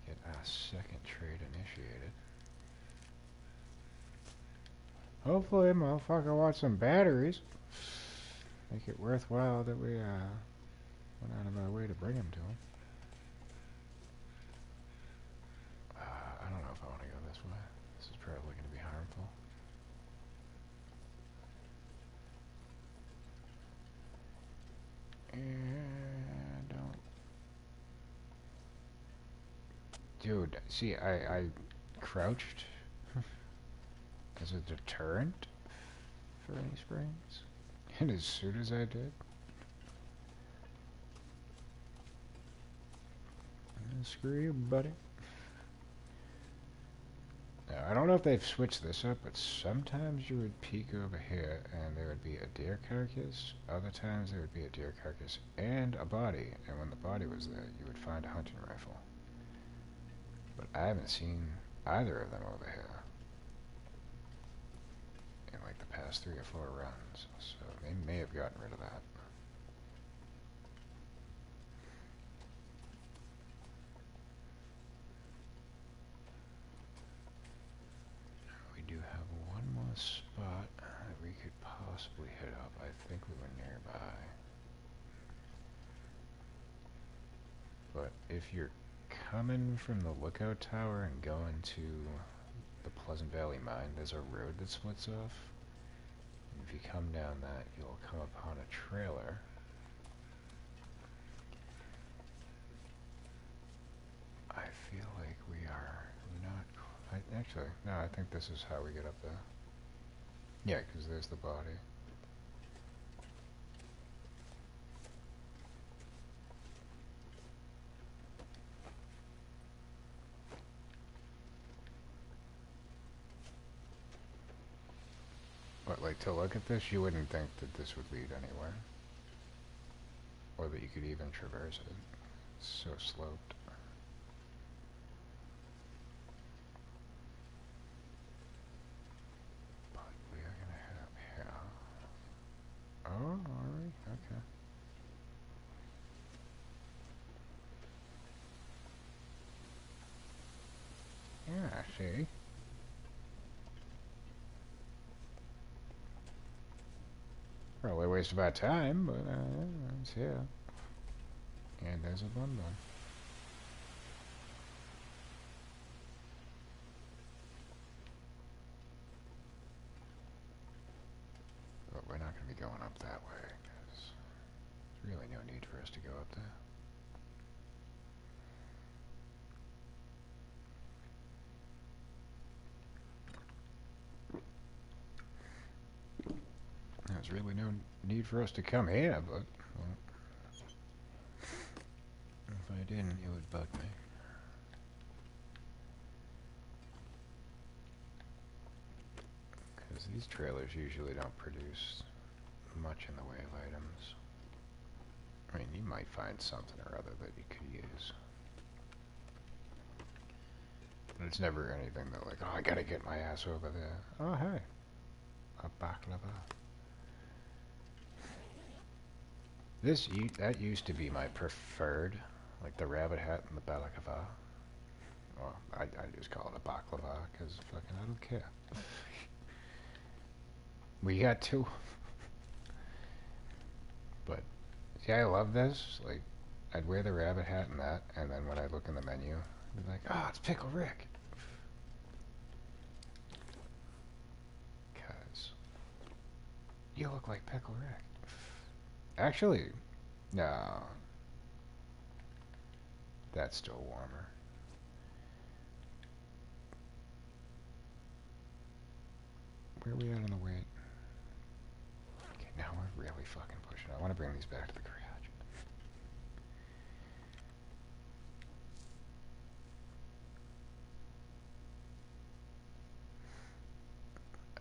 get our second trade initiated. Hopefully, motherfucker wants some batteries. Make it worthwhile that we went out of our way to bring him to him. I don't know if I want to go this way. This is probably going to be harmful. Dude, see, I crouched as a deterrent for any springs. And as soon as I did, screw you, buddy. Now, I don't know if they've switched this up, but sometimes you would peek over here and there would be a deer carcass. Other times there would be a deer carcass and a body. And when the body was there, you would find a hunting rifle. But I haven't seen either of them over here in like the past 3 or 4 runs. So they may have gotten rid of that. We do have one more spot that we could possibly hit up. I think we were nearby. But if you're coming from the lookout tower and going to the Pleasant Valley Mine, there's a road that splits off. If you come down that, you'll come upon a trailer. I feel like we are not quite... Actually, no, I think this is how we get up there. Yeah, because there's the body. But, like, to look at this, you wouldn't think that this would lead anywhere. Or that you could even traverse it. It's so sloped. But we are gonna head up here. Oh, are we? Okay. Yeah, see? Probably a waste of our time, but it's here. And there's a bun bun. But we're not going to be going up that way, because there's really no need for us to go up there. There's really no need for us to come here, but well, if I didn't, it would bug me. Because these trailers usually don't produce much in the way of items. I mean, you might find something or other that you could use. But it's never anything that like, oh, I gotta get my ass over there. Oh, hey. A baklava. That used to be my preferred, like the rabbit hat and the balaclava. Well, I just call it a baklava because fucking I don't care. We got 2. But see, I love this. Like, I'd wear the rabbit hat and that, and then when I look in the menu, I'd be like, ah, it's Pickle Rick. Because you look like Pickle Rick. Actually, no. That's still warmer. Where are we at on the weight? Okay, now we're really fucking pushing. I want to bring these back to the garage.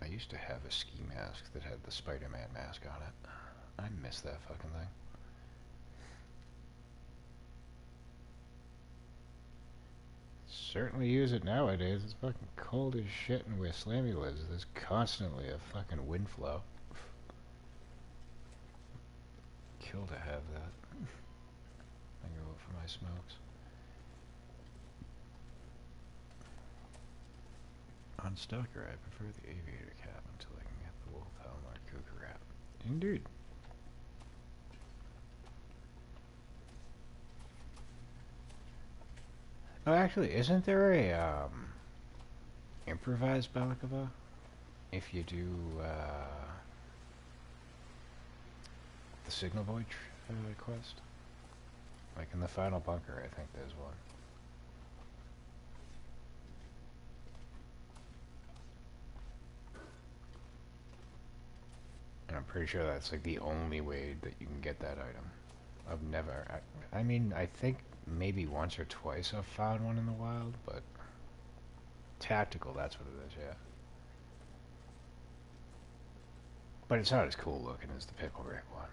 I used to have a ski mask that had the Spider-Man mask on it. I miss that fucking thing. Certainly use it nowadays. It's fucking cold as shit, and where Slammy lives, there's constantly a fucking wind flow. Kill to have that. I go for my smokes. On Stalker, I prefer the aviator cap until I can get the wolf helm or cougar wrap. Indeed. Oh, actually, isn't there a improvised balaclava if you do the Signal Void quest? Like in the final bunker, I think there's one. pretty sure that's like the only way that you can get that item. I've never, I mean, I think maybe once or twice I've found one in the wild, but tactical, that's what it is, yeah. But it's not as cool looking as the pickle Rick one.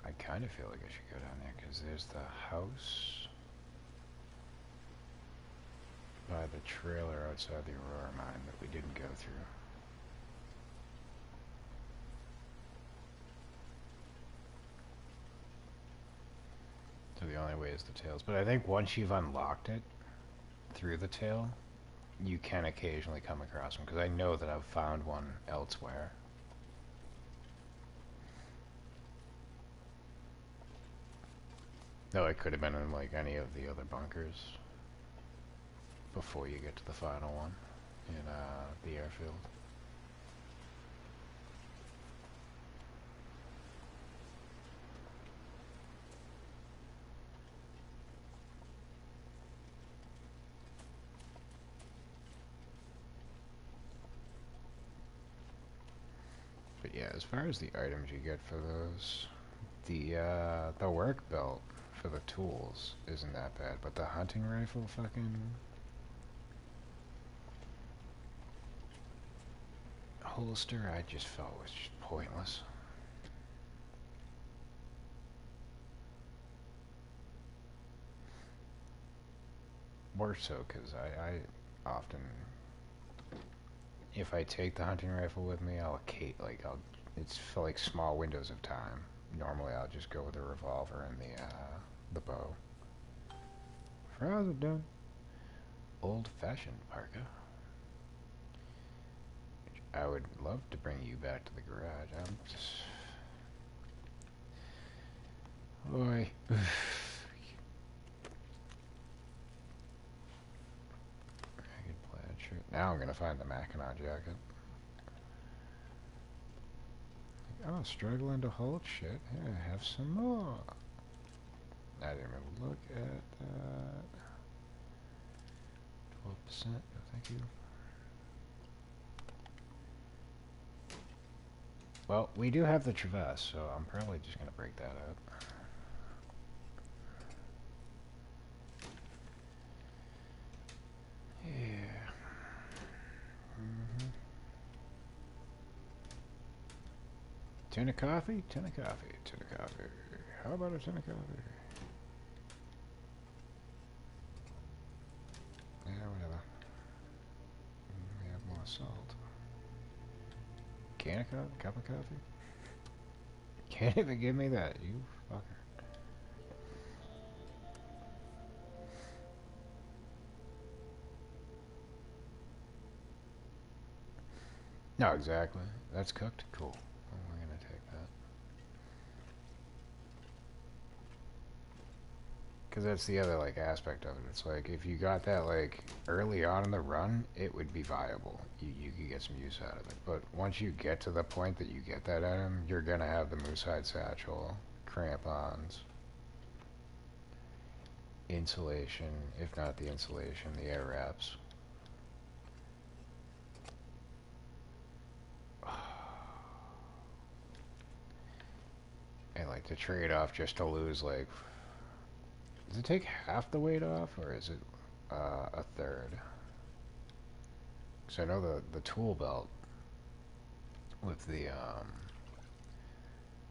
I kind of feel like I should go down there because there's the house by the trailer outside the Aurora mine that we didn't go through. So the only way is the tails. But I think once you've unlocked it through the tail, you can occasionally come across them, because I know that I've found one elsewhere. Though it could have been in like any of the other bunkers before you get to the final one in the airfield. But yeah, as far as the items you get for those, the work belt for the tools isn't that bad, but the hunting rifle fucking holster I just felt was just pointless. More so because I often, if I take the hunting rifle with me, it's for like small windows of time. Normally I'll just go with the revolver and the bow. Fries are done. Old-fashioned parka. I would love to bring you back to the garage. I'm just... Boy. Ragged plaid shirt. Now I'm gonna find the Mackinac jacket. Oh, struggling to hold shit. Here, have some more. I didn't even look at that. 12%. No, thank you. Well, we do have the Traverse, so I'm probably just gonna break that up. Yeah. Tin of coffee? Tin of coffee. Tin of coffee. How about a tin of coffee? Yeah, whatever. We have more salt. Can of coffee? Cup of coffee? Can't even give me that, you fucker. No, exactly. That's cooked? Cool. Well, we're gonna take that. Because that's the other, like, aspect of it. It's like, if you got that, like, early on in the run, it would be viable. You could get some use out of it. But once you get to the point that you get that item, you're gonna have the moose hide satchel, crampons, insulation, if not the insulation, the air wraps. And, like, to trade off just to lose, like... Does it take half the weight off, or is it a third? Because I know the tool belt with the,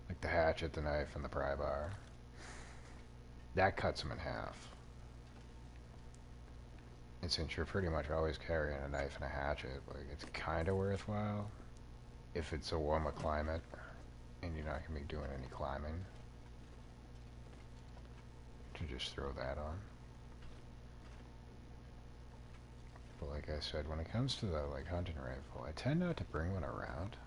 like the hatchet, the knife, and the pry bar, that cuts them in half. And since you're pretty much always carrying a knife and a hatchet, like, it's kind of worthwhile if it's a warmer climate and you're not going to be doing any climbing to just throw that on. But like I said, when it comes to the, like, hunting rifle, I tend not to bring one around.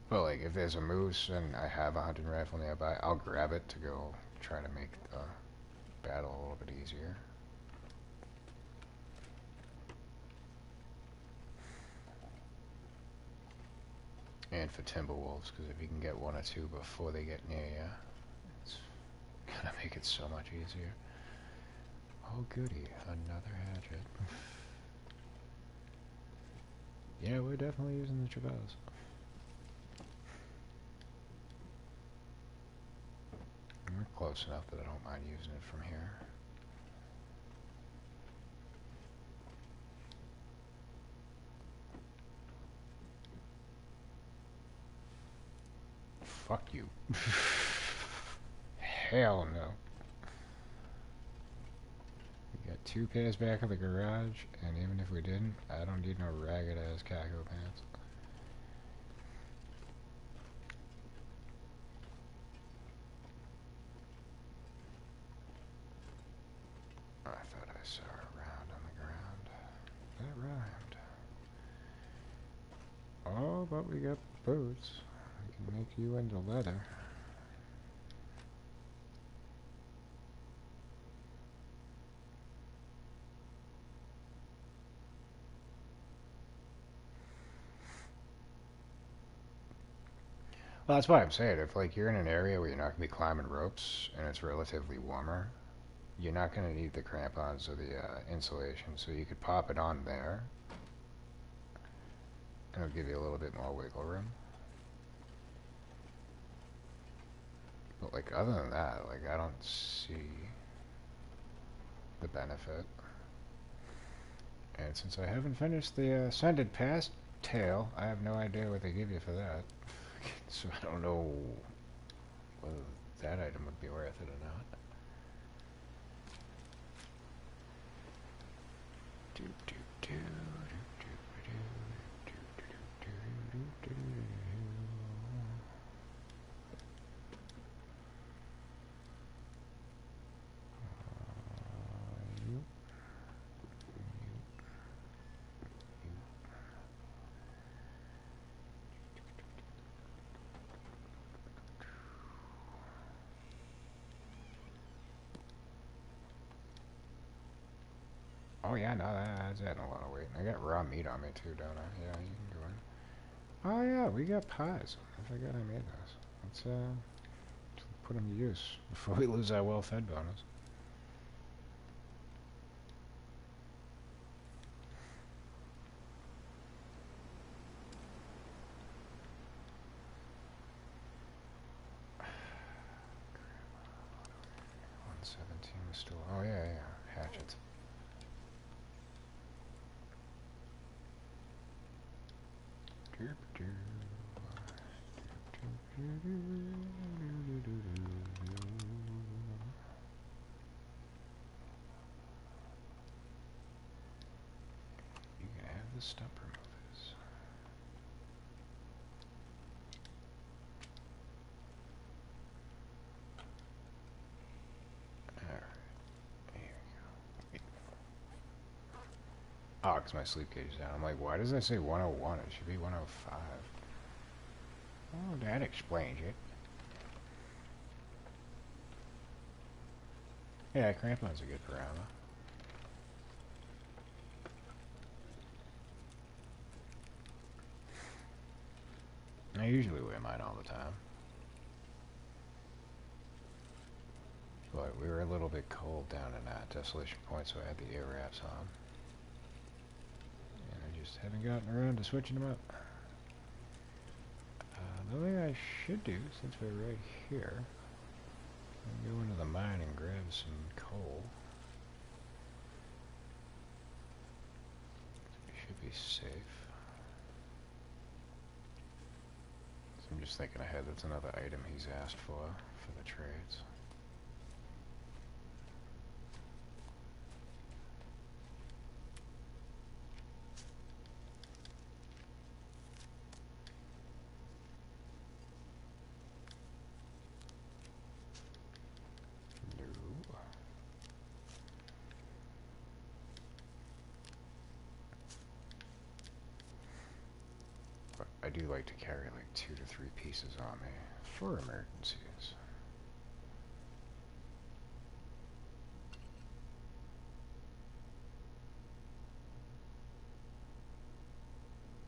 But, like, if there's a moose and I have a hunting rifle nearby, I'll grab it to go try to make the battle a little bit easier. And for timber wolves, because if you can get one or two before they get near you, it's gonna make it so much easier. Oh goody, another hatchet. Yeah, we're definitely using the traverse. We're close enough that I don't mind using it from here. Fuck you. Hell no. We got 2 pairs back of the garage, and even if we didn't, I don't need no ragged ass cargo pants. I thought I saw a round on the ground. That rhymed. Oh, but we got boots. We can make you into leather. Well, that's why I'm saying, if like you're in an area where you're not going to be climbing ropes and it's relatively warmer, you're not going to need the crampons or the insulation, so you could pop it on there, and it'll give you a little bit more wiggle room. But like other than that, like I don't see the benefit. And since I haven't finished the Scented Past tail, I have no idea what they give you for that. So I don't know whether that item would be worth it or not. Oh yeah, no, that's adding a lot of weight. I got raw meat on me too, don't I? Yeah, you can go in. Oh yeah, we got pies. I forgot I made those. Let's put them to use before we lose our well-fed bonus. Still, oh yeah, yeah, hatchets. You can have the stump removers. Alright, there we go. Oh, because my sleep gauge is down. I'm like, why does that say 101? It should be 105. Oh, that explains it. Yeah, crampons are good for ammo. I usually wear mine all the time. But we were a little bit cold down in that Desolation Point, so I had the ear wraps on. And I just haven't gotten around to switching them up. The way I should do, since we're right here, I'll go into the mine and grab some coal. We should be safe. So I'm just thinking ahead, that's another item he's asked for the trades. I do like to carry like 2 to 3 pieces on me for emergencies.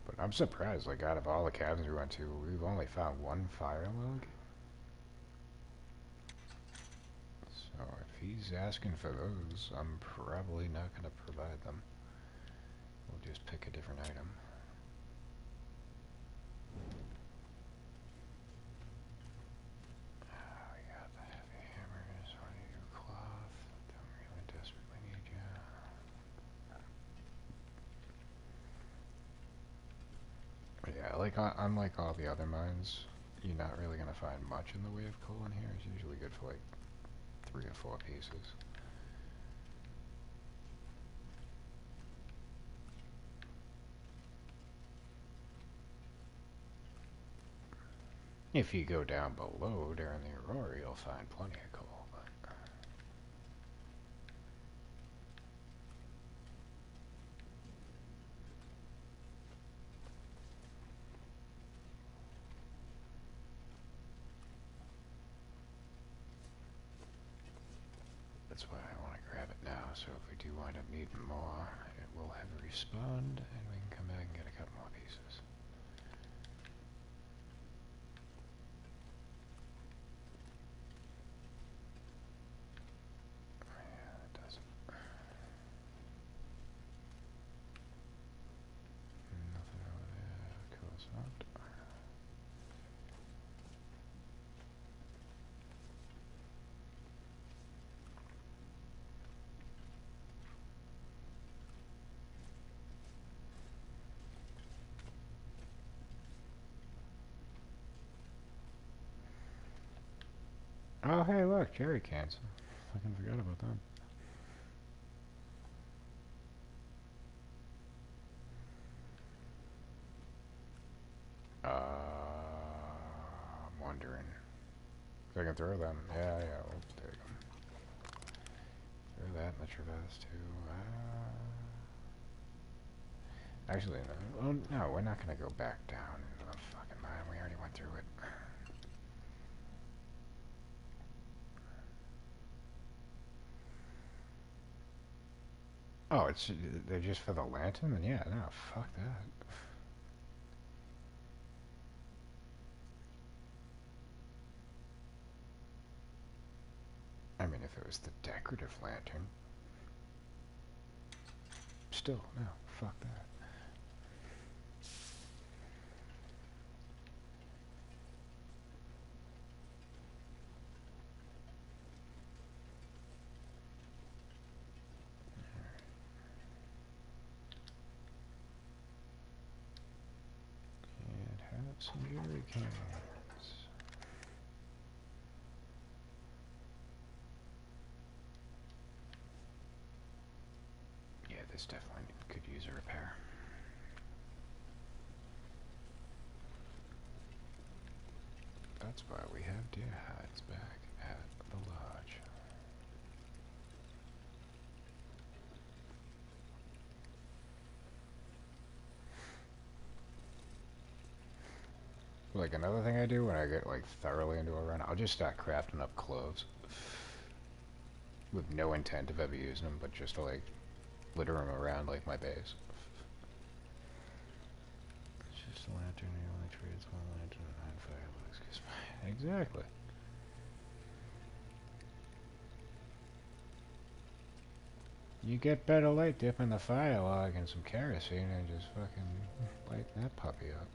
But I'm surprised, like out of all the cabins we went to, we've only found 1 fire log. So he's asking for those, I'm probably not going to provide them. We'll just pick a different item. We got the heavy hammers. What do you do? Cloth. Don't really desperately need you. But yeah, like unlike all the other mines, you're not really going to find much in the way of coal in here. It's usually good for like 3 or 4 pieces. If you go down below during the Aurora, you'll find plenty of coal. But that's why I want to grab it now, so if we do wind up needing more, it will have respawned, and we can come back and get a couple more pieces. Yeah, it doesn't. Nothing over there, of course not. Oh, hey, look, jerry cans. Fucking forgot about them. I'm wondering if I can throw them. Yeah, we'll take them. Throw that in the traverse too. Actually, no. Oh, no, we're not gonna go back down into the fucking mine. We already went through it. Oh, they're just for the lantern? Then yeah, no, fuck that. I mean, if it was the decorative lantern. Still, no, fuck that. And have some jerry cans. Yeah, this definitely could use a repair. That's why we have deer hides back at the lodge. Like another thing I do when I get like thoroughly into a run, I'll just start crafting up clothes. With no intent of ever using them, but just to like litter them around like my base. It's just a lantern, he only trades one lantern and 9 fireworks. Exactly. You get better light dipping the fire log in some kerosene and just fucking light that puppy up.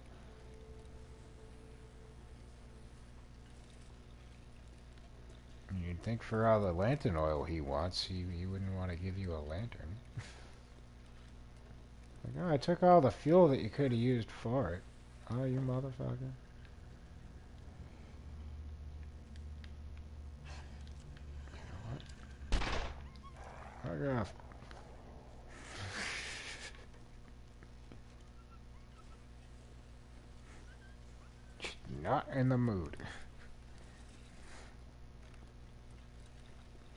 You'd think for all the lantern oil he wants, he wouldn't want to give you a lantern. Like, oh, I took all the fuel that you could have used for it. Oh, you motherfucker. You know what? Fuck off. Not in the mood.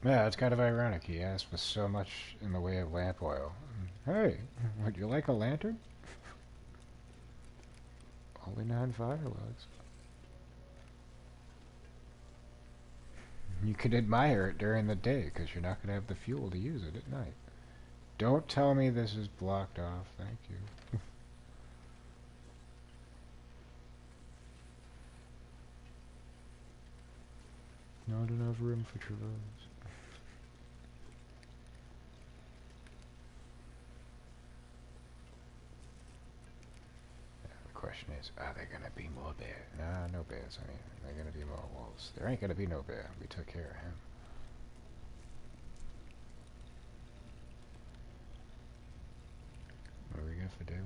Yeah, it's kind of ironic. He asked for so much in the way of lamp oil. Hey, would you like a lantern? Only 9 fireworks. You can admire it during the day, because you're not going to have the fuel to use it at night. Don't tell me this is blocked off. Thank you. Not enough room for traverse. question is, are there gonna be more bears? Nah, no bears. I mean, there gonna be more wolves. There ain't gonna be no bear. We took care of him. What do we got for daylight?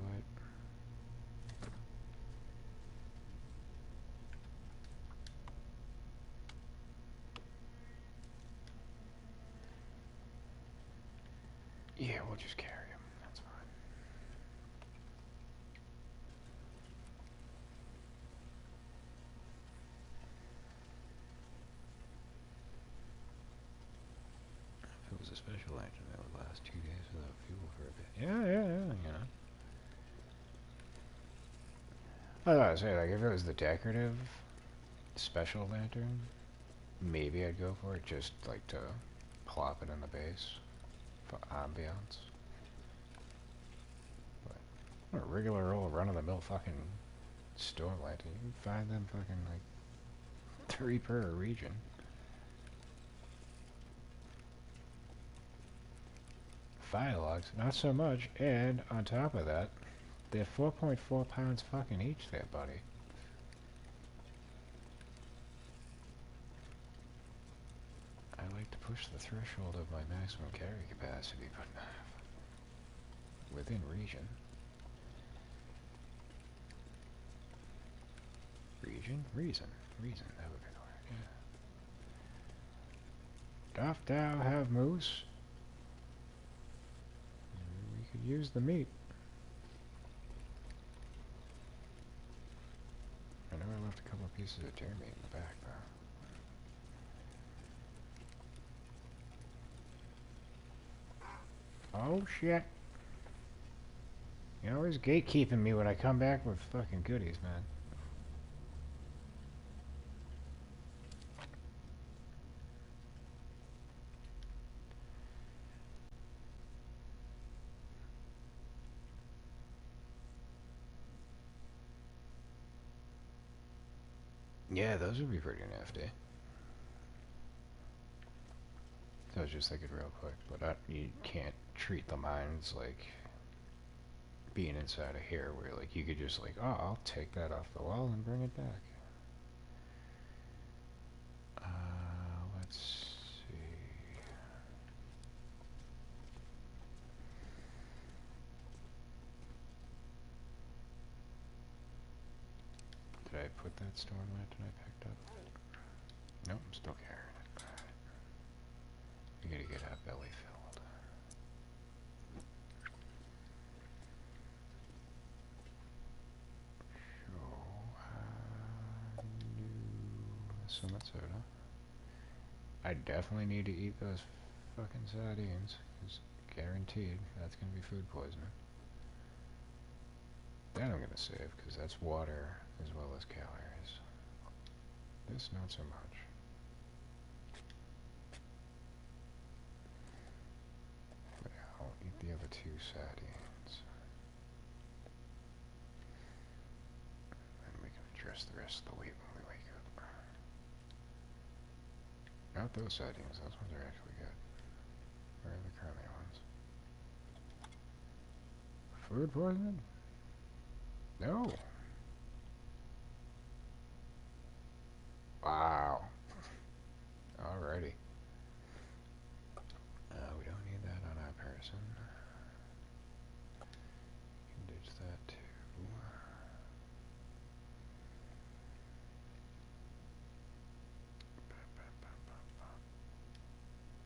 Yeah, we'll just carry him. That's fine. If it was a special engine, that would last 2 days without fuel for a bit. Yeah, you know. I was about to say, like, if it was the decorative special lantern, maybe I'd go for it, just, like, to plop it in the base for ambiance. But a regular old run-of-the-mill fucking storm lantern, you can find them fucking, like, 3 per region. Firelogs, not so much, and on top of that, they're 4.4 pounds fucking each there, buddy. I like to push the threshold of my maximum carry capacity, but within region. Reason, that would be the word, yeah. Doth thou have moose? We could use the meat. I know I left a couple of pieces of deer meat in the back, though. Oh, shit. You're always gatekeeping me when I come back with fucking goodies, man. Yeah, those would be pretty nifty. I was just thinking real quick, but you can't treat the mines like being inside of here, where like you could just like, oh, I'll take that off the wall and bring it back. Let's see. Did I put that storm lantern I picked up? Nope, I'm still carrying it. We gotta get our belly filled. So much soda. I definitely need to eat those fucking sardines, because guaranteed that's gonna be food poisoning. That I'm gonna save, because that's water as well as calories. This, not so much. But I'll eat the other 2 sardines. And we can address the rest of the weight when we wake up. Not those sardines, those ones are actually good. Where are the curly ones? Food poisoning? No. Wow. Alrighty. We don't need that on our person. You can ditch that too.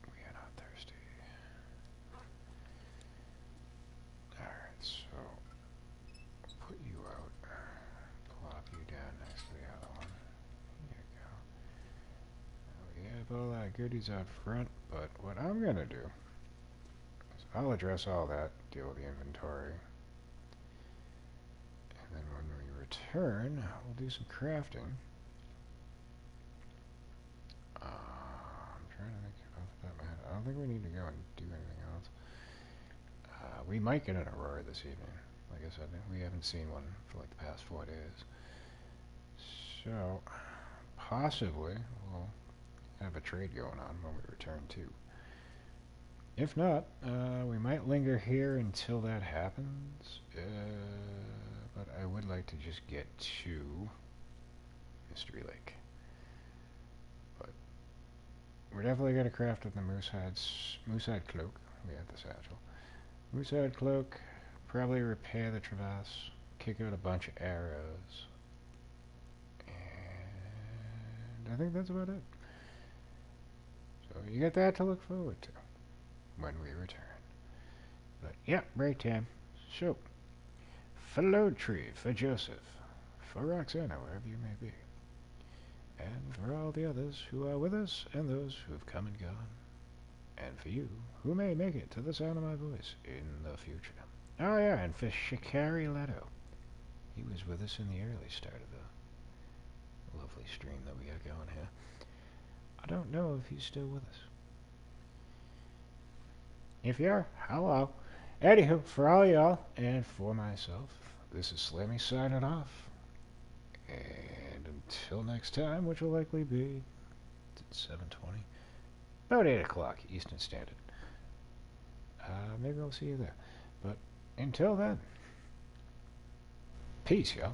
We are not thirsty. Alright, so put you out. Plop you down next to the other one. There you go. We have all our goodies out front, but what I'm gonna do is I'll address all that, deal with the inventory. And then when we return, we'll do some crafting. I'm trying to think off the top of my head. I don't think we need to go and do anything else. We might get an aurora this evening. Like I said, we haven't seen one for like the past 4 days. So, possibly we'll have a trade going on when we return too. If not, we might linger here until that happens. But but I would like to just get to Mystery Lake. But we're definitely going to craft with the moosehide cloak. We have the satchel. Moosehide cloak, probably repair the crevasse, kick out a bunch of arrows, and I think that's about it. So you got that to look forward to when we return. But yeah, break time. So, for Lode Tree, for Joseph, for Roxana, wherever you may be, and for all the others who are with us and those who have come and gone, and for you who may make it to the sound of my voice in the future. Oh yeah, and for Shikari Leto. He was with us in the early start of the lovely stream that we got going here. I don't know if he's still with us. If you are, hello. Anywho, for all y'all, and for myself, this is Slammy signing off. And until next time, which will likely be 7:20, about 8 o'clock Eastern Standard. Maybe I'll see you there. But until then, peace, y'all.